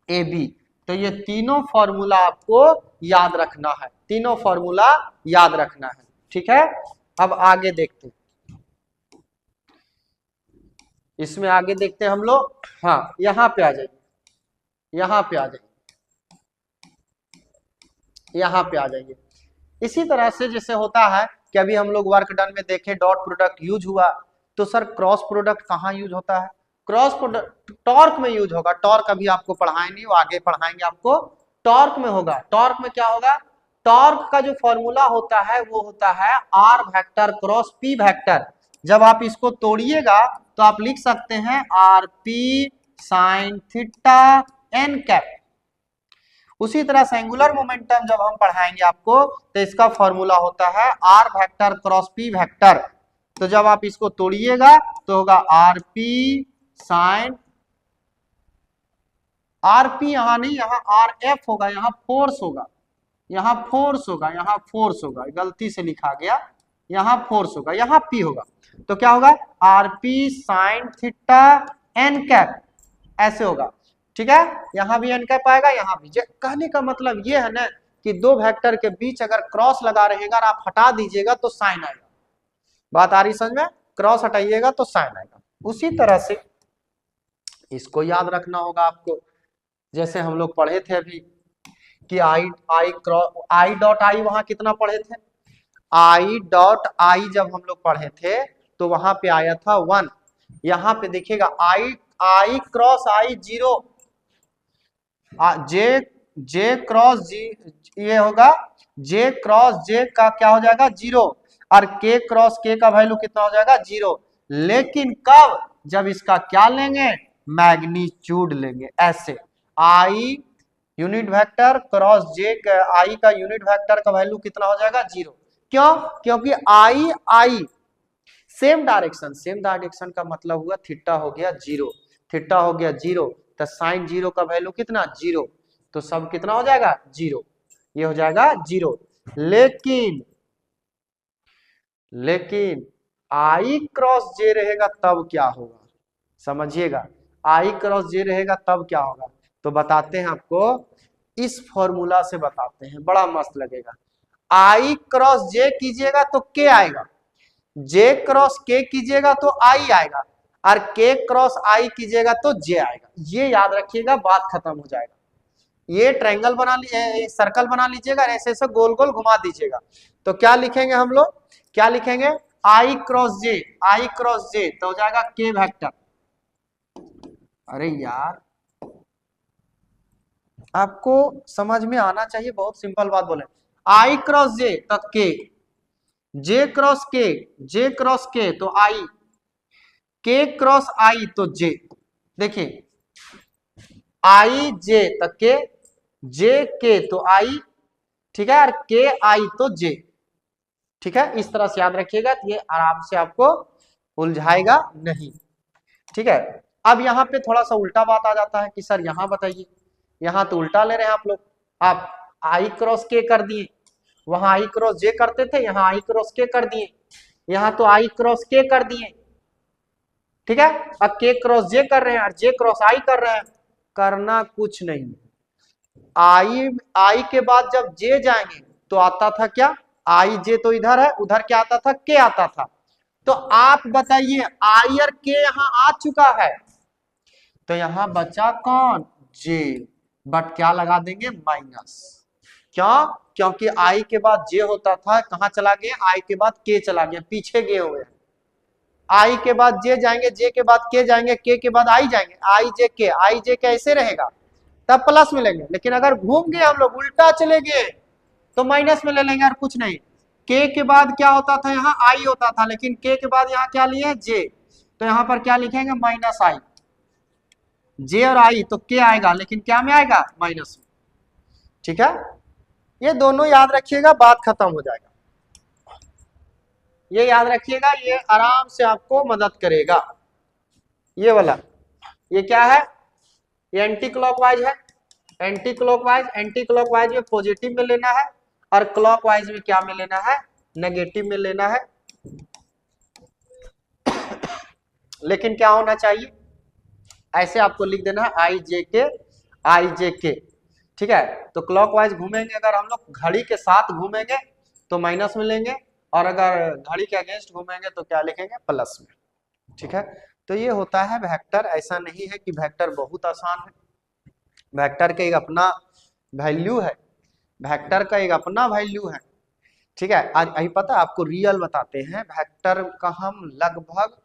ए बी। तो ये तीनों फॉर्मूला आपको याद रखना है, तीनों फॉर्मूला याद रखना है, ठीक है। अब आगे देखते हैं, इसमें आगे देखते हैं हम लोग। हाँ, यहां पे आ जाइए, यहां पे आ जाइए, यहां पे आ जाइए। इसी तरह से जैसे होता है कि अभी हम लोग वर्क डन में देखें डॉट प्रोडक्ट यूज हुआ, तो सर क्रॉस प्रोडक्ट कहाँ यूज होता है, क्रॉस प्रोडक्ट टॉर्क में यूज होगा। टॉर्क अभी आपको पढ़ाए नहीं, वो आगे पढ़ाएंगे आपको। टॉर्क में होगा, टॉर्क में क्या होगा, टॉर्क का जो फॉर्मूला होता है वो होता है R vector cross P vector. जब आप इसको तोड़िएगा तो आप लिख सकते हैं R P sine theta n cap. उसी तरह से एंगुलर मोमेंटम जब हम पढ़ाएंगे आपको तो इसका फॉर्मूला होता है R vector cross P vector. तो जब आप इसको तोड़िएगा तो होगा R P sine, R P यहां नहीं, यहां आर एफ होगा, यहां फोर्स होगा, यहां फोर्स होगा, यहां फोर्स होगा, गलती से लिखा गया, यहां फोर्स होगा, यहां पी होगा। तो क्या होगा, R P sine theta n cap, ऐसे होगा, ठीक है। यहां भी एन कैप आएगा, यहां भी। कहने का मतलब ये है ना कि दो वेक्टर के बीच अगर क्रॉस लगा रहेगा और आप हटा दीजिएगा तो साइन आएगा। बात आ रही समझ में, क्रॉस हटाइएगा तो साइन आएगा। उसी तरह से इसको याद रखना होगा आपको, जैसे हम लोग पढ़े थे अभी कि आई डॉट आई, वहां कितना पढ़े थे, आई डॉट आई जब हम लोग पढ़े थे तो वहां पे आया था 1। यहां पे देखिएगा आई क्रॉस आई 0, जे क्रॉस जी, ये होगा जे क्रॉस जे का क्या हो जाएगा 0, और के क्रॉस के का वैल्यू कितना हो जाएगा 0। लेकिन कब, जब इसका क्या लेंगे, मैग्नीट्यूड लेंगे। ऐसे आई यूनिट वेक्टर क्रॉस जे, आई का यूनिट वेक्टर का वैल्यू कितना हो जाएगा 0। क्यों, क्योंकि आई आई सेम डायरेक्शन, सेम डायरेक्शन का मतलब हुआ थीटा हो गया 0, थीटा हो गया 0, तो साइन 0 का वैल्यू कितना 0, तो सब कितना हो जाएगा 0, ये हो जाएगा 0। लेकिन लेकिन आई क्रॉस जे रहेगा तब क्या होगा, समझिएगा, आई क्रॉस जे रहेगा तब क्या होगा। तो बताते हैं आपको, इस फॉर्मूला से बताते हैं, बड़ा मस्त लगेगा। आई क्रॉस जे कीजिएगा तो के आएगा, जे क्रॉस के कीजिएगा तो आई आएगा, और के क्रॉस आई कीजिएगा तो जे आएगा। ये याद रखिएगा, बात खत्म हो जाएगा। ये ट्रायंगल बना लीजिए, सर्कल बना लीजिएगा, ऐसे ऐसे गोल गोल घुमा दीजिएगा। तो क्या लिखेंगे हम लोग, क्या लिखेंगे, आई क्रॉस जे, आई क्रॉस जे तो हो जाएगा के वेक्टर। अरे यार, आपको समझ में आना चाहिए, बहुत सिंपल बात बोले। आई क्रॉस जे तो के, जे क्रॉस के, जे क्रॉस के तो आई, के क्रॉस आई तो जे। देखिए आई जे तो के, जे के तो आई, ठीक है, और के आई तो जे, ठीक है। इस तरह से याद रखिएगा, ये आराम से आपको उलझाएगा नहीं, ठीक है। अब यहाँ पे थोड़ा सा उल्टा बात आ जाता है कि सर यहाँ बताइए, यहाँ तो उल्टा ले रहे हैं आप लोग, आप आई क्रॉस के कर दिए, वहां आई क्रॉस जे करते थे, यहाँ आई क्रॉस के कर दिए, यहाँ तो आई क्रॉस के कर दिए, ठीक है। अब के क्रॉस जे कर रहे हैं और जे क्रॉस आई कर रहे हैं, करना कुछ नहीं। आई के बाद जब जे जाएंगे तो आता था क्या, आई जे तो इधर है, उधर क्या आता था, के आता था। तो आप बताइए आई और के यहां आ चुका है, तो यहां बचा कौन, जे, बट क्या लगा देंगे, माइनस। क्यों, क्योंकि आई के बाद जे होता था, कहां चला गया, आई के बाद के चला गया, पीछे गए हुए। आई के बाद जे जाएंगे, जे के बाद के जाएंगे, के बाद आई जाएंगे, आई जे के ऐसे रहेगा, तब प्लस में लेंगे। लेकिन अगर घूम गए हम लोग, उल्टा चले गए, तो माइनस में ले लेंगे और कुछ नहीं। के बाद क्या होता था, यहाँ आई होता था, लेकिन के बाद यहाँ क्या लिए, जे, तो यहाँ पर क्या लिखेंगे, माइनस आई। जे और आई तो के आएगा, लेकिन क्या में आएगा, माइनस में, ठीक है। ये दोनों याद रखिएगा, बात खत्म हो जाएगा। ये याद रखिएगा, ये आराम से आपको मदद करेगा। ये वाला, ये क्या है, ये एंटी क्लॉकवाइज है। एंटी क्लॉकवाइज में पॉजिटिव में लेना है, और क्लॉकवाइज में क्या में लेना है, नेगेटिव में लेना है। लेकिन क्या होना चाहिए, ऐसे आपको लिख देना है आई जे के, ठीक है। तो क्लॉकवाइज घूमेंगे, अगर हम लोग घड़ी के साथ घूमेंगे तो माइनस में लेंगे, और अगर घड़ी के अगेंस्ट घूमेंगे तो क्या लिखेंगे, प्लस में, ठीक है। तो ये होता है वेक्टर। ऐसा नहीं है कि वेक्टर बहुत आसान है, वेक्टर का एक अपना वैल्यू है, वेक्टर का एक अपना वैल्यू है, ठीक है। आज यही पता है आपको, रियल बताते हैं वेक्टर का, हम लगभग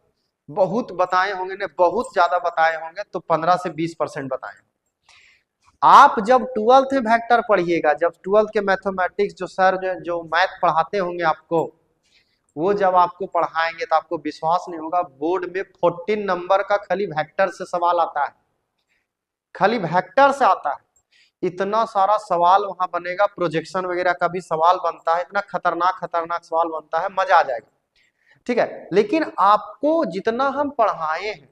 बहुत बताए होंगे ने, बहुत ज्यादा बताए होंगे, तो 15 से 20% बताए। आप जब 12th में वेक्टर पढ़िएगा, जब 12th के मैथमेटिक्स जो सर जो मैथ पढ़ाते होंगे आपको, वो जब आपको पढ़ाएंगे तो आपको विश्वास नहीं होगा, बोर्ड में 14 नंबर का खाली वेक्टर से सवाल आता है, खाली वेक्टर से आता है। इतना सारा सवाल वहां बनेगा, प्रोजेक्शन वगैरह का भी सवाल बनता है, इतना खतरनाक खतरनाक सवाल बनता है, मजा आ जाएगा, ठीक है। लेकिन आपको जितना हम पढ़ाए हैं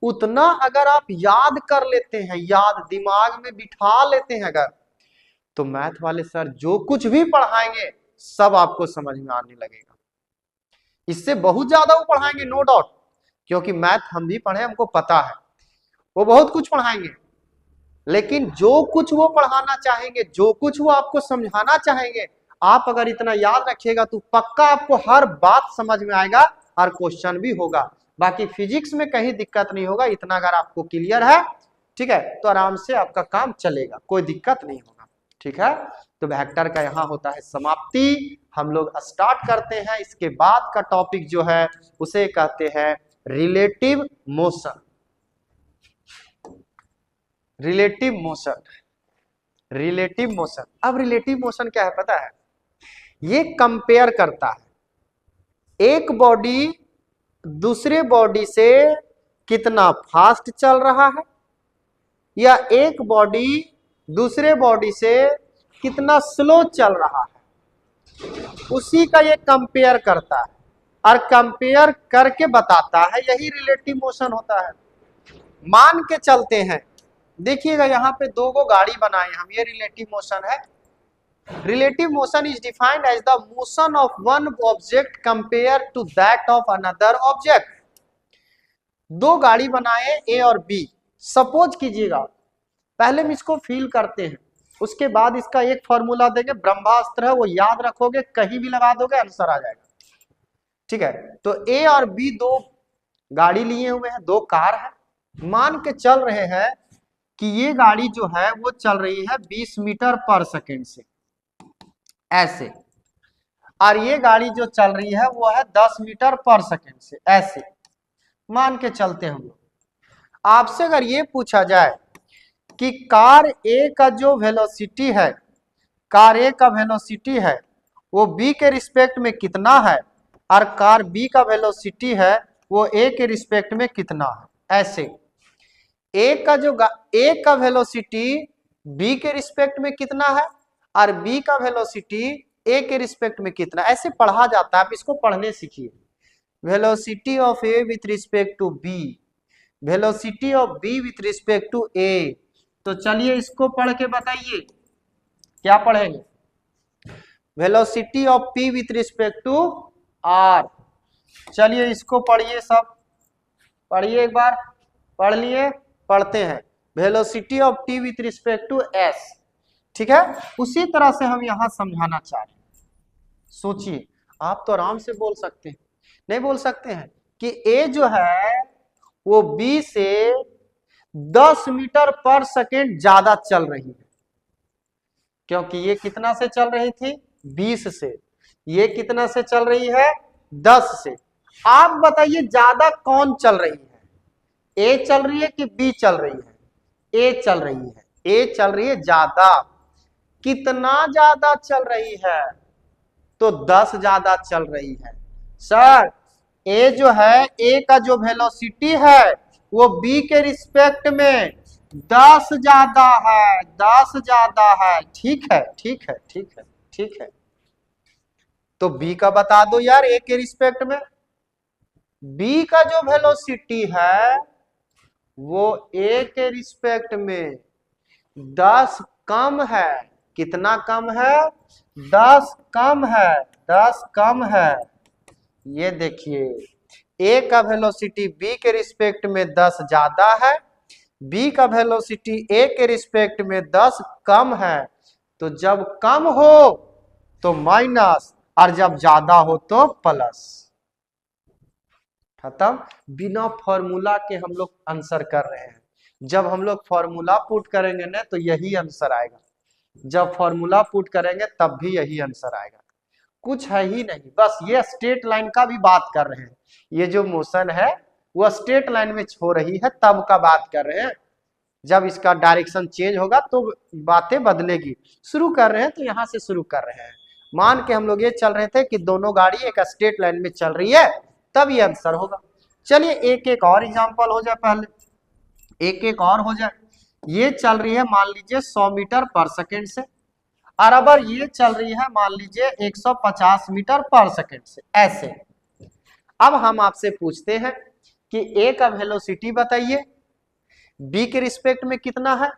उतना अगर आप याद कर लेते हैं, याद दिमाग में बिठा लेते हैं अगर, तो मैथ वाले सर जो कुछ भी पढ़ाएंगे सब आपको समझ में आने लगेगा। इससे बहुत ज्यादा वो पढ़ाएंगे, नो डाउट, क्योंकि मैथ हम भी पढ़े, हमको पता है, वो बहुत कुछ पढ़ाएंगे। लेकिन जो कुछ वो पढ़ाना चाहेंगे, जो कुछ वो आपको समझाना चाहेंगे, आप अगर इतना याद रखिएगा तो पक्का आपको हर बात समझ में आएगा और क्वेश्चन भी होगा। बाकी फिजिक्स में कहीं दिक्कत नहीं होगा, इतना अगर आपको क्लियर है, ठीक है, तो आराम से आपका काम चलेगा, कोई दिक्कत नहीं होगा, ठीक है। तो वेक्टर का यहाँ होता है समाप्ति। हम लोग स्टार्ट करते हैं, इसके बाद का टॉपिक जो है उसे कहते हैं relative motion. Relative motion, relative motion. अब रिलेटिव मोशन क्या है पता है, ये कंपेयर करता है एक बॉडी दूसरे बॉडी से कितना फास्ट चल रहा है, या एक बॉडी दूसरे बॉडी से कितना स्लो चल रहा है, उसी का ये कंपेयर करता है और कंपेयर करके बताता है, यही रिलेटिव मोशन होता है। मान के चलते हैं, देखिएगा यहाँ पे दो गो गाड़ी बनाए हम, ये रिलेटिव मोशन है। Relative motion is defined as the motion of one object compare to that of another object. दो गाड़ी बनाए ए और बी, सपोज कीजिएगा, पहले हम इसको फील करते हैं, उसके बाद इसका एक फॉर्मूला देंगे, ब्रह्मास्त्र है, वो याद रखोगे, कहीं भी लगा दोगे आंसर आ जाएगा, ठीक है। तो ए और बी दो गाड़ी लिए हुए हैं, दो कार है, मान के चल रहे हैं कि ये गाड़ी जो है वो चल रही है 20 मीटर पर सेकेंड से, ऐसे, और ये गाड़ी जो चल रही है वो है 10 मीटर पर सेकेंड से, ऐसे मान के चलते हैं हम लोग। आपसे अगर ये पूछा जाए कि कार ए का जो वेलोसिटी है, कार ए का वेलोसिटी है वो बी के रिस्पेक्ट में कितना है, और कार बी का वेलोसिटी है वो ए के रिस्पेक्ट में कितना है, ऐसे ए का वेलोसिटी बी के रिस्पेक्ट में कितना है और बी का वेलोसिटी ए के रिस्पेक्ट में कितना, ऐसे पढ़ा जाता है, आप इसको पढ़ने सीखिए। Velocity of A with respect to b, velocity of b with respect to a. तो चलिए इसको पढ़ के बताइए, क्या पढ़ेंगे, velocity of p with respect to r. चलिए इसको पढ़िए, सब पढ़िए, एक बार पढ़ लिए, पढ़ते हैं। Velocity of T with respect to S, ठीक है। उसी तरह से हम यहां समझाना चाह रहे हैं। सोचिए, आप तो आराम से बोल सकते हैं, नहीं बोल सकते हैं कि ए जो है वो बी से 10 मीटर पर सेकेंड ज्यादा चल रही है, क्योंकि ये कितना से चल रही थी, 20 से, ये कितना से चल रही है, 10 से। आप बताइए ज्यादा कौन चल रही है, ए चल रही है कि बी चल रही है? ए चल रही है, ए चल रही है ज्यादा। कितना ज्यादा चल रही है? तो 10 ज्यादा चल रही है। सर ए जो है, ए का जो वेलोसिटी है वो बी के रिस्पेक्ट में 10 ज्यादा है, 10 ज्यादा है। ठीक है, ठीक है, ठीक है, ठीक है। तो बी का बता दो यार, ए के रिस्पेक्ट में। बी का जो वेलोसिटी है वो ए के रिस्पेक्ट में 10 कम है। कितना कम है? 10 कम है, 10 कम है। ये देखिए, ए का वेलोसिटी बी के रिस्पेक्ट में 10 ज्यादा है, बी का वेलोसिटी ए के रिस्पेक्ट में 10 कम है। तो जब कम हो तो माइनस, और जब ज्यादा हो तो प्लस। खत्म। बिना फॉर्मूला के हम लोग आंसर कर रहे हैं। जब हम लोग फॉर्मूला पुट करेंगे ना तो यही आंसर आएगा, जब फॉर्मूला पुट करेंगे तब भी यही आंसर आएगा। कुछ है ही नहीं, बस ये स्ट्रेट लाइन का भी बात कर रहे हैं। ये जो मोशन है वो स्ट्रेट लाइन में हो रही है, तब का बात कर रहे हैं। जब इसका डायरेक्शन चेंज होगा तो बातें बदलेगी। शुरू कर रहे हैं तो यहाँ से शुरू कर रहे हैं। मान के हम लोग ये चल रहे थे कि दोनों गाड़ी एक स्ट्रेट लाइन में चल रही है, तब ये आंसर होगा। चलिए एक एक और एग्जांपल हो जाए, पहले एक एक और हो जाए। ये चल रही है मान लीजिए 100 मीटर पर सेकेंड से, और अबर ये चल रही है मान लीजिए 150 मीटर पर सेकेंड से, ऐसे। अब हम आपसे पूछते हैं कि ए का वेलोसिटी बताइए, बी के रिस्पेक्ट में कितना है,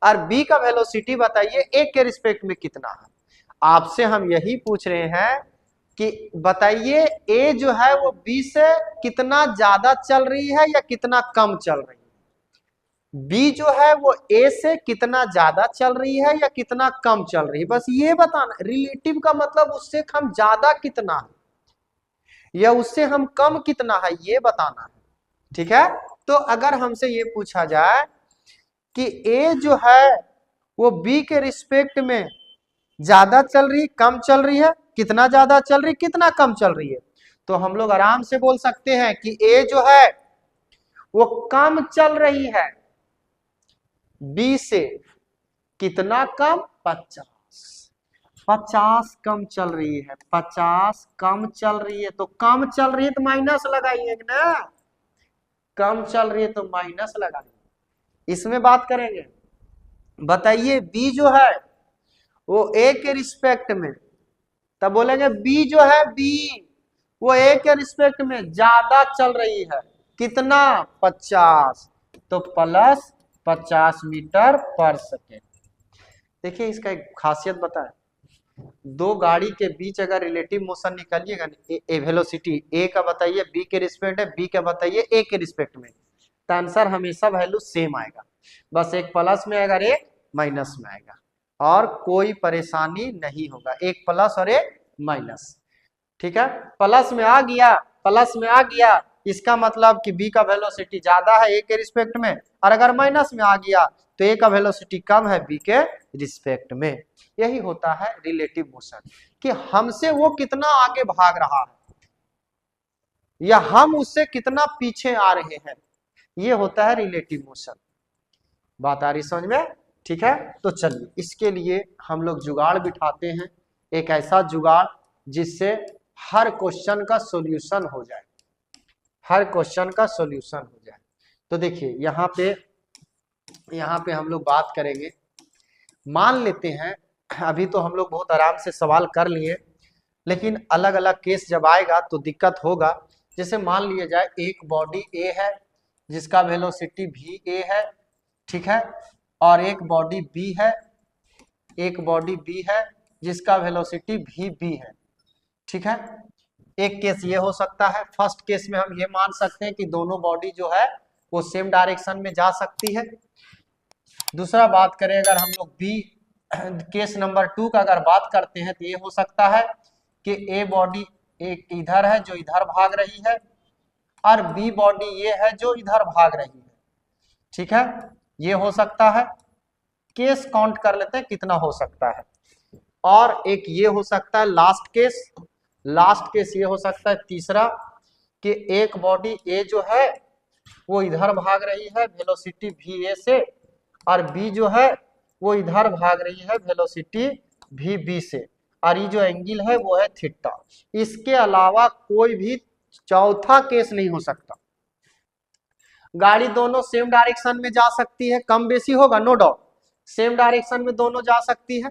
और बी का वेलोसिटी बताइए ए के रिस्पेक्ट में कितना है। आपसे हम यही पूछ रहे हैं कि बताइए ए जो है वो बी से कितना ज्यादा चल रही है या कितना कम चल रही है, बी जो है वो ए से कितना ज्यादा चल रही है या कितना कम चल रही है। बस ये बताना। रिलेटिव का मतलब उससे हम ज्यादा कितना है या उससे हम कम कितना है, ये बताना है। ठीक है। तो अगर हमसे ये पूछा जाए कि ए जो है वो बी के रिस्पेक्ट में ज्यादा चल रही, कम चल रही है, कितना ज्यादा चल रही, कितना कम चल रही है, तो हम लोग आराम से बोल सकते हैं कि ए जो है वो कम चल रही है बी से। कितना कम? 50। 50 कम चल रही है, 50 कम चल रही है। तो कम चल रही है तो माइनस लगाइए ना, कम चल रही है तो माइनस लगाइए। इसमें बात करेंगे। बताइए बी जो है वो ए के रिस्पेक्ट में, तब बोलेंगे बी जो है, बी वो ए के रिस्पेक्ट में ज्यादा चल रही है। कितना? 50। तो प्लस 50 मीटर पर सेकेंड। देखिए इसका एक खासियत बताएं, दो गाड़ी के बीच अगर रिलेटिव मोशन निकालिएगा, वेलोसिटी ए का बताइए बी के रिस्पेक्ट है, बी का बताइए ए के रिस्पेक्ट में, तो आंसर हमेशा वैल्यू सेम आएगा। बस एक प्लस में आएगा, एक माइनस में आएगा, और कोई परेशानी नहीं होगा। एक प्लस और एक माइनस। ठीक है। प्लस में आ गया, प्लस में आ गया, इसका मतलब कि बी का वेलोसिटी ज्यादा है ए के रिस्पेक्ट में, और अगर माइनस में आ गया तो ए का वेलोसिटी कम है बी के रिस्पेक्ट में। यही होता है रिलेटिव मोशन, कि हमसे वो कितना आगे भाग रहा है या हम उससे कितना पीछे आ रहे हैं, ये होता है रिलेटिव मोशन। बात आ रही समझ में? ठीक है। तो चलिए इसके लिए हम लोग जुगाड़ बिठाते हैं, एक ऐसा जुगाड़ जिससे हर क्वेश्चन का सॉल्यूशन हो जाए, हर क्वेश्चन का सॉल्यूशन हो जाए। तो देखिए यहाँ पे हम लोग बात करेंगे। मान लेते हैं, अभी तो हम लोग बहुत आराम से सवाल कर लिए, लेकिन अलग अलग केस जब आएगा तो दिक्कत होगा। जैसे मान लिया जाए एक बॉडी ए है जिसका वेलोसिटी भी ए है, ठीक है, और एक बॉडी बी है, एक बॉडी बी है जिसका वेलोसिटी भी बी है। ठीक है, एक केस ये हो सकता है। फर्स्ट केस में हम ये मान सकते हैं कि दोनों बॉडी जो है वो सेम डायरेक्शन में जा सकती है। दूसरा बात करें अगर हम लोग बी केस नंबर 2 का अगर बात करते हैं तो ये हो सकता है कि ए बॉडी एक इधर है जो इधर भाग रही है और बी बॉडी ये है जो इधर भाग रही है। ठीक है, ये हो सकता है। केस काउंट कर लेते हैं कितना हो सकता है। और एक ये हो सकता है लास्ट केस ये हो सकता है तीसरा कि एक बॉडी ए जो है वो इधर भाग रही है वेलोसिटी वी ए से और बी जो है वो इधर भाग रही है वेलोसिटी वी बी से और ये जो एंगल है वो है थीटा। इसके अलावा कोई भी चौथा केस नहीं हो सकता। गाड़ी दोनों सेम डायरेक्शन में जा सकती है, कम बेसी होगा नो डाउट, सेम डायरेक्शन में दोनों जा सकती है।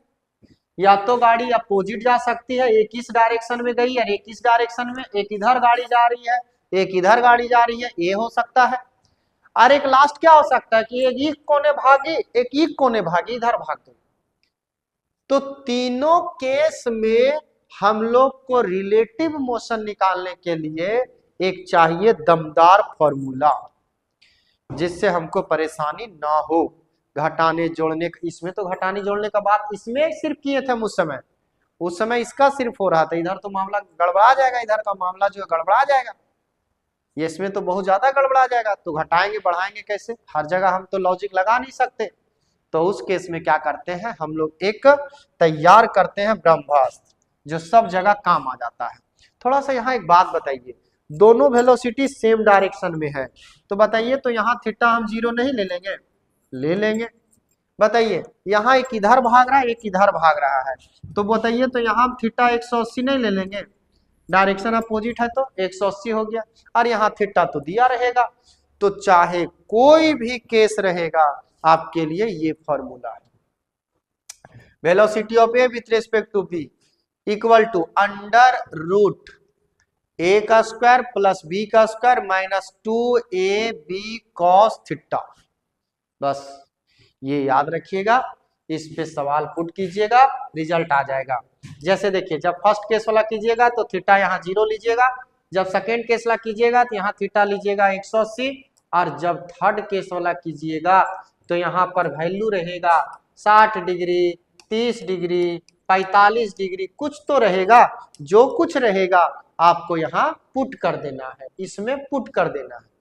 या तो गाड़ी अपोजिट जा सकती है, एक इस डायरेक्शन में गई और एक इस डायरेक्शन में, एक इधर गाड़ी जा रही है एक इधर गाड़ी जा रही है, ये हो सकता है। और एक लास्ट क्या हो सकता है कि एक ई कोने भागी एक ई कोने भागी इधर भाग गई। तो तीनों केस में हम लोग को रिलेटिव मोशन निकालने के लिए एक चाहिए दमदार फॉर्मूला जिससे हमको परेशानी ना हो। घटाने जोड़ने, इसमें तो घटाने जोड़ने का बात इसमें सिर्फ किए थे उस समय इसका सिर्फ हो रहा था। इधर तो मामला गड़बड़ा जाएगा, इधर का मामला जो है गड़बड़ा जाएगा, ये इसमें तो बहुत ज्यादा गड़बड़ा जाएगा। तो घटाएंगे बढ़ाएंगे कैसे, हर जगह हम तो लॉजिक लगा नहीं सकते। तो उस केस में क्या करते हैं हम लोग, एक तैयार करते हैं ब्रह्मास्त्र जो सब जगह काम आ जाता है। थोड़ा सा यहाँ एक बात बताइए, दोनों वेलोसिटी सेम डायरेक्शन में है तो बताइए, तो यहाँ थीटा हम 0 नहीं ले लेंगे? ले लेंगे। बताइए यहाँ एक इधर भाग रहा है एक इधर भाग रहा है तो बताइए, तो यहाँ हम थीटा 180 नहीं ले लेंगे? डायरेक्शन अपोजिट है तो 180 हो गया और यहाँ थीटा तो दिया रहेगा। तो चाहे कोई भी केस रहेगा आपके लिए ये फॉर्मूला है। Velocity of A with respect to B equal to under root a का स्क्वायर प्लस बी का square minus 2ab cos theta. बस ये याद रखिएगा, इस पे सवाल पुट कीजिएगा, रिजल्ट आ जाएगा। जैसे देखिए, जब फर्स्ट केस वाला कीजिएगा तो थीटा यहाँ 0 लीजिएगा, जब सेकेंड केस वाला कीजिएगा तो यहाँ थीटा लीजिएगा 180 और जब थर्ड केस वाला कीजिएगा तो यहाँ पर वैल्यू रहेगा 60 डिग्री 30 डिग्री 45 डिग्री, कुछ तो रहेगा। जो कुछ रहेगा आपको यहाँ पुट कर देना है, इसमें पुट कर देना है।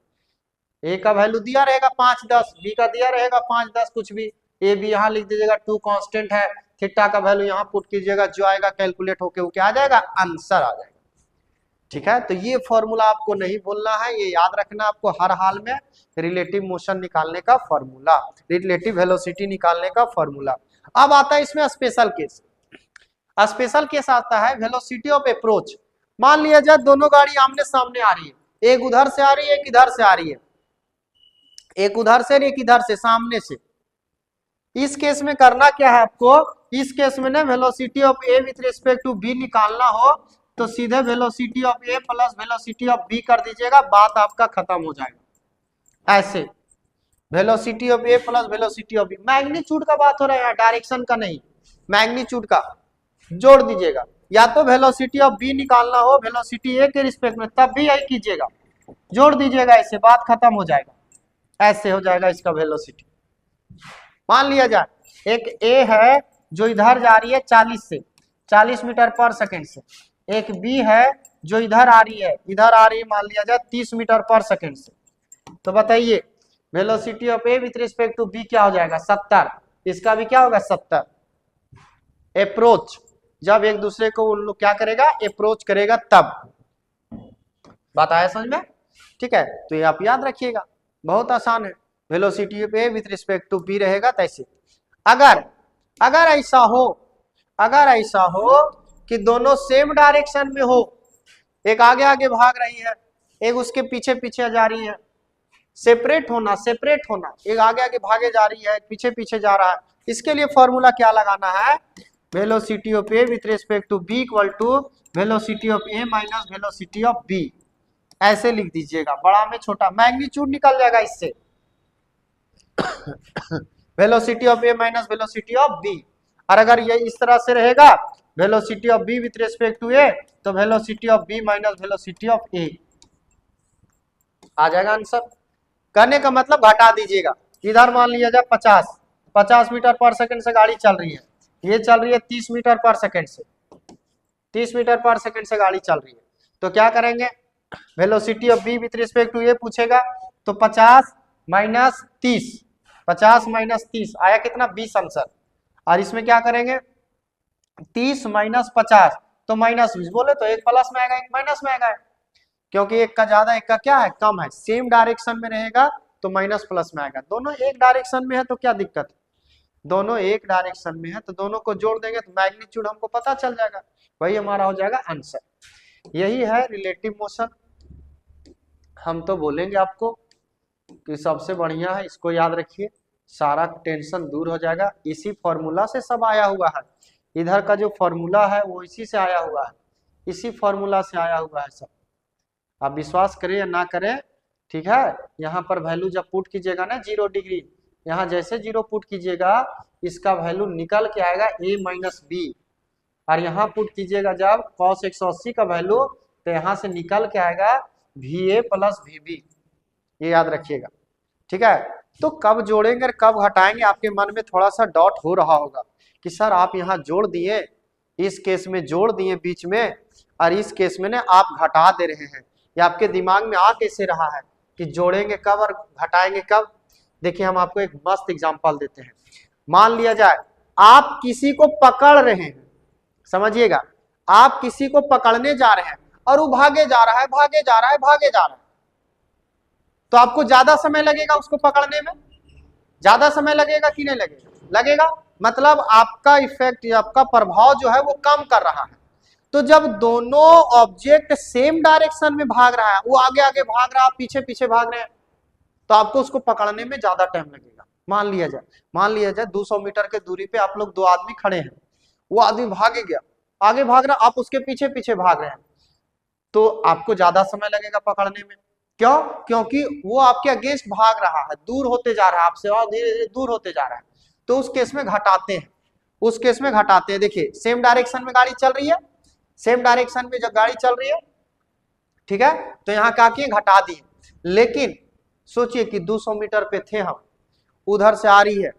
ए का वैल्यू दिया रहेगा 5 10, बी का दिया रहेगा 5 10, कुछ भी ए बी यहाँ लिख दीजिएगा, 2 कांस्टेंट है, थीटा का वैल्यू यहाँ पुट कीजिएगा, जो आएगा कैलकुलेट होके वो क्या आ जाएगा, आंसर आ जाएगा। ठीक है, तो ये फॉर्मूला आपको नहीं भूलना है, ये याद रखना आपको हर हाल में, रिलेटिव मोशन निकालने का फॉर्मूला, रिलेटिव वेलोसिटी निकालने का फॉर्मूला। अब आता है इसमें स्पेशल केस। स्पेशल केस आता है वेलोसिटी ऑफ अप्रोच। मान लिया जाए दोनों गाड़ी आमने सामने आ रही है, एक उधर से आ रही है एक इधर से आ रही है, एक उधर से एक इधर से सामने से। इस केस में करना क्या है आपको, इस केस में ना velocity of A with respect to B निकालना हो तो सीधे velocity of A plus velocity of B कर दीजिएगा, बात आपका खत्म हो जाएगा। ऐसे velocity of A plus velocity of B, magnitude का बात हो रहा है, डायरेक्शन का नहीं, मैग्नीट्यूड का जोड़ दीजिएगा। या तो वेलोसिटी ऑफ बी निकालना हो वेलोसिटी ए के रिस्पेक्ट में तब भी यही कीजिएगा, जोड़ दीजिएगा, ऐसे बात खत्म हो जाएगा। ऐसे हो जाएगा इसका वेलोसिटी। मान लिया जाए एक ए है जो इधर जा रही है 40 मीटर पर सेकेंड से, एक बी है जो इधर आ रही है मान लिया जाए 30 मीटर पर सेकेंड से। तो बताइए velocity of A with respect to B क्या हो जाएगा, 70। इसका भी क्या होगा 70। अप्रोच, जब एक दूसरे को उन लोग क्या करेगा, अप्रोच करेगा तब। बात आया समझ में? ठीक है, तो ये आप याद रखिएगा, बहुत आसान है। Velocity of A with respect to B रहेगा तैसे। अगर ऐसा हो कि दोनों सेम डायरेक्शन में हो, एक आगे आगे भाग रही है एक उसके पीछे पीछे जा रही है, सेपरेट होना, एक आगे आगे भागे जा रही है पीछे पीछे जा रहा है, इसके लिए फॉर्मूला क्या लगाना है, velocity of A with respect to B equal to velocity of A minus velocity of B. ऐसे लिख दीजिएगा, बड़ा में छोटा, मैग्नीट्यूड निकल जाएगा इससे। Velocity of A minus velocity of b. और अगर ये इस तरह से रहेगा velocity of b with respect to a, तो velocity of b minus velocity of a आ जाएगा आंसर। करने का मतलब घटा दीजिएगा। इधर मान लिया जाए 50 मीटर पर सेकंड से गाड़ी चल रही है, ये चल रही है 30 मीटर पर सेकंड से, 30 मीटर पर सेकंड से गाड़ी चल रही है। तो क्या करेंगे, velocity of b with respect to a पूछेगा, तो 50 माइनस 30, 50 माइनस 30 आया कितना 20 आंसर। और इसमें क्या करेंगे 30 माइनस 50 तो माइनस 20, बोले तो एक प्लस में आएगा एक माइनस में आएगा, क्योंकि एक का ज्यादा एक का क्या है कम है, सेम डायरेक्शन में रहेगा तो माइनस प्लस में आएगा। दोनों एक डायरेक्शन में है तो क्या दिक्कत है, दोनों एक डायरेक्शन में है तो दोनों को जोड़ देंगे तो मैग्नीट्यूड हमको पता चल जाएगा, वही हमारा हो जाएगा आंसर। यही है रिलेटिव मोशन। हम तो बोलेंगे आपको कि सबसे बढ़िया है, इसको याद रखिए, सारा टेंशन दूर हो जाएगा। इसी फॉर्मूला से सब आया हुआ है, इधर का जो फॉर्मूला है वो इसी से आया हुआ है, इसी फॉर्मूला से आया हुआ है सब। आप विश्वास करें या ना करें, ठीक है। यहाँ पर वैल्यू जब पुट कीजिएगा ना 0 डिग्री, यहाँ जैसे 0 पुट कीजिएगा इसका वैल्यू निकल के आएगा a माइनस बी, और यहाँ पुट कीजिएगा जब cos 180 का वैल्यू तो यहाँ से निकल के आएगा va प्लस vb, ये याद रखिएगा, ठीक है। तो कब जोड़ेंगे और कब हटाएंगे, आपके मन में थोड़ा सा डाउट हो रहा होगा कि सर आप यहाँ जोड़ दिए, इस केस में जोड़ दिए बीच में, और इस केस में ना आप घटा दे रहे हैं, ये आपके दिमाग में आ कैसे रहा है कि जोड़ेंगे कब और घटाएंगे कब। देखिए हम आपको एक मस्त एग्जांपल देते हैं। मान लिया जाए आप किसी को पकड़ रहे हैं, समझिएगा, आप किसी को पकड़ने जा रहे हैं और वो भागे जा रहा है भागे जा रहा है भागे जा रहा है, तो आपको ज्यादा समय लगेगा उसको पकड़ने में, ज्यादा समय लगेगा कि नहीं लगेगा, लगेगा। मतलब आपका इफेक्ट, आपका प्रभाव जो है वो कम कर रहा है। तो जब दोनों ऑब्जेक्ट सेम डायरेक्शन में भाग रहा है, वो आगे आगे भाग रहा है, आप पीछे पीछे भाग रहे हैं, तो आपको उसको पकड़ने में ज्यादा टाइम लगेगा। मान लिया जाए 200 मीटर के दूरी पे आप लोग दो आदमी खड़े हैं, वो आदमी भागे गया, आगे भाग रहा, आप उसके पीछे पीछे भाग रहे हैं, तो आपको ज्यादा समय लगेगा पकड़ने में। क्यों? क्योंकि वो आपके अगेंस्ट भाग रहा है, दूर होते जा रहा है आपसे, और धीरे धीरे दूर होते जा रहा है, तो उस केस में घटाते हैं, उस केस में घटाते हैं। देखिए सेम डायरेक्शन में गाड़ी चल रही है, सेम डायरेक्शन में जब गाड़ी चल रही है, ठीक है, तो यहाँ क्या किए घटा दिए। लेकिन सोचिए कि 200 मीटर पे थे हम, उधर से आ रही है,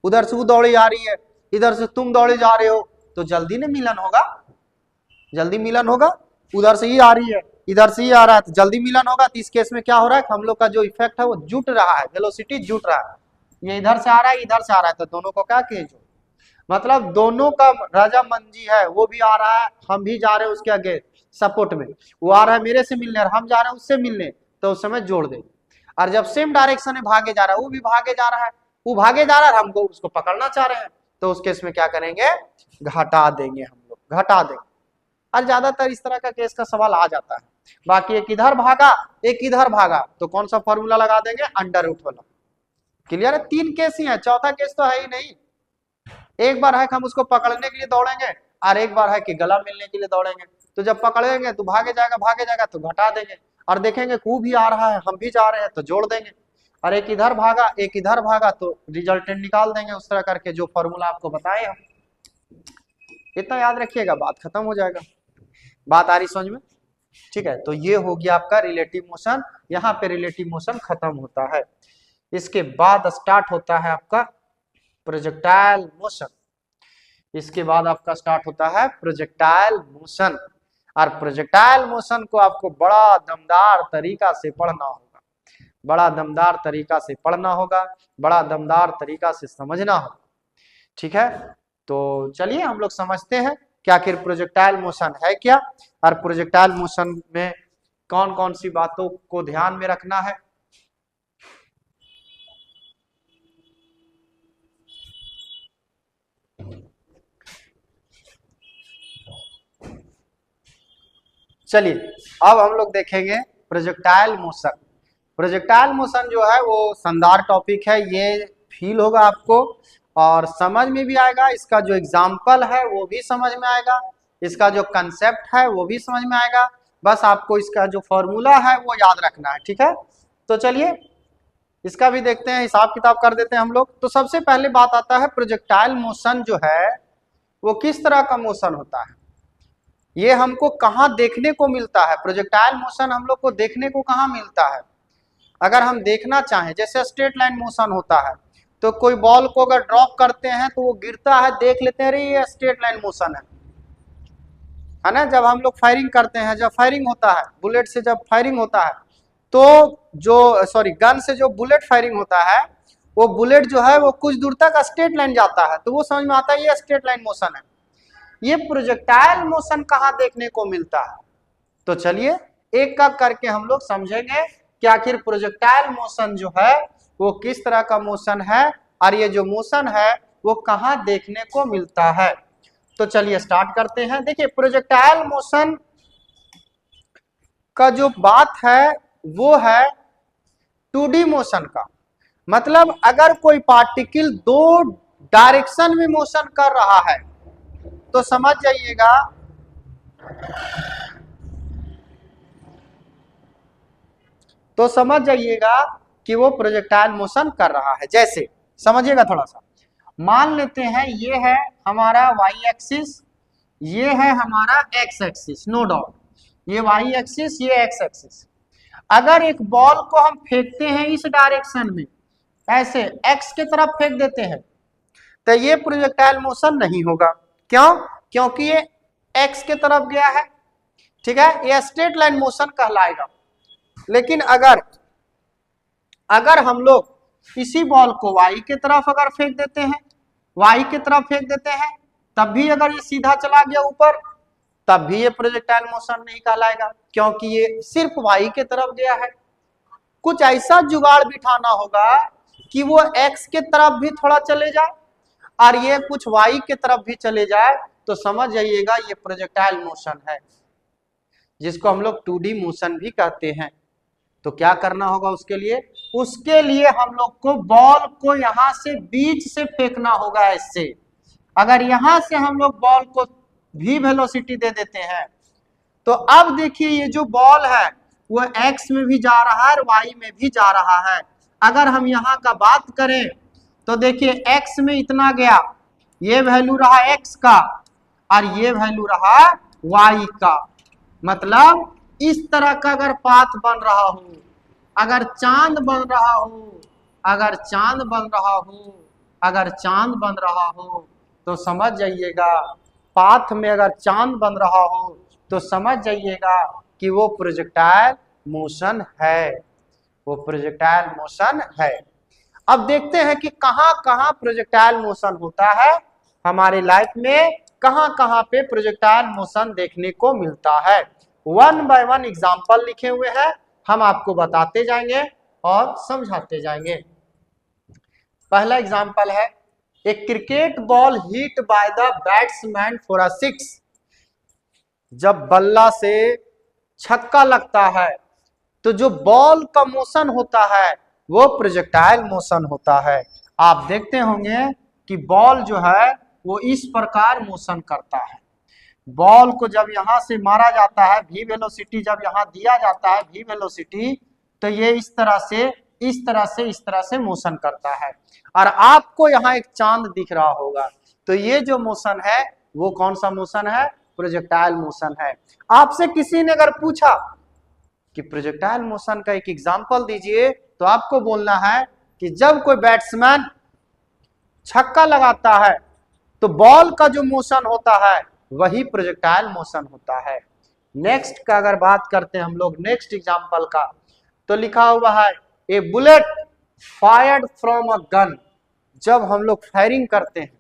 उधर से वो दौड़ी आ रही है, इधर से तुम दौड़े जा रहे हो, तो जल्दी नहीं मिलन होगा, जल्दी मिलन होगा। उधर से ही आ रही है, इधर से ही आ रहा है, तो जल्दी मिलन होगा। तो इस केस में क्या हो रहा है, हम लोग का जो इफेक्ट है वो जुट रहा है, वेलोसिटी जुट रहा है, ये इधर से आ रहा है इधर से आ रहा है, तो दोनों को क्या किए, मतलब दोनों का राजा मंजी है, वो भी आ रहा है, हम भी जा रहे हैं उसके आगे सपोर्ट में, वो आ रहा है मेरे से मिलने और हम जा रहे हैं उससे मिलने, तो उस समय जोड़ देंगे। और जब सेम डायरेक्शन में भागे जा रहा है, वो भी भागे जा रहा है, वो भागे जा रहा है, हमको उसको पकड़ना चाह रहे हैं, तो उस केस में क्या करेंगे, घटा देंगे, हम लोग घटा देंगे। और ज्यादातर इस तरह का केस का सवाल आ जाता है। बाकी एक इधर भागा एक इधर भागा, तो कौन सा फॉर्मूला लगा देंगे, अंडर रूट वाला। क्लियर है, 3 केस ही है, चौथा केस तो है ही नहीं। एक बार है कि हम उसको पकड़ने के लिए दौड़ेंगे, और एक बार है कि गला मिलने के लिए दौड़ेंगे। तो जब पकड़ेंगे तो भागे जाएगा तो घटा देंगे, और देखेंगे वो भी आ रहा है हम भी जा रहे हैं तो जोड़ देंगे, और एक इधर भागा एक इधर भागा तो रिजल्टेंट निकाल देंगे, उस तरह करके जो फॉर्मूला आपको बताए हम। इतना याद रखिएगा, बात खत्म हो जाएगा। बात आ रही समझ में, ठीक है। तो ये हो गया आपका रिलेटिव मोशन, यहाँ पे रिलेटिव मोशन खत्म होता है। इसके बाद स्टार्ट होता है आपका प्रोजेक्टाइल मोशन, इसके बाद आपका स्टार्ट होता है प्रोजेक्टाइल मोशन। और प्रोजेक्टाइल मोशन को आपको बड़ा दमदार तरीका से पढ़ना होगा, बड़ा दमदार तरीका से पढ़ना होगा, बड़ा दमदार तरीका से समझना होगा, ठीक है। तो चलिए हम लोग समझते हैं कि आखिर प्रोजेक्टाइल मोशन है क्या, और प्रोजेक्टाइल मोशन में कौन कौन सी बातों को ध्यान में रखना है। चलिए अब हम लोग देखेंगे प्रोजेक्टाइल मोशन। प्रोजेक्टाइल मोशन जो है वो शानदार टॉपिक है, ये फील होगा आपको और समझ में भी आएगा, इसका जो एग्जाम्पल है वो भी समझ में आएगा, इसका जो कंसेप्ट है वो भी समझ में आएगा, बस आपको इसका जो फॉर्मूला है वो याद रखना है, ठीक है। तो चलिए इसका भी देखते हैं, हिसाब किताब कर देते हैं हम लोग। तो सबसे पहले बात आता है प्रोजेक्टाइल मोशन जो है वो किस तरह का मोशन होता है, ये हमको कहाँ देखने को मिलता है। प्रोजेक्टाइल मोशन हम लोग को देखने को कहाँ मिलता है, अगर हम देखना चाहें, जैसे स्ट्रेट लाइन मोशन होता है, तो कोई बॉल को अगर ड्रॉप करते हैं तो वो गिरता है, देख लेते हैं अरे ये स्ट्रेट लाइन मोशन है ना। जब हम लोग फायरिंग करते हैं, जब फायरिंग होता है बुलेट से, जब फायरिंग होता है तो जो गन से जो बुलेट फायरिंग होता है, वो बुलेट जो है वो कुछ दूर तक स्ट्रेट लाइन जाता है, तो वो समझ में आता है ये स्ट्रेट लाइन मोशन है। ये प्रोजेक्टाइल मोशन कहाँ देखने को मिलता है, तो चलिए एक का करके हम लोग समझेंगे कि आखिर प्रोजेक्टाइल मोशन जो है वो किस तरह का मोशन है, और ये जो मोशन है वो कहाँ देखने को मिलता है। तो चलिए स्टार्ट करते हैं। देखिए प्रोजेक्टाइल मोशन का जो बात है वो है 2D मोशन का। मतलब अगर कोई पार्टिकल दो डायरेक्शन में मोशन कर रहा है तो समझ जाइएगा कि वो प्रोजेक्टाइल मोशन कर रहा है। जैसे समझिएगा थोड़ा सा, मान लेते हैं ये है हमारा वाई एक्सिस, ये है हमारा एक्स एक्सिस, नो डाउट ये वाई एक्सिस, ये एक्स एक्सिस। अगर एक बॉल को हम फेंकते हैं इस डायरेक्शन में, ऐसे एक्स के तरफ फेंक देते हैं, तो ये प्रोजेक्टाइल मोशन नहीं होगा। क्यों? क्योंकि ये एक्स के तरफ गया है, ठीक है, ये स्ट्रेट लाइन मोशन कहलाएगा। लेकिन अगर हम लोग इसी बॉल को वाई के तरफ अगर फेंक देते हैं, वाई के तरफ फेंक देते हैं, तब भी अगर ये सीधा चला गया ऊपर, तब भी ये प्रोजेक्टाइल मोशन नहीं कहलाएगा, क्योंकि ये सिर्फ वाई के तरफ गया है। कुछ ऐसा जुगाड़ बिठाना होगा कि वो एक्स के तरफ भी थोड़ा चले जाए और ये कुछ वाई के तरफ भी चले जाए, तो समझ जाइएगा ये प्रोजेक्टाइल मोशन है, जिसको हम लोग 2D मोशन भी कहते हैं। तो क्या करना होगा उसके लिए हम लोग को बॉल को यहां से बीच से फेंकना होगा ऐसे। अगर यहां से हम लोग बॉल को भी वेलोसिटी दे देते हैं, तो अब देखिए ये जो बॉल है वो एक्स में भी जा रहा है और वाई में भी जा रहा है। अगर हम यहाँ का बात करें तो देखिए एक्स में इतना गया, ये वैल्यू रहा एक्स का और ये वैल्यू रहा वाई का। मतलब इस तरह का अगर पाथ बन रहा हो, अगर चांद बन रहा हो, अगर चांद बन रहा हो तो समझ जाइएगा, पाथ में अगर चांद बन रहा हो तो समझ जाइएगा कि वो प्रोजेक्टाइल मोशन है, वो प्रोजेक्टाइल मोशन है। अब देखते हैं कि कहां कहां प्रोजेक्टाइल मोशन होता है हमारे लाइफ में, कहां कहां पे प्रोजेक्टाइल मोशन देखने को मिलता है। 1 बाय 1 एग्जाम्पल लिखे हुए हैं, हम आपको बताते जाएंगे और समझाते जाएंगे। पहला एग्जाम्पल है, a cricket ball hit by the batsman for a 6। जब बल्ला से छक्का लगता है तो जो बॉल का मोशन होता है वो प्रोजेक्टाइल मोशन होता है। आप देखते होंगे कि बॉल जो है वो इस प्रकार मोशन करता है। बॉल को जब यहां से मारा जाता है, भी वेलोसिटी जब यहां दिया जाता है, भी वेलोसिटी, तो ये इस तरह से मोशन करता है। और आपको यहाँ एक चांद दिख रहा होगा, तो ये जो मोशन है वो कौन सा मोशन है? प्रोजेक्टाइल मोशन है। आपसे किसी ने अगर पूछा कि प्रोजेक्टाइल मोशन का एक एग्जांपल दीजिए, तो आपको बोलना है कि जब कोई बैट्समैन छक्का लगाता है तो बॉल का जो मोशन होता है वही प्रोजेक्टाइल मोशन होता है। नेक्स्ट का अगर बात करते हैं हम लोग, नेक्स्ट एग्जांपल का, तो लिखा हुआ है a bullet fired from a gun. जब हम लोग फायरिंग करते हैं,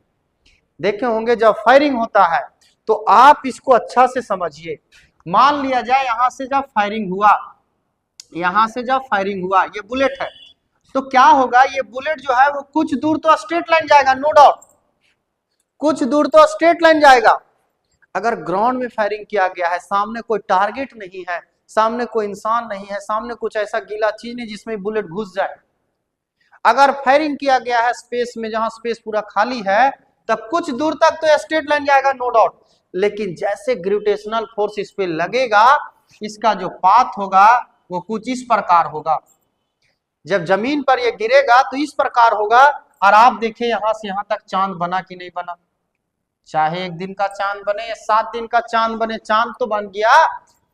देखे होंगे जब फायरिंग होता है तो आप इसको अच्छा से समझिए। मान लिया जाए यहां से जब फायरिंग हुआ, ये बुलेट है, तो क्या होगा, ये बुलेट जो है वो कुछ दूर तो स्ट्रेट लाइन जाएगा, नो डाउट, कुछ दूर तो स्ट्रेट लाइन जाएगा। अगर ग्राउंड में फायरिंग किया गया है, सामने कोई टारगेट नहीं है, सामने कोई इंसान नहीं है, सामने कुछ ऐसा गीला चीज नहीं जिसमें बुलेट घुस जाए, अगर फायरिंग किया गया है स्पेस में, जहां स्पेस पूरा खाली है, तब कुछ दूर तक तो स्ट्रेट लाइन जाएगा, नो डाउट। लेकिन जैसे ग्रेविटेशनल फोर्स इस पे लगेगा, इसका जो पाथ होगा वो कुछ इस प्रकार होगा। जब जमीन पर ये गिरेगा तो इस प्रकार होगा। और आप देखिए यहां से यहां तक चांद बना कि नहीं बना, चाहे एक दिन का चांद बने या 7 दिन का चांद बने, चांद तो बन गया।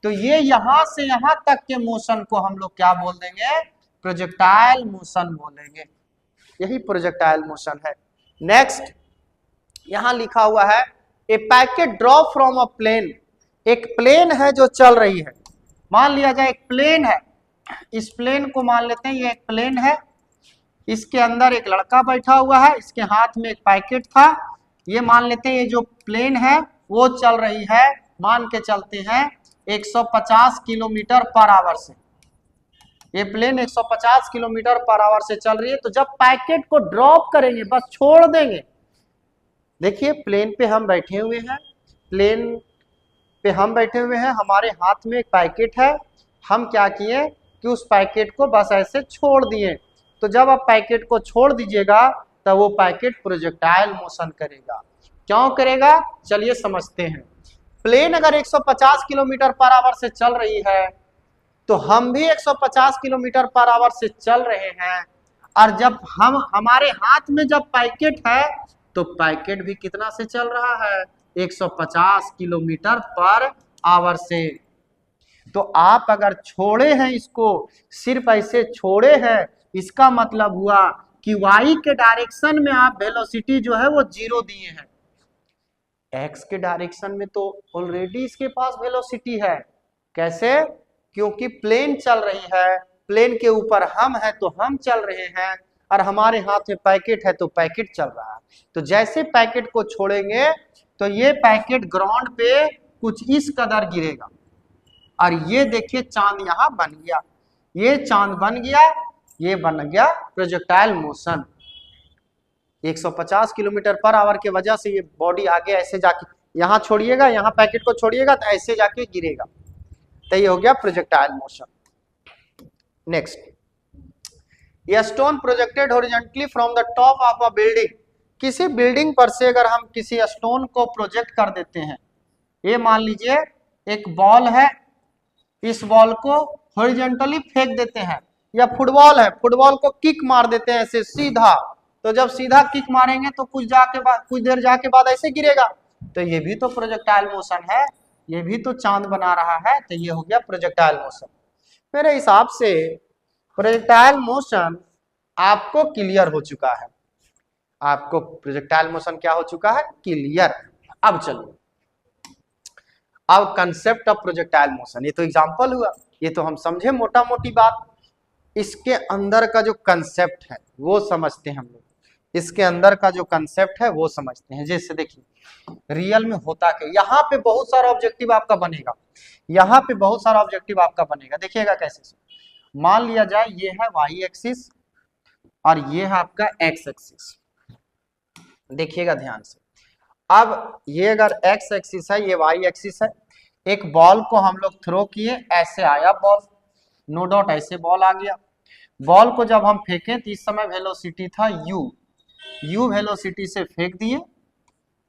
तो ये यहां से यहां तक के मोशन को हम लोग क्या बोल देंगे, प्रोजेक्टाइल मोशन बोलेंगे। यही प्रोजेक्टाइल मोशन है। नेक्स्ट यहां लिखा हुआ है a packet drop from a plane. एक प्लेन है जो चल रही है, मान लिया जाए एक प्लेन है, इस प्लेन को मान लेते हैं ये एक प्लेन है, इसके अंदर एक लड़का बैठा हुआ है, इसके हाथ में एक पैकेट था। ये मान लेते हैं ये जो प्लेन है वो चल रही है, मान के चलते हैं 150 किलोमीटर पर आवर से। ये प्लेन 150 किलोमीटर पर आवर से चल रही है। तो जब पैकेट को ड्रॉप करेंगे, बस छोड़ देंगे, देखिए प्लेन पे हम बैठे हुए हैं, प्लेन पे हम बैठे हुए हैं, हमारे हाथ में एक पैकेट है, हम क्या किए कि उस पैकेट को बस ऐसे छोड़ दिए। तो जब आप पैकेट को छोड़ दीजिएगा तब वो पैकेट प्रोजेक्टाइल मोशन करेगा। क्यों करेगा, चलिए समझते हैं। प्लेन अगर 150 किलोमीटर पर आवर से चल रही है तो हम भी 150 किलोमीटर पर आवर से चल रहे हैं, और जब हम हमारे हाथ में जब पैकेट है तो पैकेट भी कितना से चल रहा है, 150 किलोमीटर पर आवर से। तो आप अगर छोड़े हैं इसको, सिर्फ ऐसे छोड़े हैं, इसका मतलब हुआ कि y के डायरेक्शन में आप वेलोसिटी जो है वो 0 दिए हैं। x के डायरेक्शन में तो ऑलरेडी इसके पास वेलोसिटी है। कैसे, क्योंकि प्लेन चल रही है, प्लेन के ऊपर हम है तो हम चल रहे हैं, और हमारे हाथ में पैकेट है तो पैकेट चल रहा है। तो जैसे पैकेट को छोड़ेंगे तो ये पैकेट ग्राउंड पे कुछ इस कदर गिरेगा, और ये देखिए चांद यहां बन गया, ये चांद बन गया, ये बन गया projectile motion. 150 kilometre per hour के वजह से ये बॉडी आगे ऐसे जाके, यहां छोड़िएगा, यहां पैकेट को छोड़िएगा तो ऐसे जाके गिरेगा। तो ये हो गया प्रोजेक्टाइल मोशन। नेक्स्ट, ये stone projected horizontally from the top of a building. किसी बिल्डिंग पर से अगर हम किसी स्टोन को प्रोजेक्ट कर देते हैं, ये मान लीजिए एक बॉल है, इस बॉल को हॉरिजॉन्टली फेंक देते हैं, या फुटबॉल है, फुटबॉल को किक मार देते हैं ऐसे सीधा, तो जब सीधा किक मारेंगे तो कुछ देर जाके बाद ऐसे गिरेगा। तो ये भी तो प्रोजेक्टाइल मोशन है, ये भी तो चांद बना रहा है। तो ये हो गया प्रोजेक्टाइल मोशन। मेरे हिसाब से प्रोजेक्टाइल मोशन आपको क्लियर हो चुका है, आपको प्रोजेक्टाइल मोशन क्या हो चुका है, क्लियर। अब चलो, अब कंसेप्ट ऑफ प्रोजेक्टाइल मोशन, ये तो एग्जांपल हुआ, ये तो हम समझे मोटा मोटी बात। इसके अंदर का जो कंसेप्ट है वो समझते हैं हम लोग, इसके अंदर का जो कंसेप्ट है वो समझते हैं। जैसे देखिए रियल में होता क्या, यहाँ पे बहुत सारा ऑब्जेक्टिव आपका बनेगा, यहाँ पे बहुत सारा ऑब्जेक्टिव आपका बनेगा। देखिएगा कैसे, मान लिया जाए ये है वाई एक्सिस और ये है आपका एक्स एक्सिस। देखिएगा ध्यान से, अब ये अगर एक्स एक्सिस है, ये वाई एक्सिस है, एक बॉल को हम लोग थ्रो किए, ऐसे आया बॉल, नो डाउट ऐसे बॉल आ गया। बॉल को जब हम फेंके तो इस समय वेलोसिटी था यू वेलोसिटी से फेंक दिए,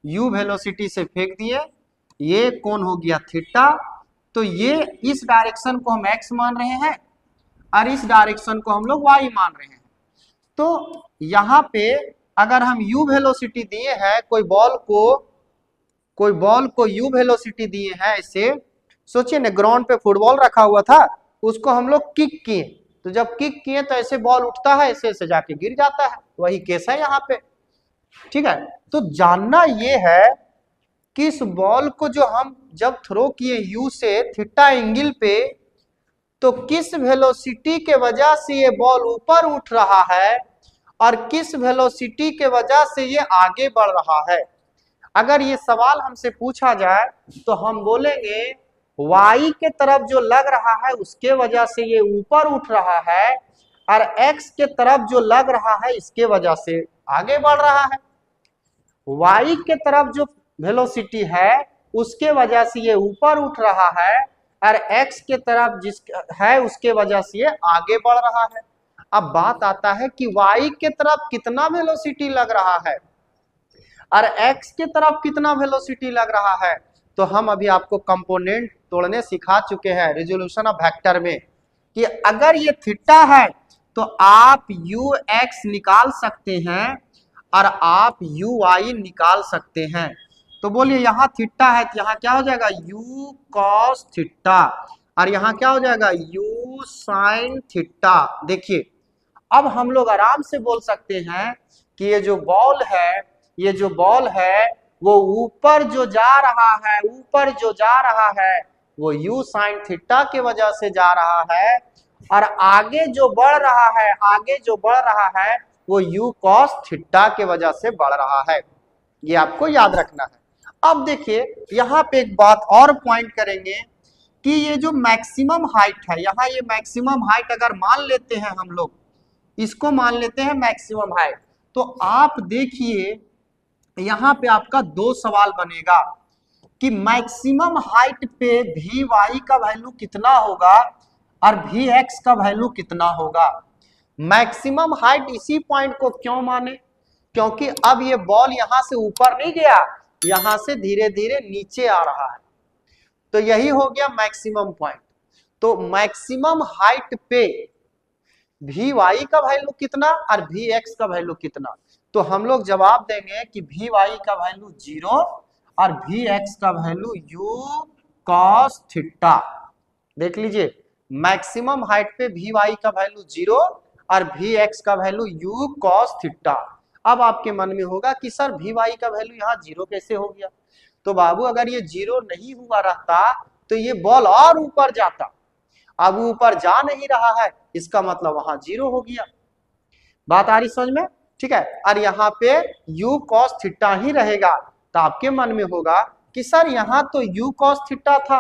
यू वेलोसिटी से फेंक दिए, ये कोण हो गया थीटा। तो ये इस डायरेक्शन को हम एक्स मान रहे हैं और इस डायरेक्शन को हम लोग वाई मान रहे हैं। तो यहाँ पे अगर हम यू वेलोसिटी दिए हैं, कोई बॉल को यू वेलोसिटी दिए हैं, ऐसे सोचिए ना, ग्राउंड पे फुटबॉल रखा हुआ था, उसको हम लोग किक किए, तो जब किक किए तो ऐसे बॉल उठता है, ऐसे ऐसे जाके गिर जाता है, वही केस है यहाँ पे। ठीक है, तो जानना ये है कि इस बॉल को जो हम जब थ्रो किए यू से थीटा एंगल पे, तो किस वेलोसिटी के वजह से ये बॉल ऊपर उठ रहा है और किस वेलोसिटी के वजह से ये आगे बढ़ रहा है। अगर ये सवाल हमसे पूछा जाए तो हम बोलेंगे y के तरफ जो लग रहा है उसके वजह से ये ऊपर उठ रहा है, और x के तरफ जो लग रहा है इसके वजह से आगे बढ़ रहा है। y के तरफ जो वेलोसिटी है उसके वजह से ये ऊपर उठ रहा है, और x के तरफ जिस है उसके वजह से ये आगे बढ़ रहा है। अब बात आता है कि y के तरफ कितना वेलोसिटी लग रहा है और x के तरफ कितना वेलोसिटी लग रहा है। तो हम अभी आपको कंपोनेंट तोड़ने सिखा चुके हैं रिजोल्यूशन ऑफ वेक्टर में, कि अगर ये थीटा है तो आप यू एक्स निकाल सकते हैं और आप यू वाई निकाल सकते हैं। तो बोलिए यहाँ थीटा है तो यहाँ क्या हो जाएगा u cos थीटा, और यहाँ क्या हो जाएगा u sin थीटा। देखिए अब हम लोग आराम से बोल सकते हैं कि ये जो बॉल है, ये जो बॉल है वो ऊपर जो जा रहा है, ऊपर जो जा रहा है वो u sin थीटा की वजह से जा रहा है, और आगे जो बढ़ रहा है, आगे जो बढ़ रहा है वो u cos थीटा की वजह से बढ़ रहा है। ये आपको याद रखना है। अब देखिए यहाँ पे एक बात और पॉइंट करेंगे कि ये जो मैक्सिमम हाइट है, यहाँ ये मैक्सिमम हाइट अगर मान लेते हैं हम लोग, इसको मान लेते हैं मैक्सिमम हाइट, तो आप देखिए यहाँ पे आपका दो सवाल बनेगा कि मैक्सिमम हाइट पे भी वाई का वैल्यू कितना होगा और भी एक्स का वैल्यू कितना होगा। मैक्सिमम हाइट इसी पॉइंट को क्यों माने, क्योंकि अब ये बॉल यहां से ऊपर नहीं गया, यहां से धीरे धीरे नीचे आ रहा है, तो यही हो गया मैक्सिमम पॉइंट। तो मैक्सिमम हाइट पे भी वाई का वैल्यू कितना और भी एक्स का वैल्यू कितना, तो हम लोग जवाब देंगे कि भी वाई का वैल्यू 0 और भी एक्स का वैल्यू u cos थीटा। देख लीजिए मैक्सिमम हाइट पे भी वाई का वैल्यू 0 और भी एक्स का वैल्यू u cos थीटा। अब आपके मन में होगा कि सर भी वाई का वैल्यू यहाँ 0 कैसे हो गया, तो बाबू अगर ये 0 नहीं हुआ रहता तो ये बॉल और ऊपर जाता, अब ऊपर जा नहीं रहा है इसका मतलब वहां 0 हो गया। बात आ रही समझ में, ठीक है। और यहाँ पे u cos थीटा ही रहेगा, तो आपके मन में होगा कि सर यहाँ तो u cos थीटा था,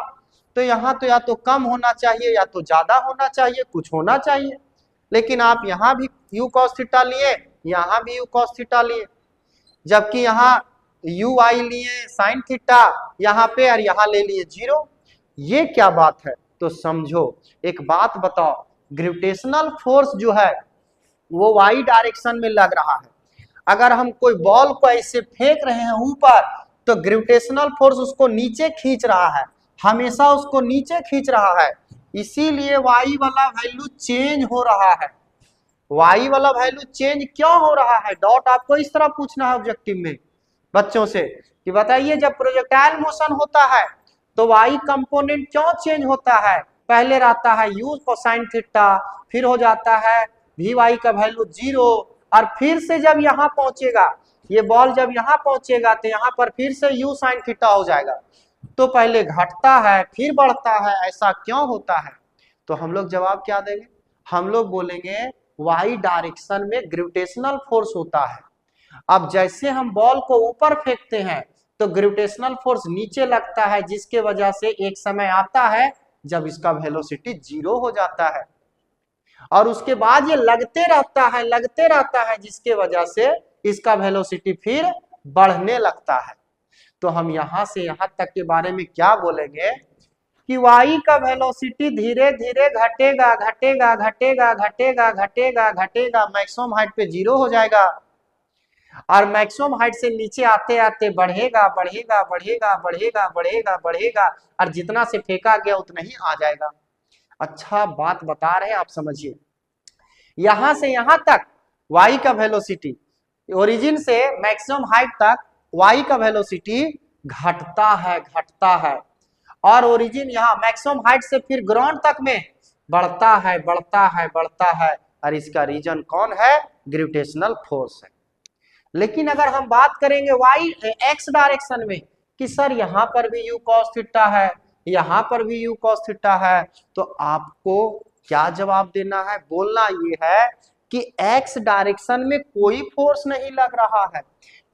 तो यहाँ तो या तो कम होना चाहिए या तो ज्यादा होना चाहिए, कुछ होना चाहिए, लेकिन आप यहाँ भी u cos थीटा लिए, यहाँ भी u cos थीटा लिए, जबकि यहाँ u आई लिए sin थीटा यहाँ पे, और यहाँ ले लिए 0। ये क्या बात है, तो समझो एक बात बताओ, ग्रेविटेशनल फोर्स जो है वो वाई डायरेक्शन में लग रहा है, अगर हम कोई बॉल को ऐसे फेंक रहे हैं ऊपर तो ग्रेविटेशनल फोर्स उसको नीचे खींच रहा है, हमेशा उसको नीचे खींच रहा है, इसीलिए वाई वाला वैल्यू चेंज हो रहा है। वाई वाला वैल्यू चेंज क्यों हो रहा है, डाउट आपको इस तरह पूछना है ऑब्जेक्टिव में बच्चों से कि बताइए जब प्रोजेक्टाइल मोशन होता है तो वाई कंपोनेंट क्यों चेंज होता है, पहले रहता है u कोसाइन थीटा, फिर हो जाता है भी वाई का वैल्यू 0, और फिर से जब यहाँ पहुंचेगा, ये बॉल जब यहाँ पहुंचेगा तो यहाँ पर फिर से u साइन थीटा हो जाएगा, तो पहले घटता है फिर बढ़ता है, ऐसा क्यों होता है। तो हम लोग जवाब क्या देंगे, हम लोग बोलेंगे वाई डायरेक्शन में ग्रेविटेशनल फोर्स होता है। अब जैसे हम बॉल को ऊपर फेंकते हैं तो ग्रेविटेशनल फोर्स नीचे लगता है, जिसके वजह से एक समय आता है जब इसका वेलोसिटी 0 हो जाता है, और उसके बाद ये लगते रहता है जिसके वजह से इसका वेलोसिटी फिर बढ़ने लगता है। तो हम यहां से यहां तक के बारे में क्या बोलेंगे कि वाई का वेलोसिटी धीरे धीरे घटेगा घटेगा घटेगा घटेगा घटेगा घटेगा, मैक्सिमम हाइट पे 0 हो जाएगा, और मैक्सिमम हाइट से नीचे आते आते बढ़ेगा बढ़ेगा बढ़ेगा बढ़ेगा बढ़ेगा बढ़ेगा, और जितना से फेंका गया उतना ही आ जाएगा। अच्छा बात बता रहे हैं आप, समझिए यहां से यहां तक वाई का वेलोसिटी, ओरिजिन से मैक्सिमम हाइट तक वाई का वेलोसिटी घटता है, और ओरिजिन यहाँ मैक्सिमम हाइट से फिर ग्राउंड तक में बढ़ता है बढ़ता है बढ़ता है, और इसका रीजन कौन है, ग्रेविटेशनल फोर्स है। लेकिन अगर हम बात करेंगे वाई एक्स डायरेक्शन में कि सर यहाँ पर भी u cos थीटा है, यहाँ पर भी u cos थीटा है, तो आपको क्या जवाब देना है, बोलना ये है कि x डायरेक्शन में कोई फोर्स नहीं लग रहा है,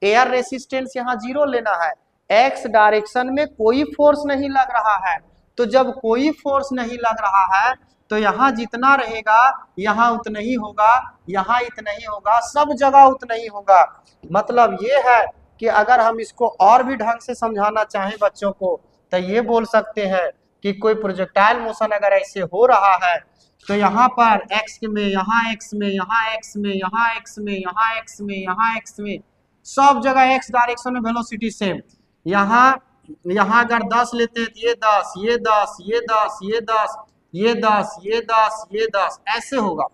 एयर रेसिस्टेंस यहाँ 0 लेना है, x डायरेक्शन में कोई फोर्स नहीं लग रहा है, तो जब कोई फोर्स नहीं लग रहा है तो यहाँ जितना रहेगा यहाँ उतना ही होगा, यहाँ इतना ही होगा, सब जगह उतना ही होगा। मतलब ये है कि अगर हम इसको और भी ढंग से समझाना चाहें बच्चों को तो ये बोल सकते हैं कि कोई प्रोजेक्टाइल मोशन अगर ऐसे हो रहा है तो यहाँ पर x में, यहाँ x में, यहाँ x में, यहाँ x में, यहाँ x में, यहाँ x में, सब जगह x डायरेक्शन में वेलोसिटी सेम। यहाँ अगर 10 लेते हैं तो ये 10, ये 10, ये 10, ये 10, ये 10, ये 10, ये 10, ऐसे होगा।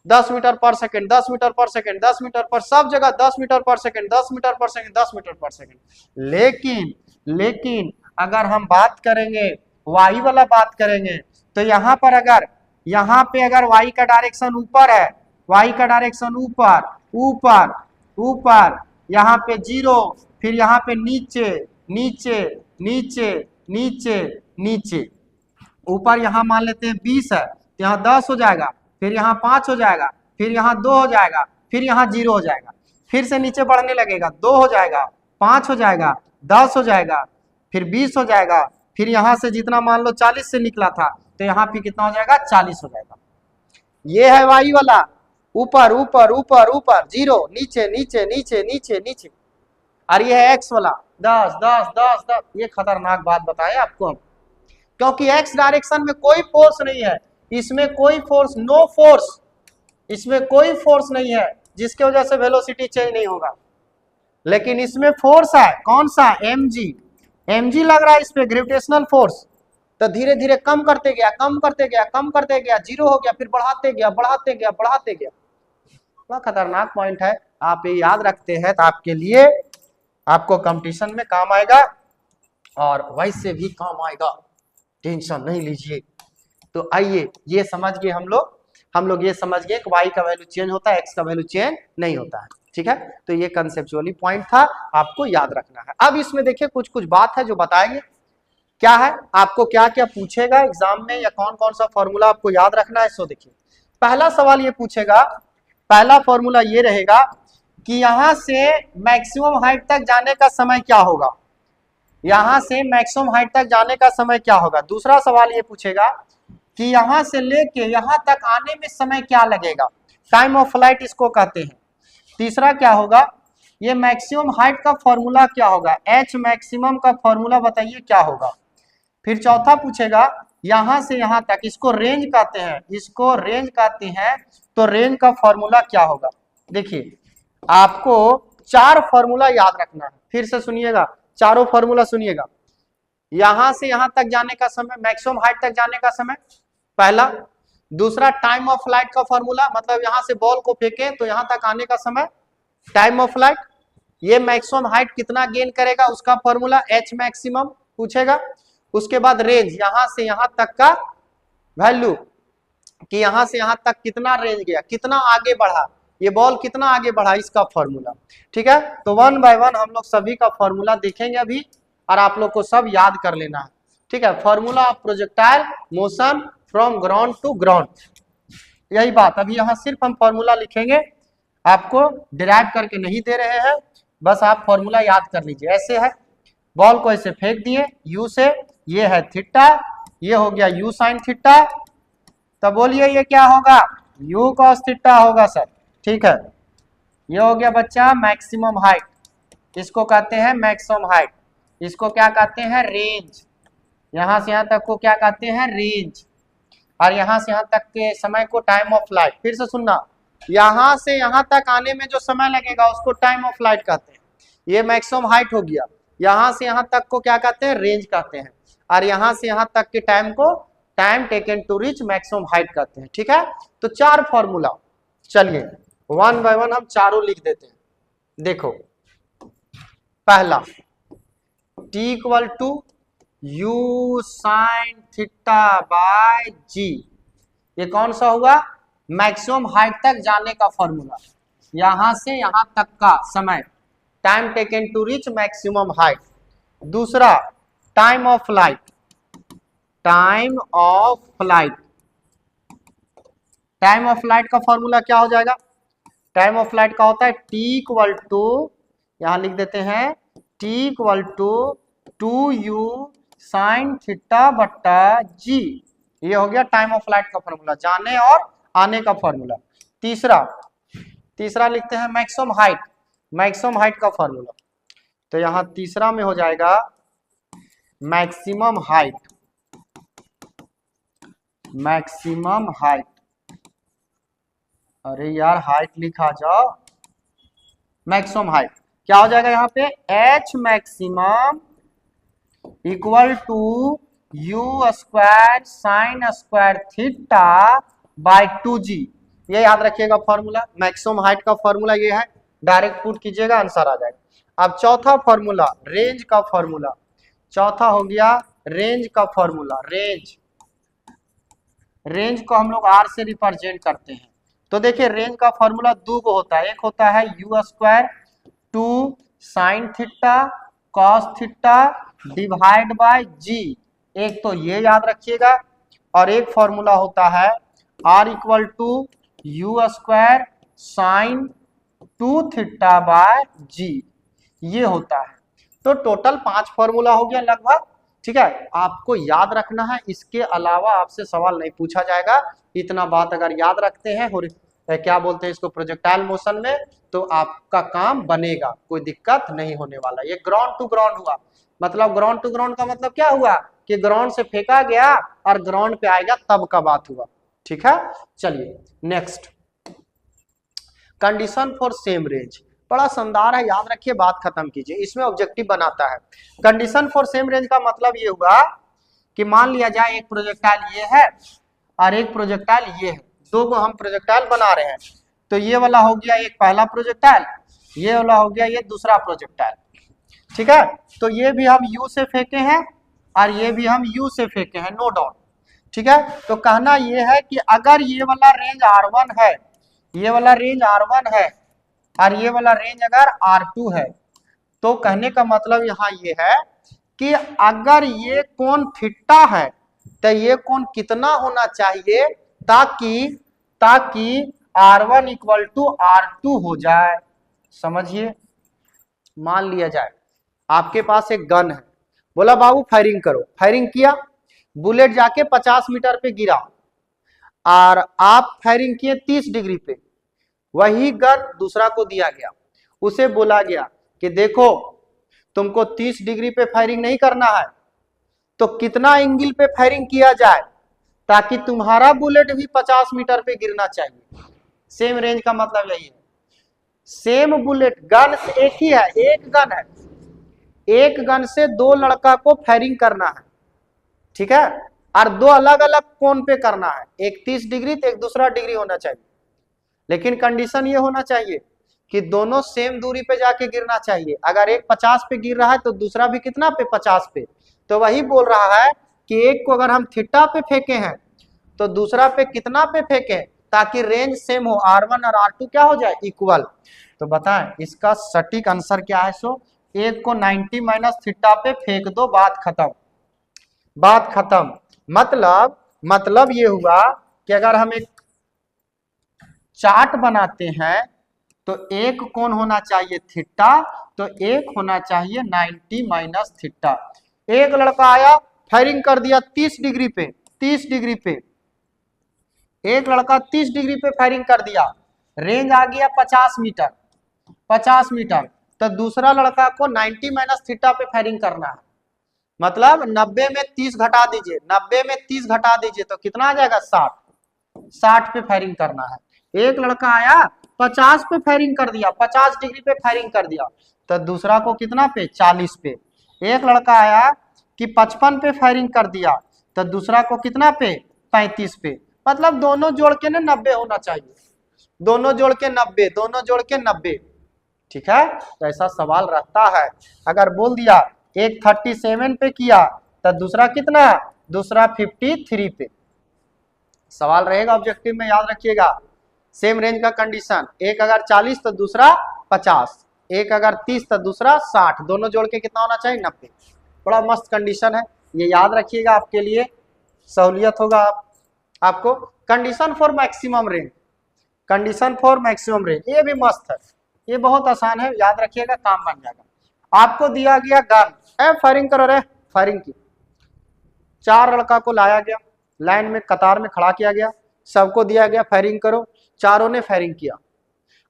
10 मीटर पर सेकंड, 10 मीटर पर सेकंड, 10 मीटर पर, सब जगह 10 मीटर पर सेकंड, 10 मीटर पर सेकंड, 10 मीटर पर सेकंड। लेकिन अगर हम बात करेंगे वाई वाला बात करेंगे, तो यहाँ पर अगर यहाँ पे अगर वाई का डायरेक्शन ऊपर है, वाई का डायरेक्शन ऊपर ऊपर ऊपर, यहाँ पे 0, फिर यहाँ पे नीचे नीचे नीचे नीचे नीचे, ऊपर यहाँ मान लेते हैं 20 है तो यहाँ 10 हो जाएगा, फिर यहाँ 5 हो जाएगा, फिर यहाँ 2 हो जाएगा, फिर यहाँ 0 हो जाएगा, फिर से नीचे बढ़ने लगेगा, 2 हो जाएगा, 5 हो जाएगा, 10 हो जाएगा, फिर 20 हो जाएगा, फिर यहाँ से जितना मान लो 40 से निकला था तो यहाँ पे कितना हो जाएगा, 40 हो जाएगा। ये है वाई वाला, ऊपर ऊपर ऊपर ऊपर, 0 नीचे नीचे नीचे नीचे नीचे। और ये है एक्स वाला, 10 10 10 10। ये खतरनाक बात बताए आपको हम, क्योंकि एक्स डायरेक्शन में कोई फोर्स नहीं है, इसमें कोई फोर्स, नो फोर्स, इसमें कोई फोर्स नहीं है जिसके वजह से वेलोसिटी चेंज नहीं होगा। लेकिन इसमें फोर्स है, कौन सा, mg, mg लग रहा है इस पे, ग्रेविटेशनल फोर्स। तो धीरे धीरे कम करते गया, कम करते गया, कम करते गया, 0 हो गया, फिर बढ़ाते गया बढ़ाते गया बढ़ाते गया। बड़ा खतरनाक पॉइंट है, आप ये याद रखते हैं तो आपके लिए, आपको कंपटीशन में काम आएगा और वैसे भी काम आएगा, टेंशन नहीं लीजिए। तो आइए ये समझ गए हम लोग ये समझ गए कि y का वैल्यू चेंज होता है, x का वैल्यू चेंज नहीं होता है। ठीक है, तो ये कंसेप्चुअली पॉइंट था, आपको याद रखना है। अब इसमें देखिए कुछ कुछ बात है जो बताएंगे, क्या है, आपको क्या क्या पूछेगा एग्जाम में, या कौन कौन सा फॉर्मूला आपको याद रखना है। सो देखिए, पहला सवाल ये पूछेगा, पहला फॉर्मूला ये रहेगा कि यहां से मैक्सिमम हाइट तक जाने का समय क्या होगा, यहां से मैक्सिमम हाइट तक जाने का समय क्या होगा। दूसरा सवाल ये पूछेगा कि यहां से लेके यहां तक आने में समय क्या लगेगा, टाइम ऑफ फ्लाइट इसको कहते हैं। तीसरा क्या होगा, ये मैक्सिमम हाइट का फॉर्मूला क्या होगा, एच मैक्सिमम का फॉर्मूला बताइए क्या होगा। फिर चौथा पूछेगा यहां से यहां तक, इसको रेंज कहते हैं, इसको रेंज कहते हैं, तो रेंज का फॉर्मूला क्या होगा। देखिए आपको 4 फॉर्मूला याद रखना है, फिर से सुनिएगा, चारों फॉर्मूला सुनिएगा। यहां से यहां तक जाने का समय, मैक्सिमम हाइट तक जाने का समय पहला। दूसरा टाइम ऑफ फ्लाइट का फॉर्मूला, मतलब यहां से बॉल को फेंके तो यहां तक आने का समय, टाइम ऑफ फ्लाइट। ये मैक्सिमम हाइट कितना गेन करेगा उसका फॉर्मूला, एच मैक्सिमम पूछेगा। उसके बाद रेंज, यहां से यहां तक का वैल्यू, कि यहां से यहां तक कितना रेंज गया, कितना आगे बढ़ा, ये बॉल कितना आगे बढ़ा, इसका फॉर्मूला। ठीक है, तो 1 बाय 1 हम लोग सभी का फॉर्मूला देखेंगे अभी, और आप लोग को सब याद कर लेना है। ठीक है, formula of projectile motion from ground to ground, यही बात। अभी यहाँ सिर्फ हम फॉर्मूला लिखेंगे, आपको डिराइव करके नहीं दे रहे हैं, बस आप फॉर्मूला याद कर लीजिए। ऐसे है, बॉल को ऐसे फेंक दिए यू से, ये है थीटा, ये हो गया यू साइन थीटा, तो बोलिए ये क्या होगा, यू कॉस थीटा होगा सर। ठीक है, ये हो गया बच्चा मैक्सिमम हाइट, इसको कहते हैं मैक्सिमम हाइट, इसको क्या कहते हैं, रेंज। यहां से यहां तक को क्या कहते हैं, रेंज। और यहां से यहां तक के समय को टाइम ऑफ फ्लाइट। फिर से सुनना, यहां से यहां तक आने में जो समय लगेगा उसको टाइम ऑफ फ्लाइट कहते हैं। ये मैक्सिमम हाइट हो गया, यहां से यहां तक को क्या कहते हैं, रेंज कहते हैं। और यहां से यहां तक के टाइम को time taken to reach maximum height कहते हैं। ठीक है, तो 4 फॉर्मूला, चलिए 1 बाय 1 हम चारों लिख देते हैं। देखो, पहला T equal to u sine theta by g, ये कौन सा हुआ, मैक्सिमम हाइट तक जाने का फॉर्मूला, यहां से यहां तक का समय, time taken to reach maximum height. दूसरा time of flight, time of flight, time of flight का फॉर्मूला क्या हो जाएगा, टाइम ऑफ फ्लाइट का होता है T इक्वल टू, यहां लिख देते हैं T equal to 2u sine theta बट्टा जी, ये हो गया टाइम ऑफ फ्लाइट का फॉर्मूला, जाने और आने का फॉर्मूला। तीसरा लिखते हैं मैक्सिमम हाइट, मैक्सिमम हाइट का फॉर्मूला, तो यहां तीसरा में हो जाएगा मैक्सिमम हाइट, मैक्सिमम हाइट, अरे यार हाइट लिखा जाओ, मैक्सिमम हाइट क्या हो जाएगा यहाँ पे, H maximum equal to u square sine square theta by 2g, ये याद रखिएगा फॉर्मूला, मैक्सिमम हाइट का फॉर्मूला ये है, डायरेक्ट पुट कीजिएगा आंसर आ जाएगा। अब चौथा फॉर्मूला रेंज का फॉर्मूला, चौथा हो गया रेंज का फॉर्मूला। रेंज को हम लोग आर से रिप्रेजेंट करते हैं। तो देखिए रेंज का फॉर्मूला दो को होता है, एक होता है u square 2 sine theta cos theta divide by g, एक तो ये याद रखिएगा, और एक फॉर्मूला होता है r equal to u square sine 2 theta by g, ये होता है। तो टोटल 5 फॉर्मूला हो गया लगभग, ठीक है। आपको याद रखना है, इसके अलावा आपसे सवाल नहीं पूछा जाएगा। इतना बात अगर याद रखते हैं क्या बोलते हैं इसको, प्रोजेक्टाइल मोशन में, तो आपका काम बनेगा, कोई दिक्कत नहीं होने वाला। ये ग्राउंड टू ग्राउंड हुआ, मतलब ग्राउंड टू ग्राउंड का मतलब क्या हुआ कि ग्राउंड से फेंका गया और ग्राउंड पे आएगा तब का बात हुआ, ठीक है। चलिए next, condition for same range, बड़ा शानदार है, याद रखिए, बात खत्म कीजिए, इसमें ऑब्जेक्टिव बनाता है। कंडीशन फॉर सेम रेंज का मतलब ये हुआ कि मान लिया जाए एक प्रोजेक्टाइल ये है और एक प्रोजेक्टाइल ये है, दो को हम प्रोजेक्टाइल बना रहे हैं। तो ये वाला हो गया एक पहला प्रोजेक्टाइल, ये वाला हो गया ये दूसरा प्रोजेक्टाइल, ठीक है। तो ये भी हम यू से फेंके हैं और ये भी हम यू से फेंके हैं, नो डाउट, ठीक है। तो कहना ये है कि अगर ये वाला रेंज R1 है, ये वाला रेंज R1 है और ये वाला रेंज अगर R2 है, तो कहने का मतलब यहाँ ये है कि अगर ये कोण थीटा है तो ये कोण कितना होना चाहिए ताकि R1 इक्वल टू R2 हो जाए। समझिए, मान लिया जाए आपके पास एक गन है, बोला बाबू फायरिंग करो, फायरिंग किया, बुलेट जाके 50 मीटर पे गिरा और आप फायरिंग किए 30 डिग्री पे, वही गन दूसरा को दिया गया, उसे बोला गया कि देखो तुमको 30 डिग्री पे फायरिंग नहीं करना है, तो कितना एंगल पे फायरिंग किया जाए ताकि तुम्हारा बुलेट भी 50 मीटर पे गिरना चाहिए। सेम रेंज का मतलब यही है, सेम बुलेट, गन एक ही है, एक गन है, एक गन से दो लड़का को फायरिंग करना है, ठीक है, और दो अलग अलग कोण पे करना है, एक 30 डिग्री तो एक दूसरा डिग्री होना चाहिए। लेकिन कंडीशन ये होना चाहिए कि दोनों सेम दूरी पे जाके गिरना चाहिए। अगर एक 50 पे गिर रहा है तो दूसरा भी कितना पे, 50 पे। तो वही बोल रहा है कि एक को अगर हम थीटा पे फेंके हैं तो दूसरा पे कितना पे फेंके, ताकि रेंज सेम हो, R1 और R2 क्या हो जाए, इक्वल। तो बताएं इसका सटीक आंसर क्या है। सो एक को 90 माइनस थीटा पे फेंक दो, बात खत्म, बात खत्म। मतलब ये हुआ कि अगर हम एक चार्ट बनाते हैं तो एक कोण होना चाहिए थीटा, तो एक होना चाहिए 90 माइनस थीटा। एक लड़का आया फायरिंग कर दिया 30 डिग्री पे, 30 डिग्री पे, एक लड़का 30 डिग्री पे फायरिंग कर दिया, रेंज आ गया 50 मीटर, 50 मीटर। तो दूसरा लड़का को 90 माइनस थीटा पे फायरिंग करना है, मतलब 90 में 30 घटा दीजिए, 90 में 30 घटा दीजिए तो कितना आ जाएगा, 60, 60 पे फायरिंग करना है। एक लड़का आया 50 पे फायरिंग कर दिया, 50 डिग्री पे फायरिंग कर दिया, तो दूसरा को कितना पे, 40 पे। एक लड़का आया कि 55 पे फायरिंग कर दिया, तो दूसरा को कितना पे, 35 पे। मतलब दोनों जोड़ के ना 90 होना चाहिए, दोनों जोड़ के 90, दोनों जोड़ के 90, ठीक है। तो ऐसा सवाल रहता है। अगर बोल दिया एक 37 पे किया तो दूसरा कितना, दूसरा 53 पे, सवाल रहेगा ऑब्जेक्टिव में, याद रखिएगा। सेम रेंज का कंडीशन, एक अगर 40 तो दूसरा 50, एक अगर 30 तो दूसरा 60, दोनों जोड़ के कितना होना चाहिए, 90। बड़ा मस्त कंडीशन है, ये याद रखिएगा, आपके लिए सहूलियत होगा आपको। Condition for maximum range, condition for maximum range, ये भी मस्त है, ये बहुत आसान है, याद रखिएगा, काम बन जाएगा। आपको दिया गया गन, फायरिंग करो रे, फायरिंग की, 4 लड़का को लाया गया, लाइन में कतार में खड़ा किया गया, सबको दिया गया फायरिंग करो, चारों ने फायरिंग किया,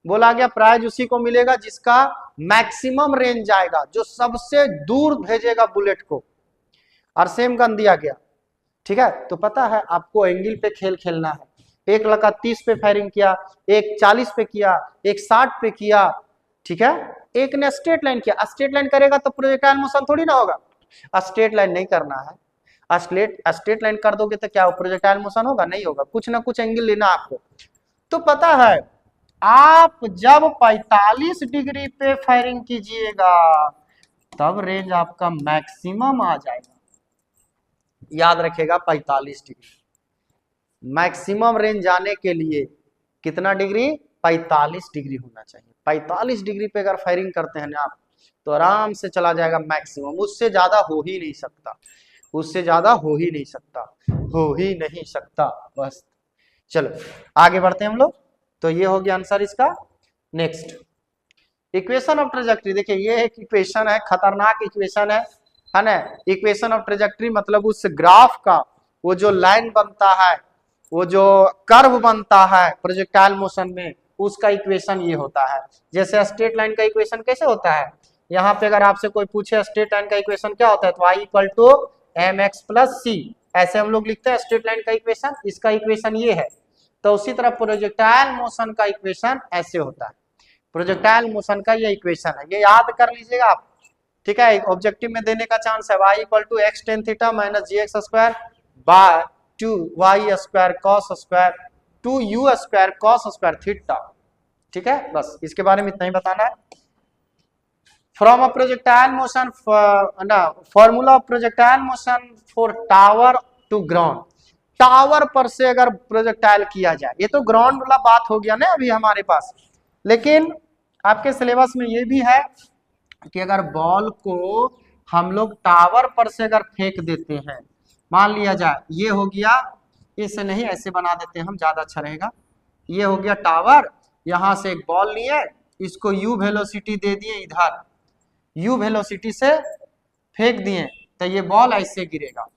बोला गया प्राइज उसी को मिलेगा जिसका मैक्सिमम रेंज जाएगा, जो सबसे दूर भेजेगा बुलेट को, और सेम गन दिया गया, ठीक है। तो पता है आपको एंगल पे खेल खेलना है, एक लड़का 30 पे फायरिंग किया, एक 40 पे किया, एक 60 पे किया, ठीक है। एक ने स्ट्रेट लाइन किया, स्ट्रेट लाइन करेगा तो प्रोजेक्टाइल मोशन थोड़ी ना होगा, स्ट्रेट लाइन नहीं करना है, स्ट्रेट लाइन कर दोगे तो क्या प्रोजेक्टाइल मोशन होगा, नहीं होगा, कुछ ना कुछ एंगल लेना आपको। तो पता है आप जब 45 डिग्री पे फायरिंग कीजिएगा तब रेंज आपका मैक्सिमम आ जाएगा। याद रखेगा 45 डिग्री मैक्सिमम रेंज जाने के लिए कितना डिग्री, 45 डिग्री होना चाहिए। 45 डिग्री पे अगर फायरिंग करते हैं ना आप तो आराम से चला जाएगा मैक्सिमम, उससे ज्यादा हो ही नहीं सकता, उससे ज्यादा हो ही नहीं सकता, हो ही नहीं सकता। बस चलो आगे बढ़ते हैं हम लोग। तो ये हो गया आंसर इसका। नेक्स्ट इक्वेशन ऑफ ट्रेजेक्ट्री, देखिए ये एक इक्वेशन है, खतरनाक इक्वेशन है ना। इक्वेशन ऑफ ट्रेजेक्ट्री मतलब उस ग्राफ का वो जो लाइन बनता है, वो जो कर्व बनता है प्रोजेक्टाइल मोशन में, उसका इक्वेशन ये होता है। जैसे स्ट्रेट लाइन का इक्वेशन कैसे होता है, यहाँ पे अगर आपसे कोई पूछे स्ट्रेट लाइन का इक्वेशन क्या होता है तो y equal to mx plus c, ऐसे हम लोग लिखते हैं स्ट्रेट लाइन का इक्वेशन, इसका इक्वेशन ये है। तो उसी तरह प्रोजेक्टाइल मोशन का इक्वेशन ऐसे होता है, प्रोजेक्टाइल मोशन का ये इक्वेशन है, ये याद कर लीजिएगा आप, ठीक है। ऑब्जेक्टिव में देने का चांस है y equal to x tan theta minus g x square by 2y square cos square 2u square cos square theta, ठीक है। बस इसके बारे में इतना ही बताना है। फ्रॉम अ प्रोजेक्टाइल मोशन ना, formula of projectile motion for tower to ground, tower पर से अगर प्रोजेक्टाइल किया जाए, ये तो ग्राउंड वाला बात हो गया ना अभी हमारे पास, लेकिन आपके सिलेबस में ये भी है कि अगर बॉल को हम लोग टावर पर से अगर फेंक देते हैं, मान लिया जाए ये हो गया, इसे नहीं ऐसे बना देते हैं हम, ज्यादा अच्छा रहेगा। ये हो गया टावर, यहां से एक बॉल लिए, इसको यू वेलोसिटी दे दिए, इधर यू वेलोसिटी से फेंक दिए तो ये बॉल ऐसे गिरेगा,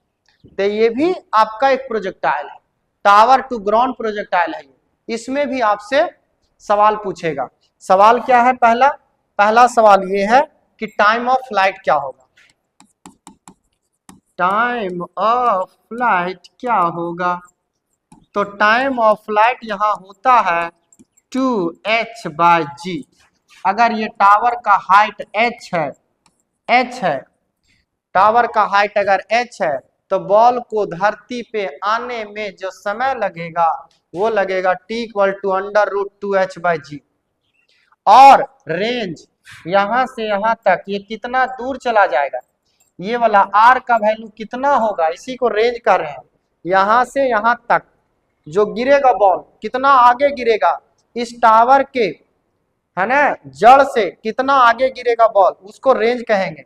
तो ये भी आपका एक प्रोजेक्टाइल है, टावर टू ग्राउंड प्रोजेक्टाइल है। इसमें भी आपसे सवाल पूछेगा। सवाल क्या है, पहला सवाल ये है कि टाइम ऑफ फ्लाइट क्या होगा, टाइम ऑफ फ्लाइट क्या होगा। तो टाइम ऑफ फ्लाइट यहां होता है 2h/g। अगर ये टावर का हाइट h है, टावर का हाइट अगर h है तो बॉल को धरती पे आने में जो समय लगेगा वो लगेगा t इक्वल टू √2h/g। और रेंज यहां से यहां तक ये कितना दूर चला जाएगा, ये वाला r का वैल्यू कितना होगा, इसी को रेंज कर रहे हैं। यहां से यहां तक जो गिरेगा बॉल कितना आगे गिरेगा, इस टावर के है ना जड़ से कितना आगे गिरेगा बॉल, उसको रेंज कहेंगे।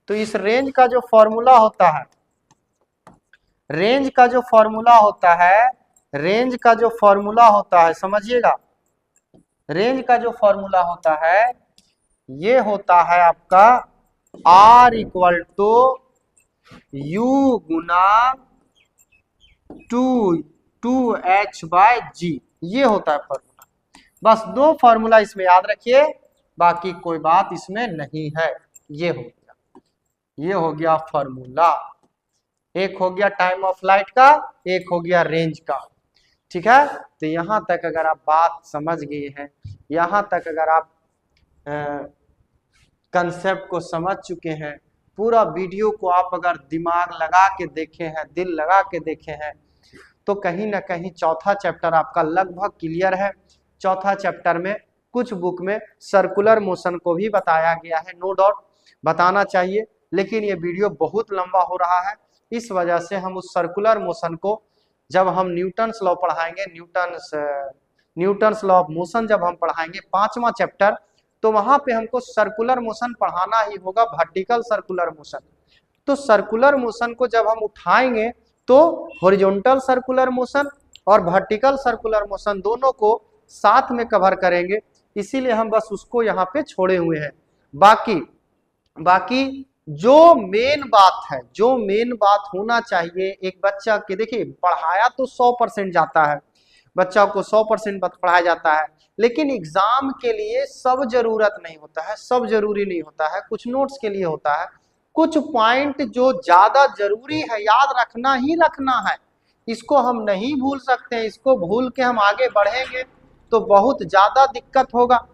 तो इस रेंज का जो फॉर्मूला होता है, रेंज का जो फॉर्मूला होता है, रेंज का जो फॉर्मूला होता है समझिएगा, रेंज का जो फॉर्मूला होता है ये होता है आपका r इक्वल टू यू गुना 2h/g, ये होता है फॉर्मूला। बस दो फॉर्मूला इसमें याद रखिए, बाकी कोई बात इसमें नहीं है। ये हो गया फॉर्मूला, एक हो गया टाइम ऑफ फ्लाइट का, एक हो गया रेंज का, ठीक है। तो यहां तक अगर आप बात समझ गए हैं, यहां तक अगर आप कंसेप्ट को समझ चुके हैं, पूरा वीडियो को आप अगर दिमाग लगा के देखे हैं, दिल लगा के देखे हैं, तो कहीं ना कहीं चौथा चैप्टर आपका लगभग क्लियर है। चौथा चैप्टर में कुछ बुक में सर्कुलर मोशन को भी बताया गया है, नो डाउट बताना चाहिए, लेकिन ये वीडियो बहुत लंबा हो रहा है, इस वजह से हम उस सर्कुलर मोशन को जब हम न्यूटन्स लॉ पढ़ाएंगे, न्यूटन्स लॉ ऑफ मोशन जब हम पढ़ाएंगे 5वां चैप्टर, तो वहां पे हमको सर्कुलर मोशन पढ़ाना ही होगा, वर्टिकल सर्कुलर मोशन। तो सर्कुलर मोशन को जब हम उठाएंगे तो हॉरिजॉन्टल सर्कुलर मोशन और वर्टिकल सर्कुलर मोशन दोनों को साथ में कवर करेंगे, इसीलिए हम बस उसको यहाँ पे छोड़े हुए हैं। बाकी जो मेन बात है, जो मेन बात होना चाहिए एक बच्चा के, देखिए पढ़ाया तो 100% जाता है, बच्चा को 100% पढ़ाया जाता है, लेकिन एग्जाम के लिए सब जरूरत नहीं होता है, सब जरूरी नहीं होता है, कुछ नोट्स के लिए होता है, कुछ पॉइंट जो ज्यादा जरूरी है याद रखना ही रखना है, इसको हम नहीं भूल सकते हैं, इसको भूल के हम आगे बढ़ेंगे तो बहुत ज्यादा दिक्कत होगा,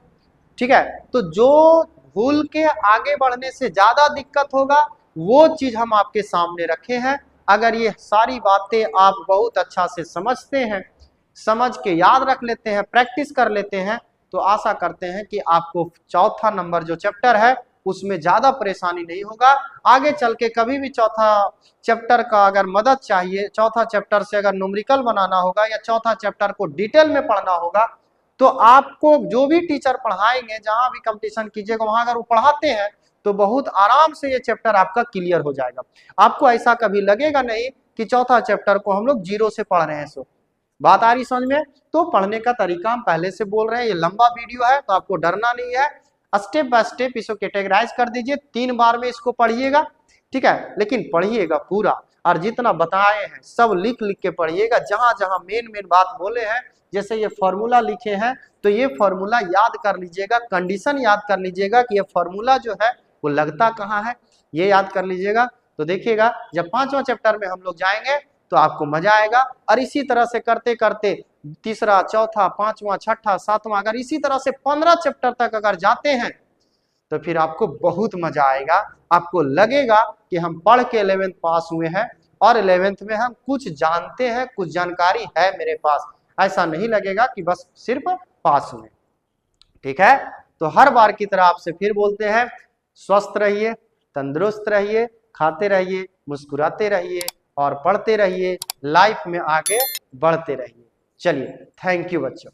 ठीक है। तो जो भूल के आगे बढ़ने से ज्यादा दिक्कत होगा वो चीज हम आपके सामने रखे हैं। अगर ये सारी बातें आप बहुत अच्छा से समझते हैं, समझ के याद रख लेते हैं, प्रैक्टिस कर लेते हैं, तो आशा करते हैं कि आपको चौथा नंबर जो चैप्टर है उसमें ज्यादा परेशानी नहीं होगा। आगे चल के कभी भी चौथा चैप्टर का अगर मदद चाहिए, चौथा चैप्टर से अगर न्यूमेरिकल बनाना होगा या चौथा चैप्टर को डिटेल में पढ़ना होगा, तो आपको जो भी टीचर पढ़ाएंगे, जहां भी कंपटीशन कीजिएगा वहां अगर वो पढ़ाते हैं तो बहुत आराम से ये चैप्टर आपका क्लियर हो जाएगा। आपको ऐसा कभी लगेगा नहीं कि चौथा चैप्टर को हम लोग जीरो से पढ़ रहे हैं। सो बात आ रही समझ में? तो पढ़ने का तरीका हम पहले से बोल रहे हैं, ये लंबा वीडियो है तो आपको डरना नहीं है। स्टेप बाय स्टेप इसको कैटेगराइज कर दीजिए, 3 बार में इसको पढ़िएगा, ठीक है, लेकिन पढ़िएगा पूरा, और जितना बताए हैं सब लिख लिख के पढ़िएगा। जहां जहां मेन मेन बात बोले हैं, जैसे ये फॉर्मूला लिखे हैं तो ये फॉर्मूला याद कर लीजिएगा, कंडीशन याद कर लीजिएगा कि ये फॉर्मूला जो है वो लगता कहाँ है, ये याद कर लीजिएगा। तो देखिएगा जब 5वां चैप्टर में हम लोग जाएंगे तो आपको मजा आएगा। और इसी तरह से करते करते तीसरा, चौथा, 5वां, 6ठा, 7वां, अगर इसी तरह से 15 चैप्टर तक अगर जाते हैं तो फिर आपको बहुत मजा आएगा। आपको लगेगा कि हम पढ़ के 11th पास हुए हैं और 11th में हम कुछ जानते हैं, कुछ जानकारी है मेरे पास। ऐसा नहीं लगेगा कि बस सिर्फ पास हुए। ठीक है, तो हर बार की तरह आपसे फिर बोलते हैं, स्वस्थ रहिए, तंदुरुस्त रहिए, खाते रहिए, मुस्कुराते रहिए और पढ़ते रहिए, लाइफ में आगे बढ़ते रहिए। चलिए, थैंक यू बच्चों।